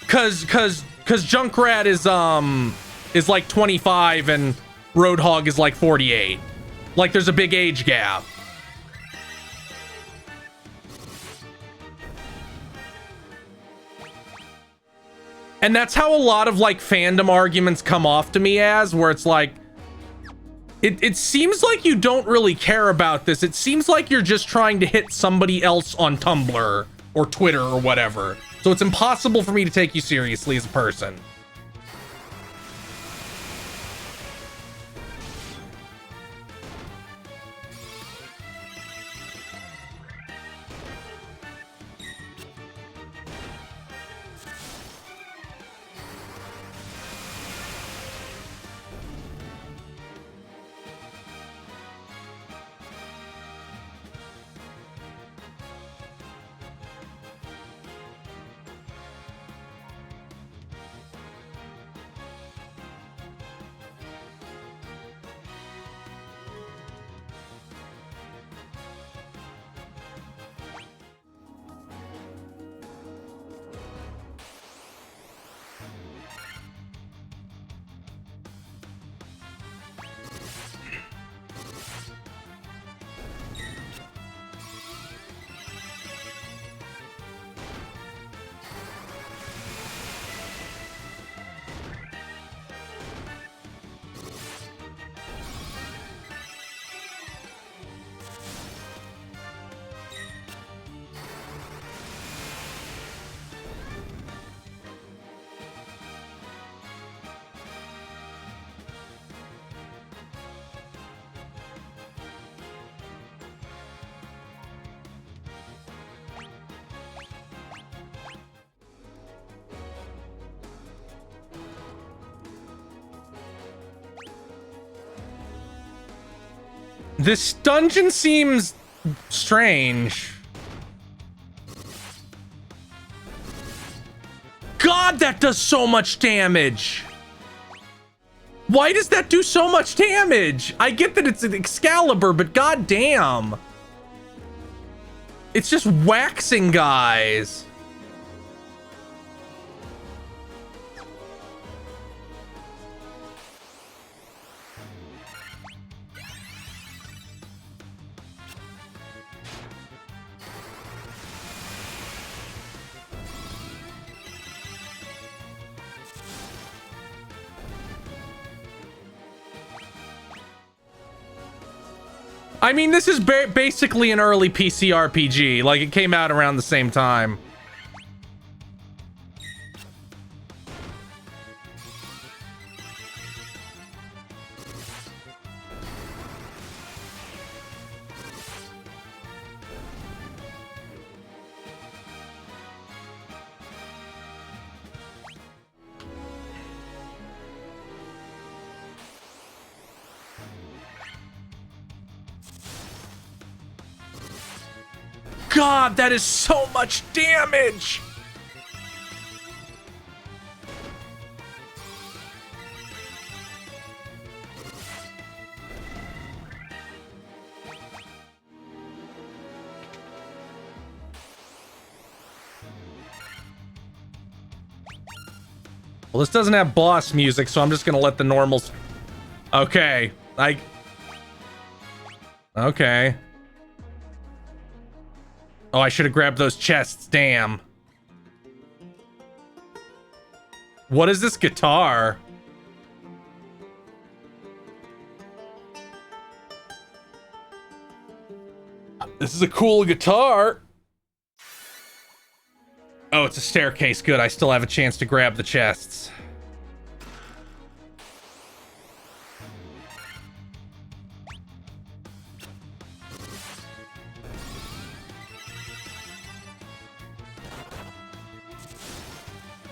Cause Junkrat is like 25 and Roadhog is like 48. Like there's a big age gap. And that's how a lot of like fandom arguments come off to me as, where it's like, it seems like you don't really care about this. It seems like you're just trying to hit somebody else on Tumblr or Twitter or whatever. So it's impossible for me to take you seriously as a person. This dungeon seems strange. God, that does so much damage. Why does that do so much damage? I get that it's an Excalibur, but god damn. It's just waxing guys. I mean, this is basically an early PC RPG. Like, it came out around the same time. God, that is so much damage! Well, this doesn't have boss music, so I'm just gonna let the normals... Okay, Okay. Oh, I should have grabbed those chests, damn. What is this guitar? This is a cool guitar. Oh, it's a staircase. Good, I still have a chance to grab the chests.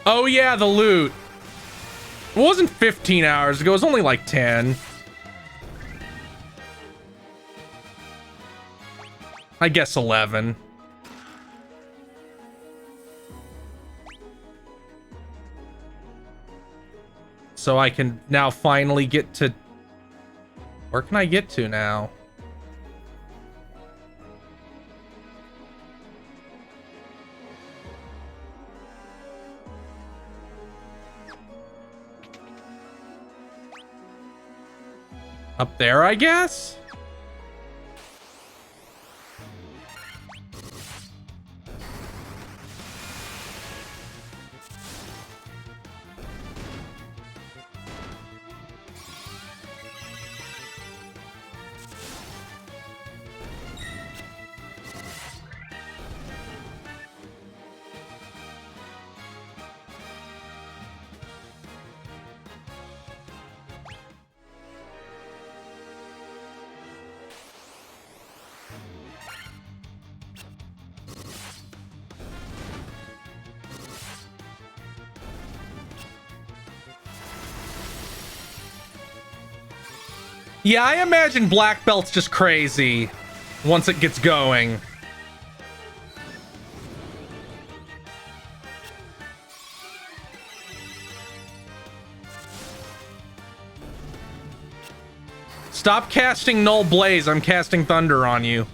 Oh yeah, the loot. It wasn't 15 hours ago, it was only like 10. I guess 11. so I can now finally get to... Where can I get to now? Up there, I guess? Yeah, I imagine Black Belt's just crazy once it gets going. Stop casting Null Blaze. I'm casting Thunder on you,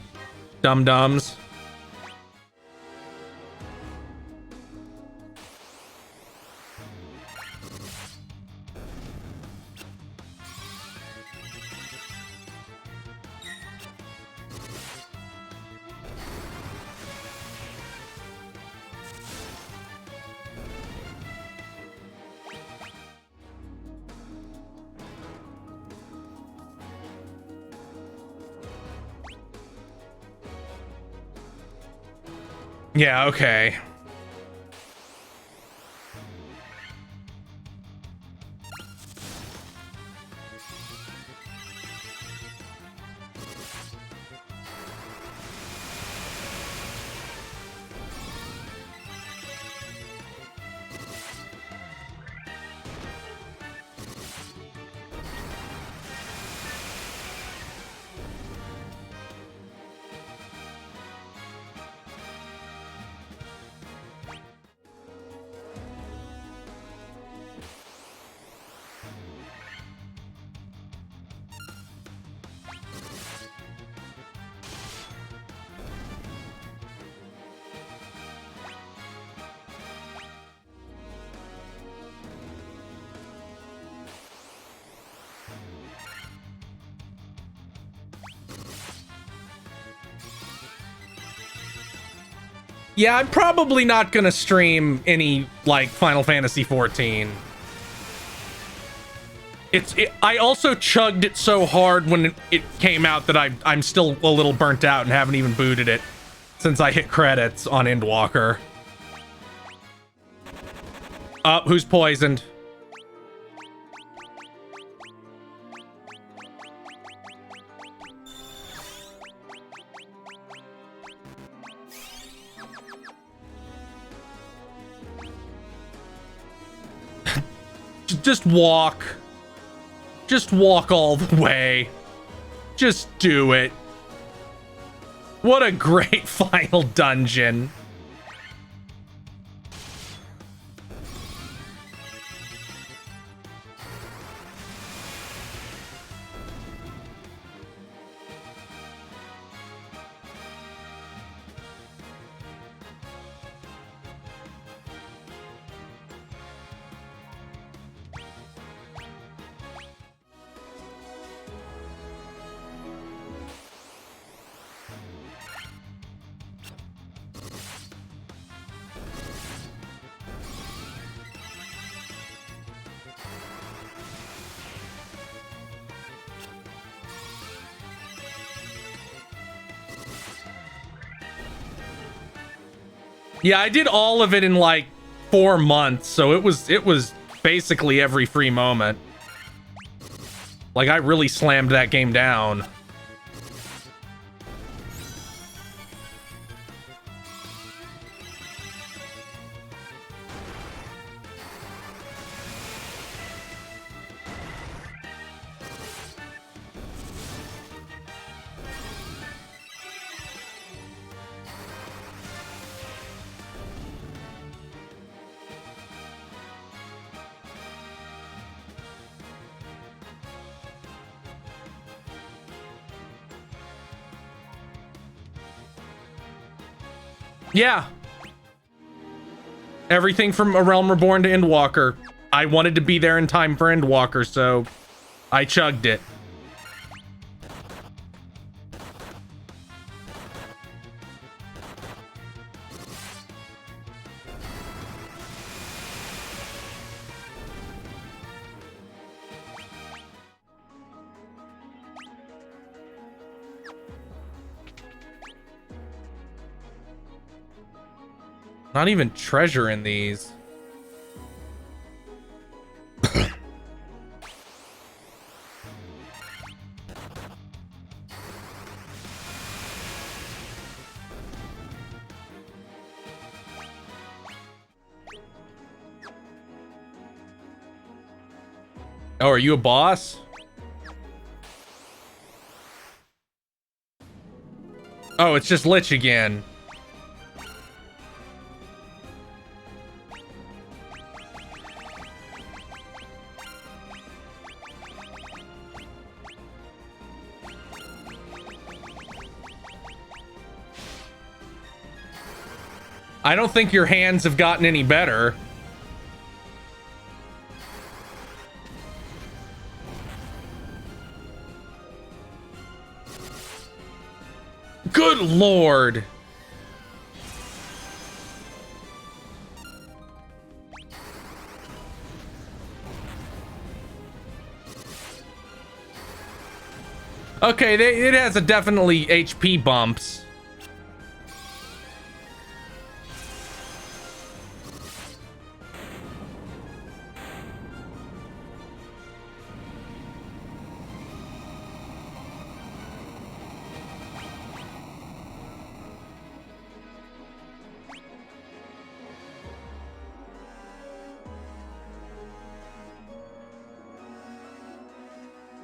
dum-dums. Yeah, okay. Yeah, I'm probably not gonna stream any, like, Final Fantasy 14. I also chugged it so hard when it came out that I'm still a little burnt out and haven't even booted it since I hit credits on Endwalker. Who's poisoned? Just walk. Just walk all the way. Just do it. What a great final dungeon. Yeah, I did all of it in like 4 months, so it was basically every free moment. Like, I really slammed that game down. Yeah. Everything from A Realm Reborn to Endwalker. I wanted to be there in time for Endwalker, so I chugged it. Not even treasure in these. Oh, are you a boss? Oh, it's just Lich again. I don't think your hands have gotten any better. Good lord. Okay, it has a definitely HP bumps.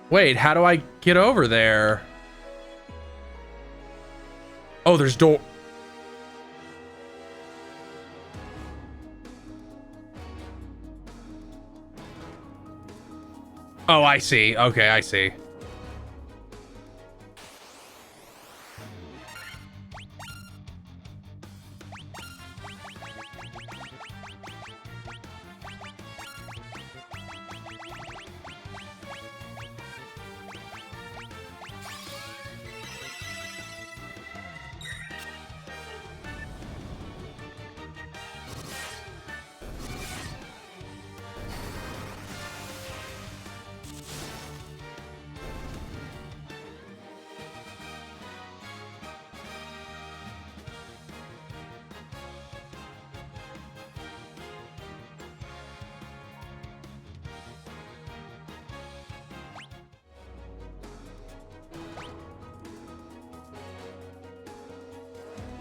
Wait, how do I get over there? Oh, there's door. Oh, I see. Okay, I see.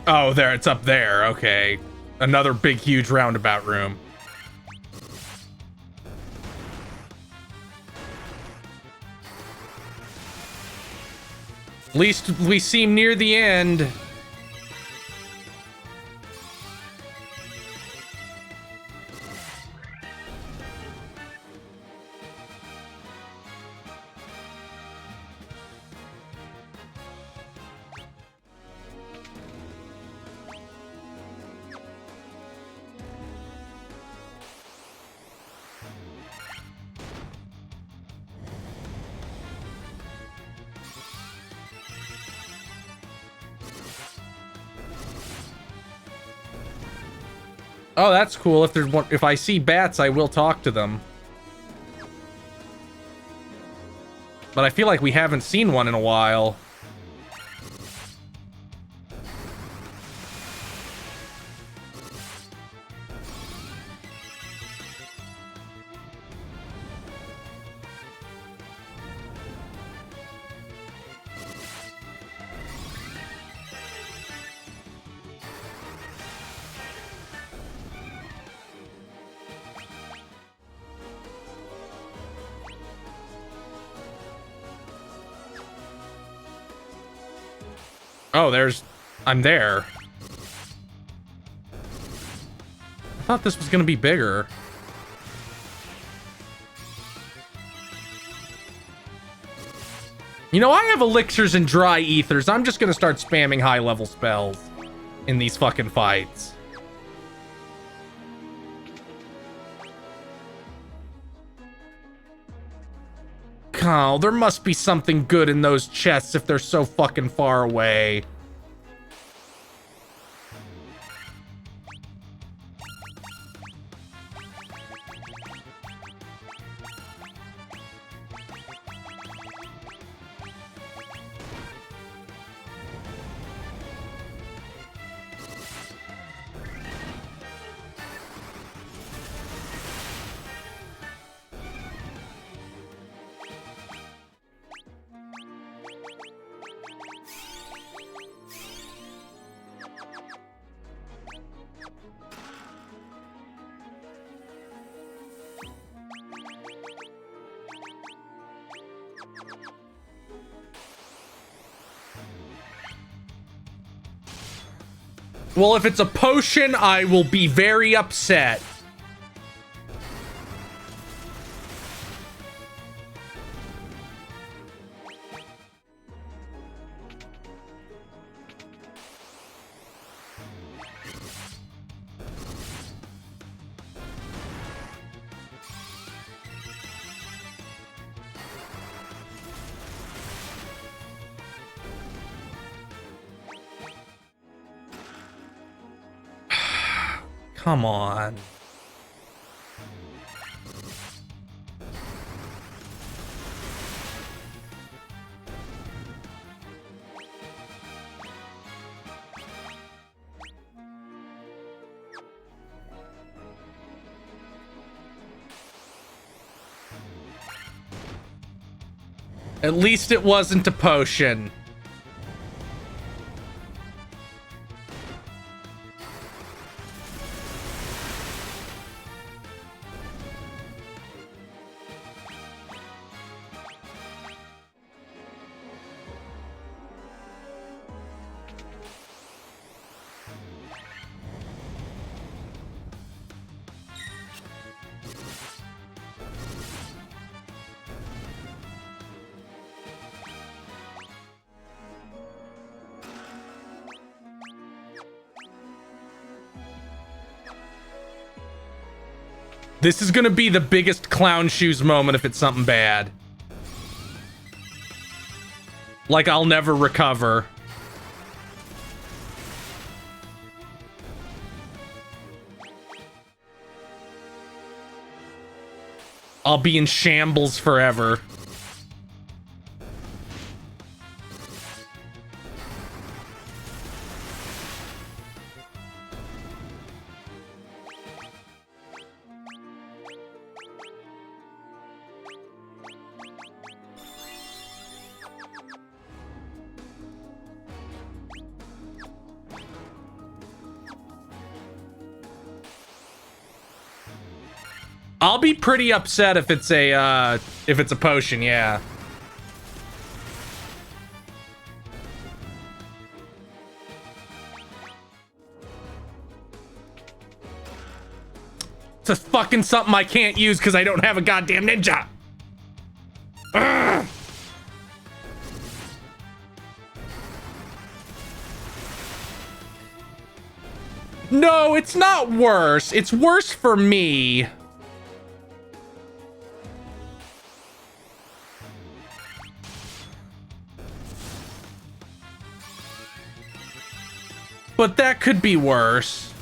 Oh, there, it's up there. Okay. Another big, huge roundabout room. At least we seem near the end. Oh, that's cool. If there's one, if I see bats, I will talk to them. But I feel like we haven't seen one in a while. Oh, I'm there. I thought this was gonna be bigger. You know, I have elixirs and dry ethers. I'm just gonna start spamming high-level spells. in these fucking fights. Oh, there must be something good in those chests if they're so fucking far away. Well, if it's a potion, I will be very upset. Come on. At least it wasn't a potion. This is gonna be the biggest clown shoes moment if it's something bad. Like I'll never recover. I'll be in shambles forever. I'll be pretty upset if it's a potion, yeah. It's a fucking something I can't use because I don't have a goddamn ninja. Ugh. No, it's not worse. It's worse for me. But that could be worse.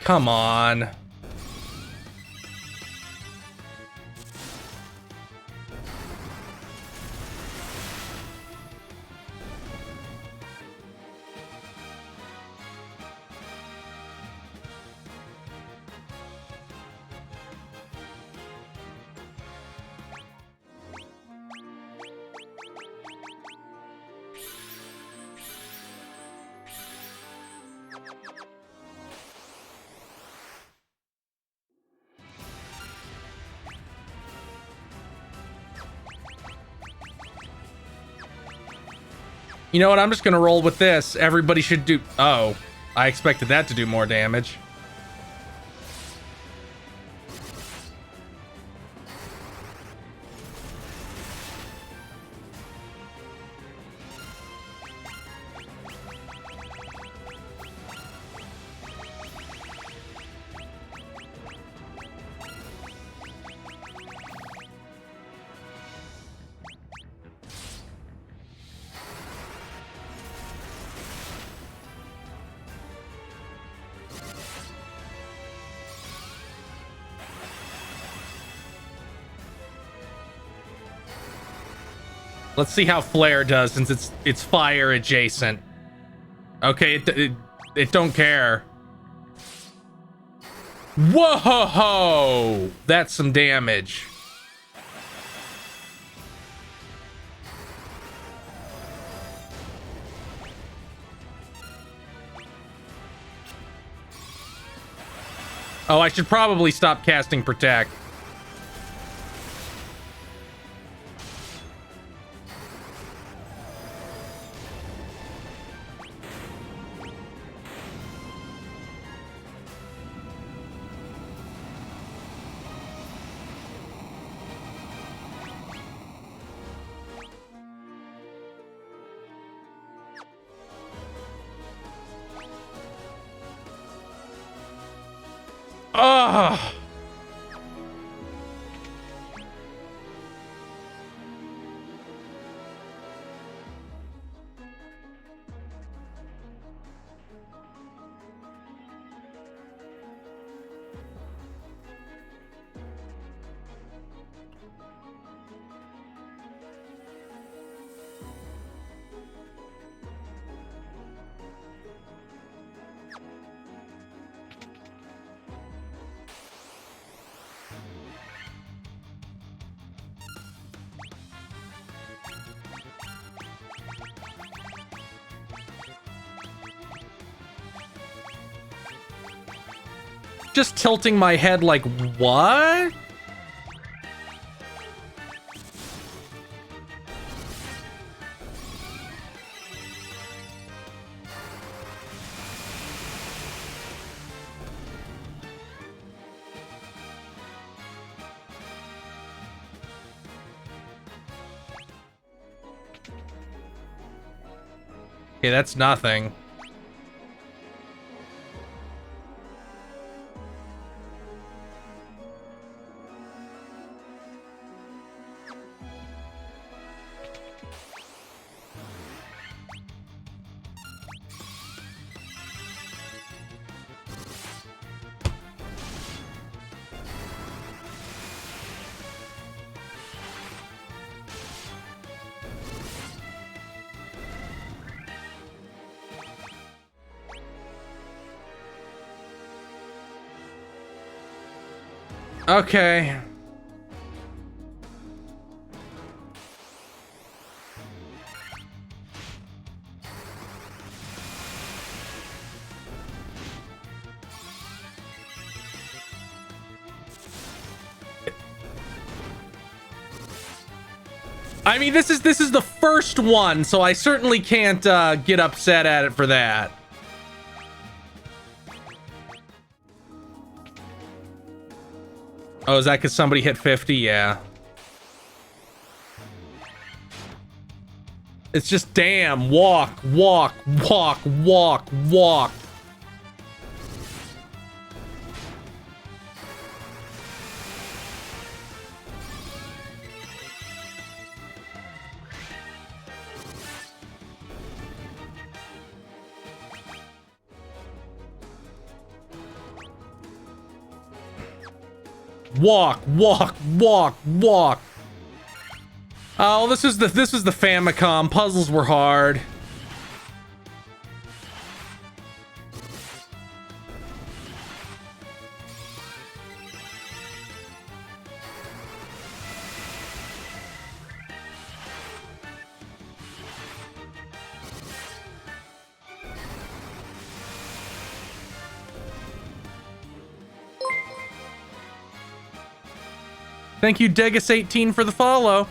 Come on. You know what? I'm just gonna roll with this. Everybody should do... Oh, I expected that to do more damage. Let's see how Flare does since it's fire adjacent. Okay, it don't care. Whoa! That's some damage. Oh, I should probably stop casting Protect. Ugh. Just tilting my head like, what? Okay, that's nothing. Okay. I mean, this is the first one, so I certainly can't get upset at it for that. Oh, is that because somebody hit 50? Yeah. It's just, damn, walk, walk, walk, walk, walk. Walk, walk, walk, walk. Oh, this was the Famicom. Puzzles were hard. Thank you, Degus18, for the follow.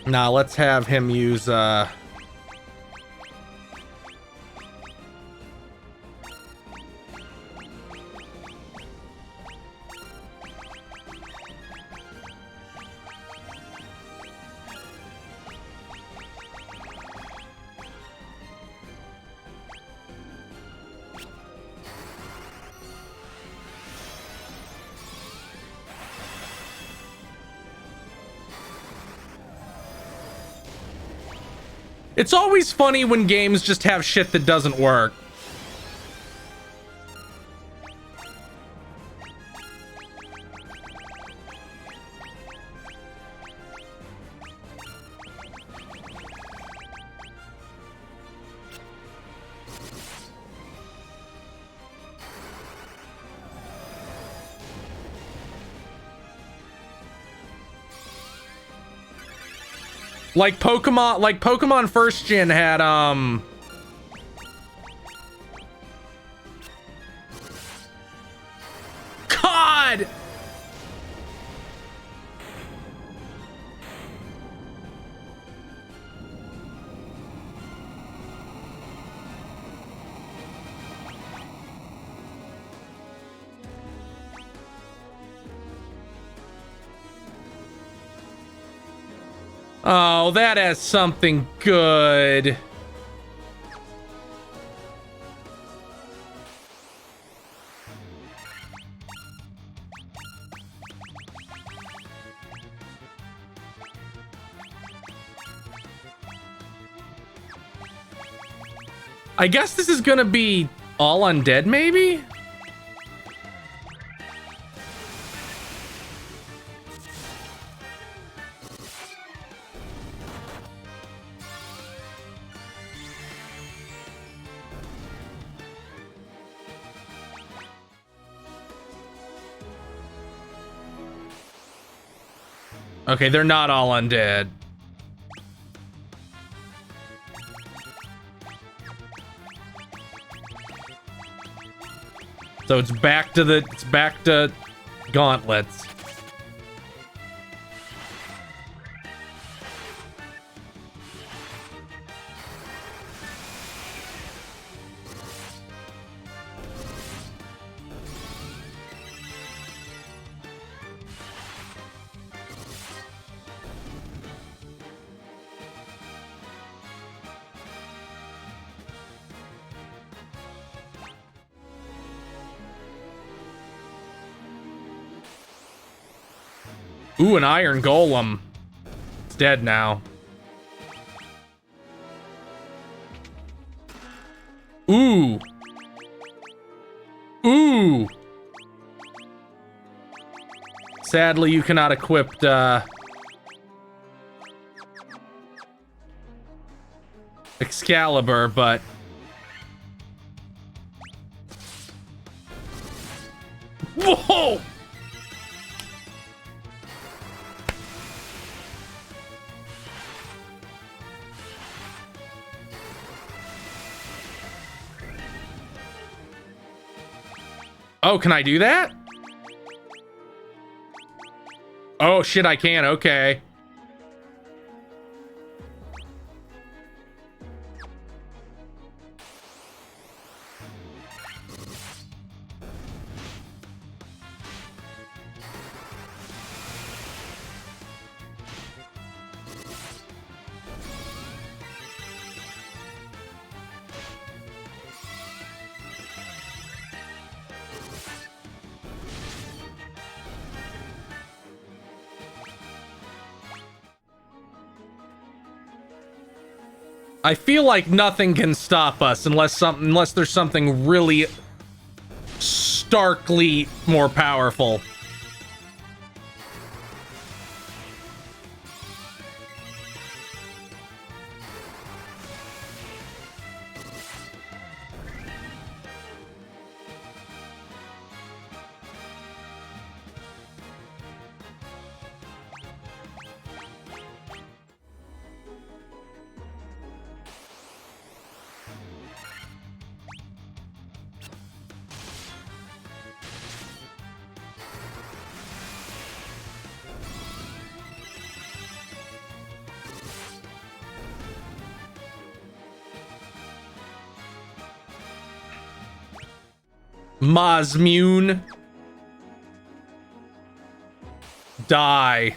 Nah, let's have him use It's always funny when games just have shit that doesn't work. Like Pokemon First Gen had, God! Oh, that has something good. I guess this is gonna be all undead, maybe? Okay, they're not all undead. So it's back to gauntlets. Ooh, an iron golem. It's dead now. Ooh. Ooh. Sadly, you cannot equip Excalibur, but whoa! Oh, can I do that? Oh shit, I can. Okay. I feel like nothing can stop us unless there's something really starkly more powerful. Mazmune. Die.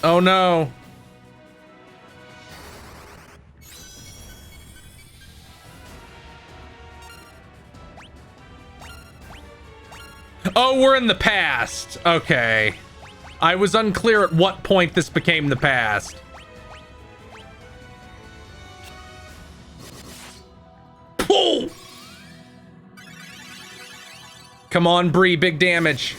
Oh no. Oh, we're in the past. Okay. I was unclear at what point this became the past. Oh! Come on, Bree, big damage.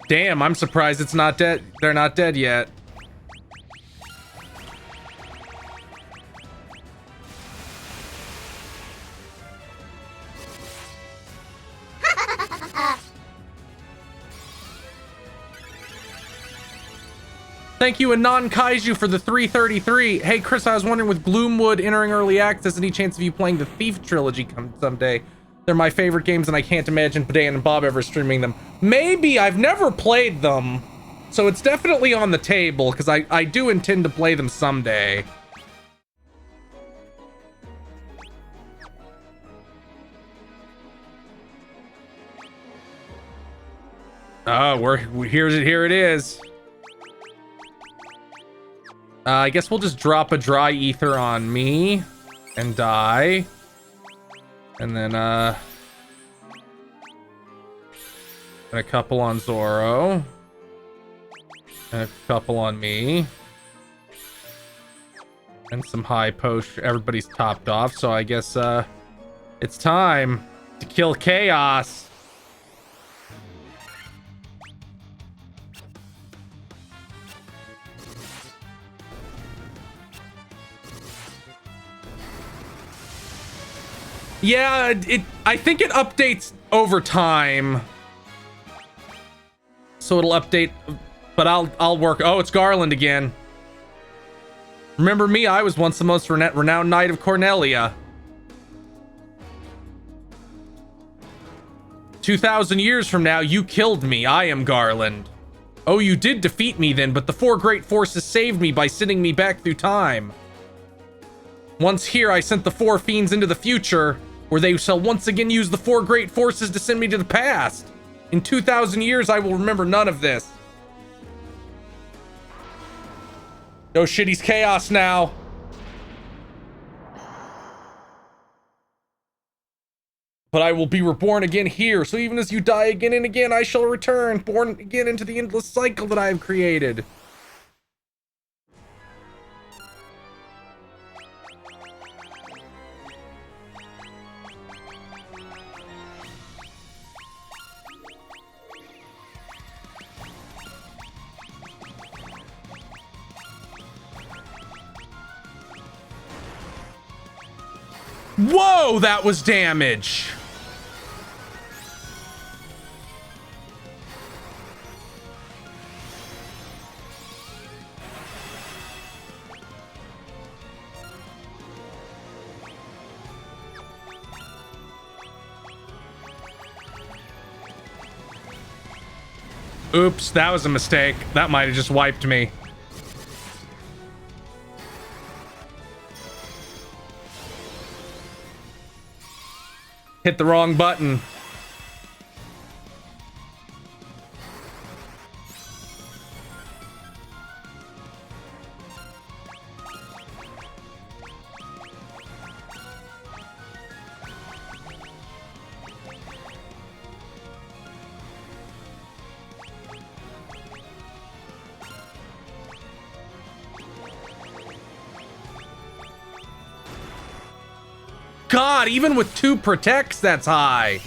Damn, I'm surprised it's not dead. They're not dead yet. Thank you, Anon Kaiju, for the 333. Hey, Chris, I was wondering, with Gloomwood entering early access, any chance of you playing the Thief trilogy someday? They're my favorite games, and I can't imagine Dan and Bob ever streaming them. Maybe. I've never played them, so it's definitely on the table, because I do intend to play them someday. Oh, here it is. I guess we'll just drop a dry ether on me and die. And then, and a couple on Zoro. And a couple on me. And some high potion. Everybody's topped off, so I guess, it's time to kill Chaos. Yeah, I think it updates over time. So it'll update, but I'll work. Oh, it's Garland again. Remember me? I was once the most renowned knight of Cornelia. 2,000 years from now, you killed me. I am Garland. Oh, you did defeat me then, but the four great forces saved me by sending me back through time. Once here, I sent the four fiends into the future, where they shall once again use the four great forces to send me to the past. In 2,000 years, I will remember none of this. Oh shit, he's Chaos now. But I will be reborn again here, so even as you die again and again, I shall return, born again into the endless cycle that I have created. Whoa, that was damage. Oops, that was a mistake. That might have just wiped me. Hit the wrong button. God, even with 2 protects, that's high.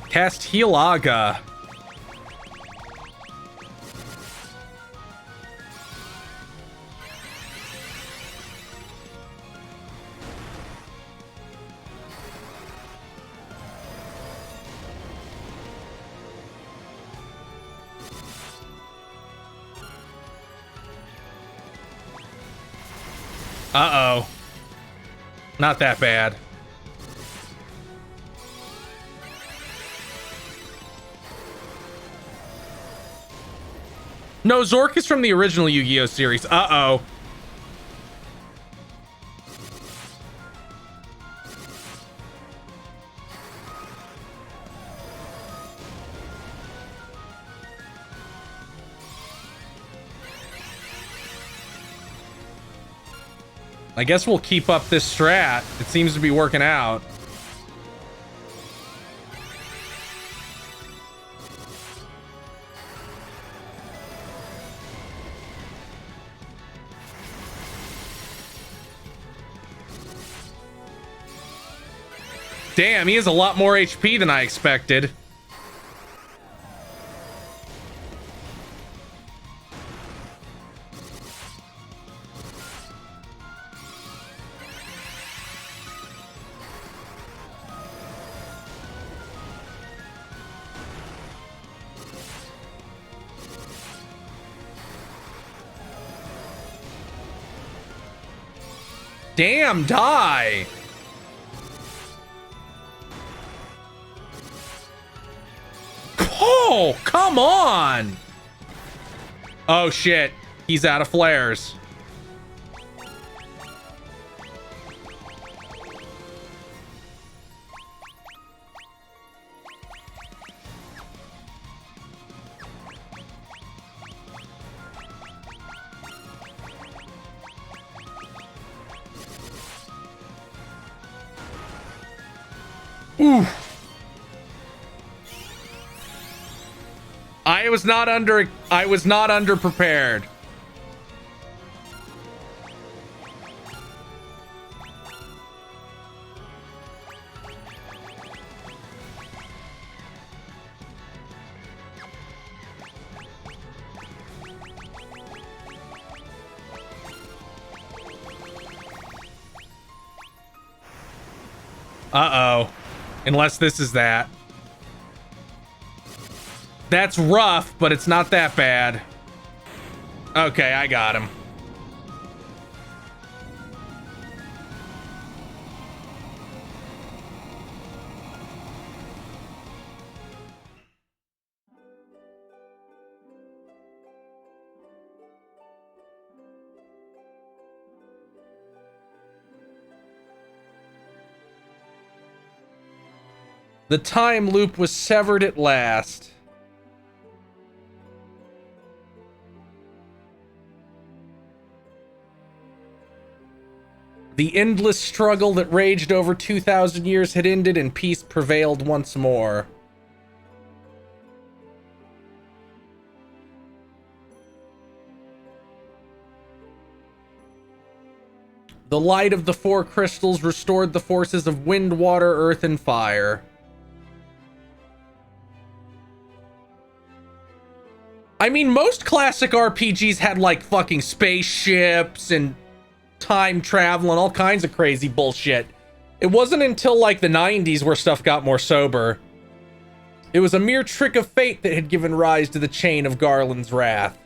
Cast Healaga. Uh-oh. Not that bad. No, Zork is from the original Yu-Gi-Oh series. Uh-oh. I guess we'll keep up this strat. It seems to be working out. Damn, he has a lot more HP than I expected. Damn, die! Oh, come on! Oh shit, he's out of flares. Oof. I was not under prepared. Uh-oh. Unless this is that. That's rough, but it's not that bad. Okay, I got him. The time loop was severed at last. The endless struggle that raged over 2,000 years had ended and peace prevailed once more. The light of the 4 crystals restored the forces of wind, water, earth, and fire. I mean, most classic RPGs had like fucking spaceships and time travel and all kinds of crazy bullshit. It wasn't until like the 90s where stuff got more sober. It was a mere trick of fate that had given rise to the chain of Garland's wrath.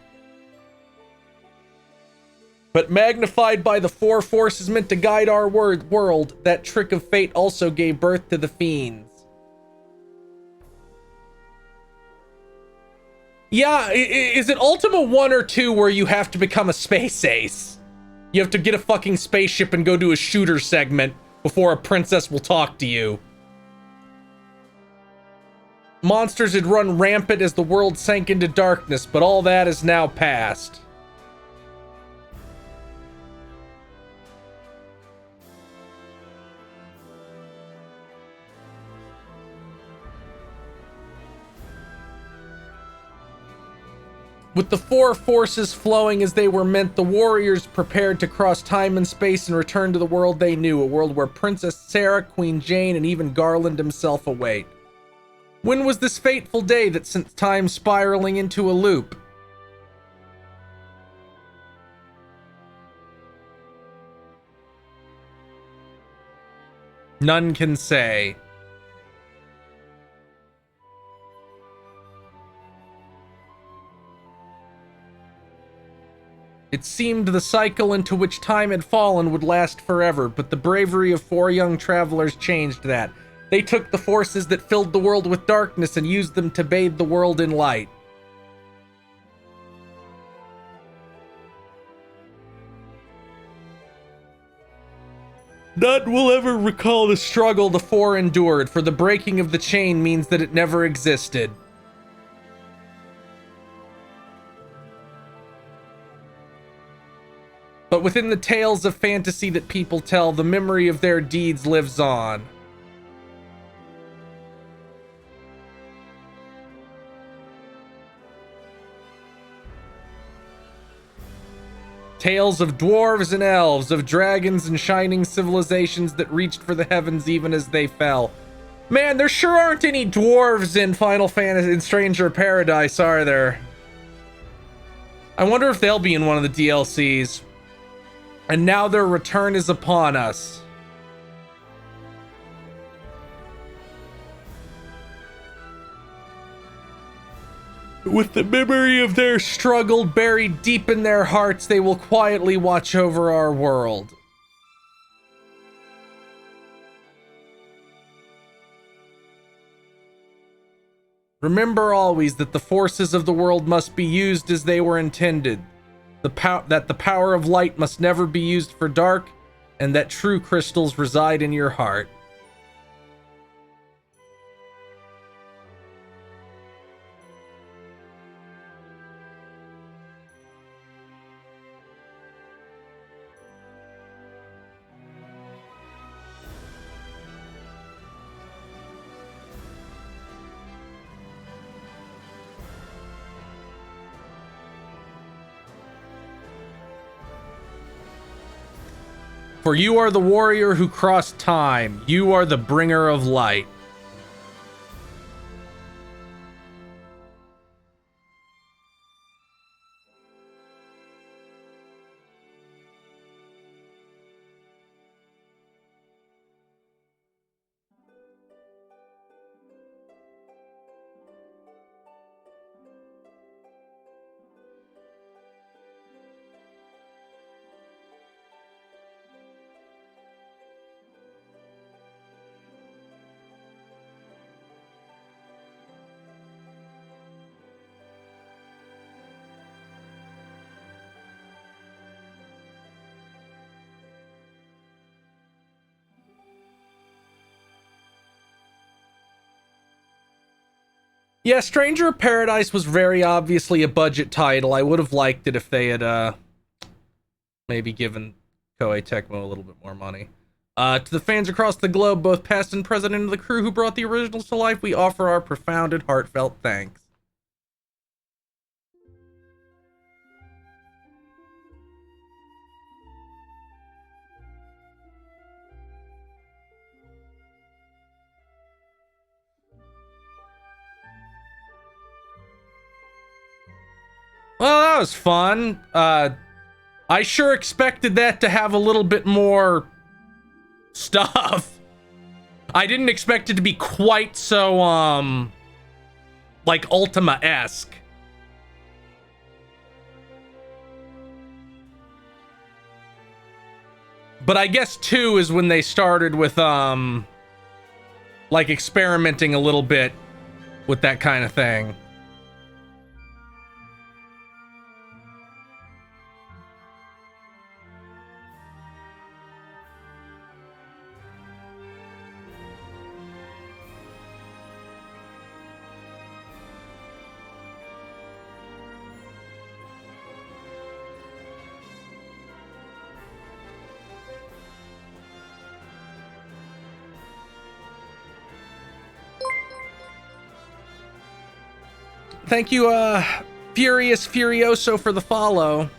But magnified by the 4 forces meant to guide our world, that trick of fate also gave birth to the fiends. Yeah, is it Ultima 1 or 2 where you have to become a space ace? You have to get a fucking spaceship and go to a shooter segment before a princess will talk to you. Monsters had run rampant as the world sank into darkness, but all that is now past. With the four forces flowing as they were meant, the warriors prepared to cross time and space and return to the world they knew, a world where Princess Sarah, Queen Jane, and even Garland himself await. When was this fateful day that sent time spiraling into a loop? None can say. It seemed the cycle into which time had fallen would last forever, but the bravery of four young travelers changed that. They took the forces that filled the world with darkness and used them to bathe the world in light. None will ever recall the struggle the four endured, for the breaking of the chain means that it never existed. But within the tales of fantasy that people tell, the memory of their deeds lives on. Tales of dwarves and elves, of dragons and shining civilizations that reached for the heavens even as they fell. Man, there sure aren't any dwarves in Final Fantasy in Stranger Paradise, are there? I wonder if they'll be in one of the DLCs. And now their return is upon us. With the memory of their struggle buried deep in their hearts, they will quietly watch over our world. Remember always that the forces of the world must be used as they were intended. That the power of light must never be used for dark, and that true crystals reside in your heart. For you are the warrior who crossed time. You are the bringer of light. Yeah, Stranger of Paradise was very obviously a budget title. I would have liked it if they had maybe given Koei Tecmo a little bit more money. To the fans across the globe, both past and present, and the crew who brought the originals to life, we offer our profound and heartfelt thanks. Well, that was fun. I sure expected that to have a little bit more stuff. I didn't expect it to be quite so, like Ultima-esque. But I guess 2 is when they started with, like experimenting a little bit with that kind of thing. Thank you, Furious Furioso for the follow.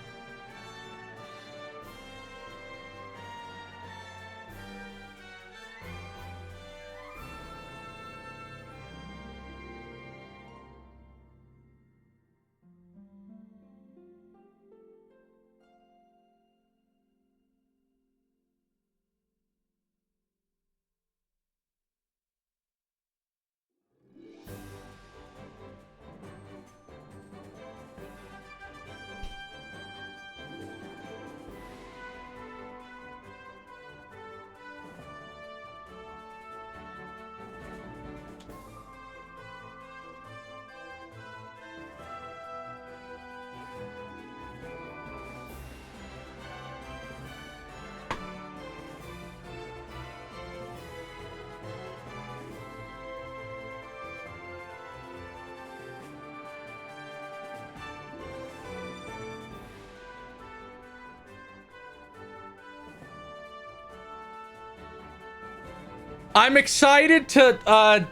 I'm excited to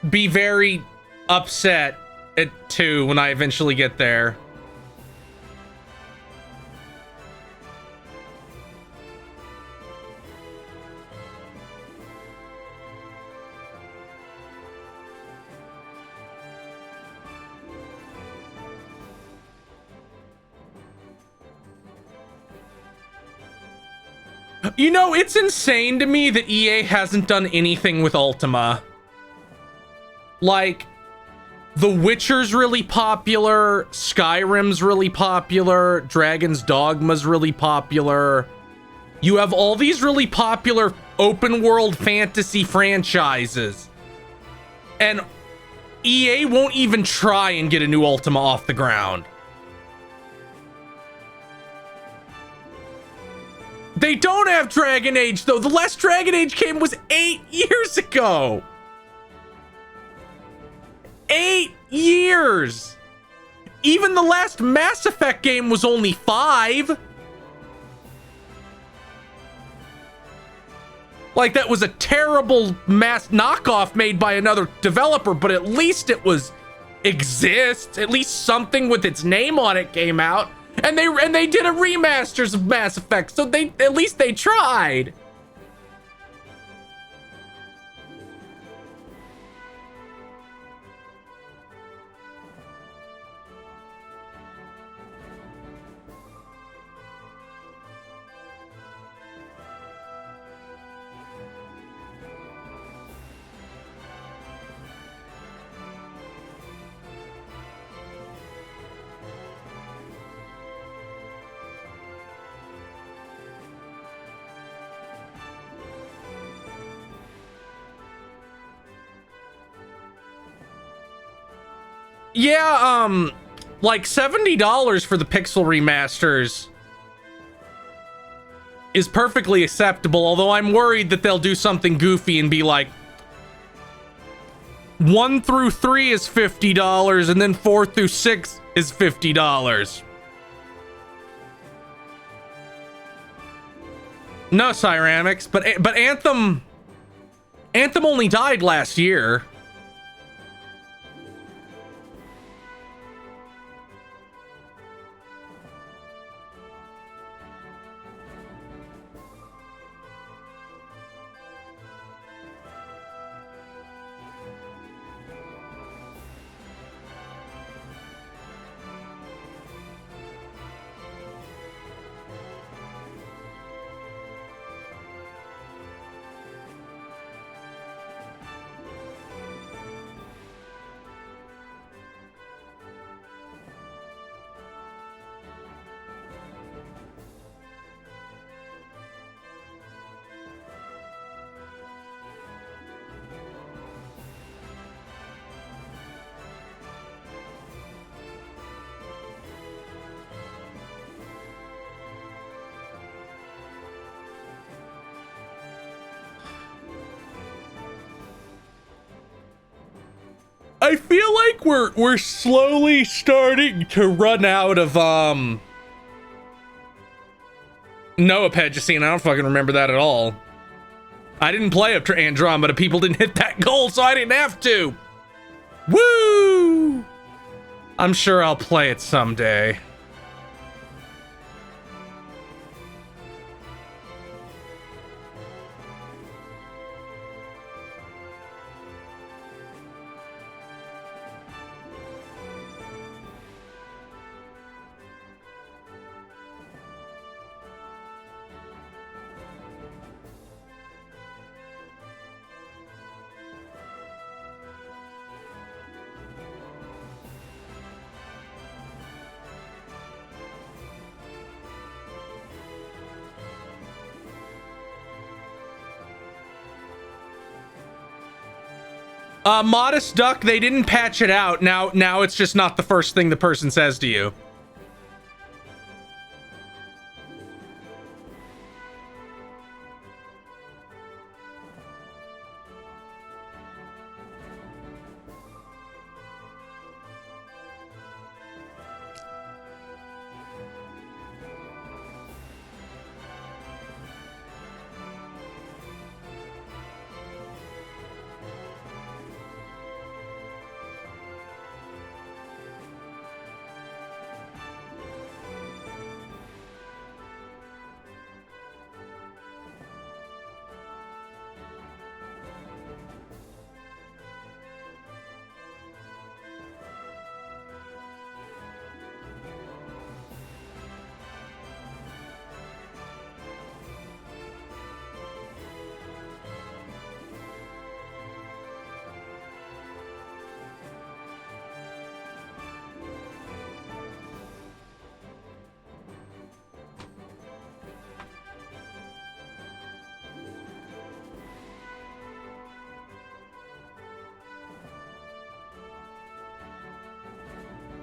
be very upset at 2 when I eventually get there. You know, it's insane to me that EA hasn't done anything with Ultima. Like, The Witcher's really popular, Skyrim's really popular, Dragon's Dogma's really popular. You have all these really popular open world fantasy franchises. And EA won't even try and get a new Ultima off the ground. They don't have Dragon Age, though. The last Dragon Age game was 8 years ago. 8 years. Even the last Mass Effect game was only 5. Like, that was a terrible mass knockoff made by another developer, but at least it exists. At least something with its name on it came out. And they did a remasters of Mass Effect, so at least they tried. Yeah, like $70 for the Pixel remasters is perfectly acceptable, although I'm worried that they'll do something goofy and be like, 1 through 3 is $50, and then 4 through 6 is $50. No, Cyramix, but Anthem only died last year. I feel like we're slowly starting to run out of Noah Pedicine. I don't fucking remember that at all. I didn't play up to Andromeda. People didn't hit that goal, so I didn't have to. Woo! I'm sure I'll play it someday. Modest Duck, they didn't patch it out. Now it's just not the first thing the person says to you.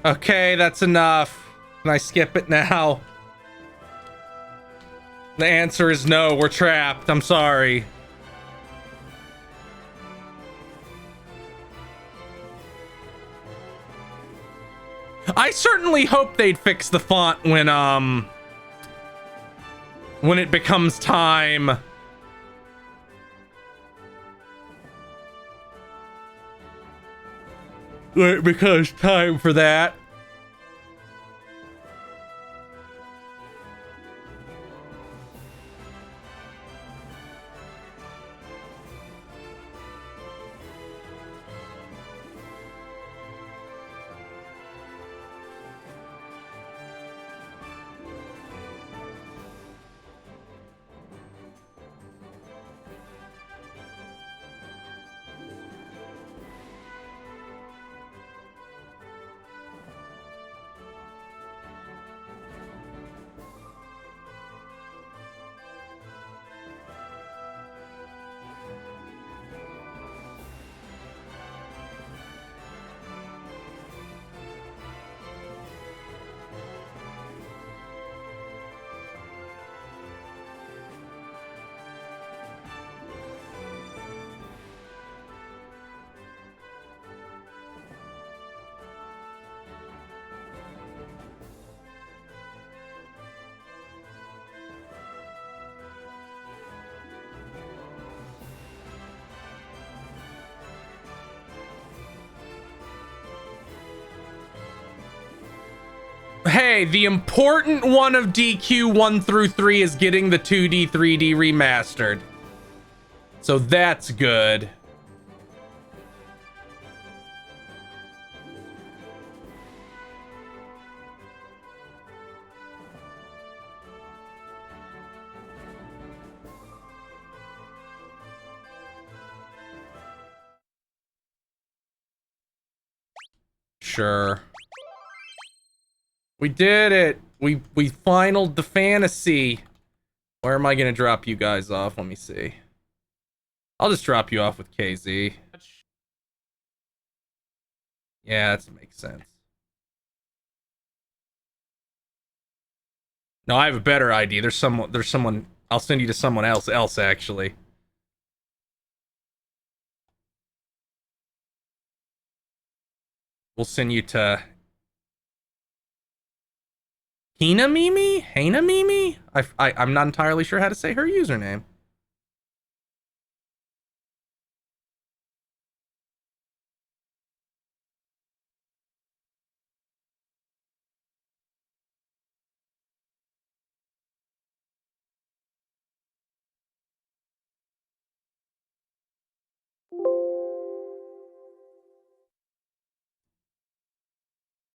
Okay, that's enough. Can I skip it now? The answer is no, we're trapped. I'm sorry. I certainly hope they'd fix the font when it becomes time. When it becomes time for that. Hey, the important one of DQ 1 through 3 is getting the 2D, 3D remastered. So that's good. Sure. We did it. We finaled the fantasy. Where am I gonna drop you guys off? Let me see. I'll just drop you off with KZ. Yeah, that makes sense. No, I have a better idea. There's someone. I'll send you to someone else actually. We'll send you to Hina Mimi? I'm not entirely sure how to say her username.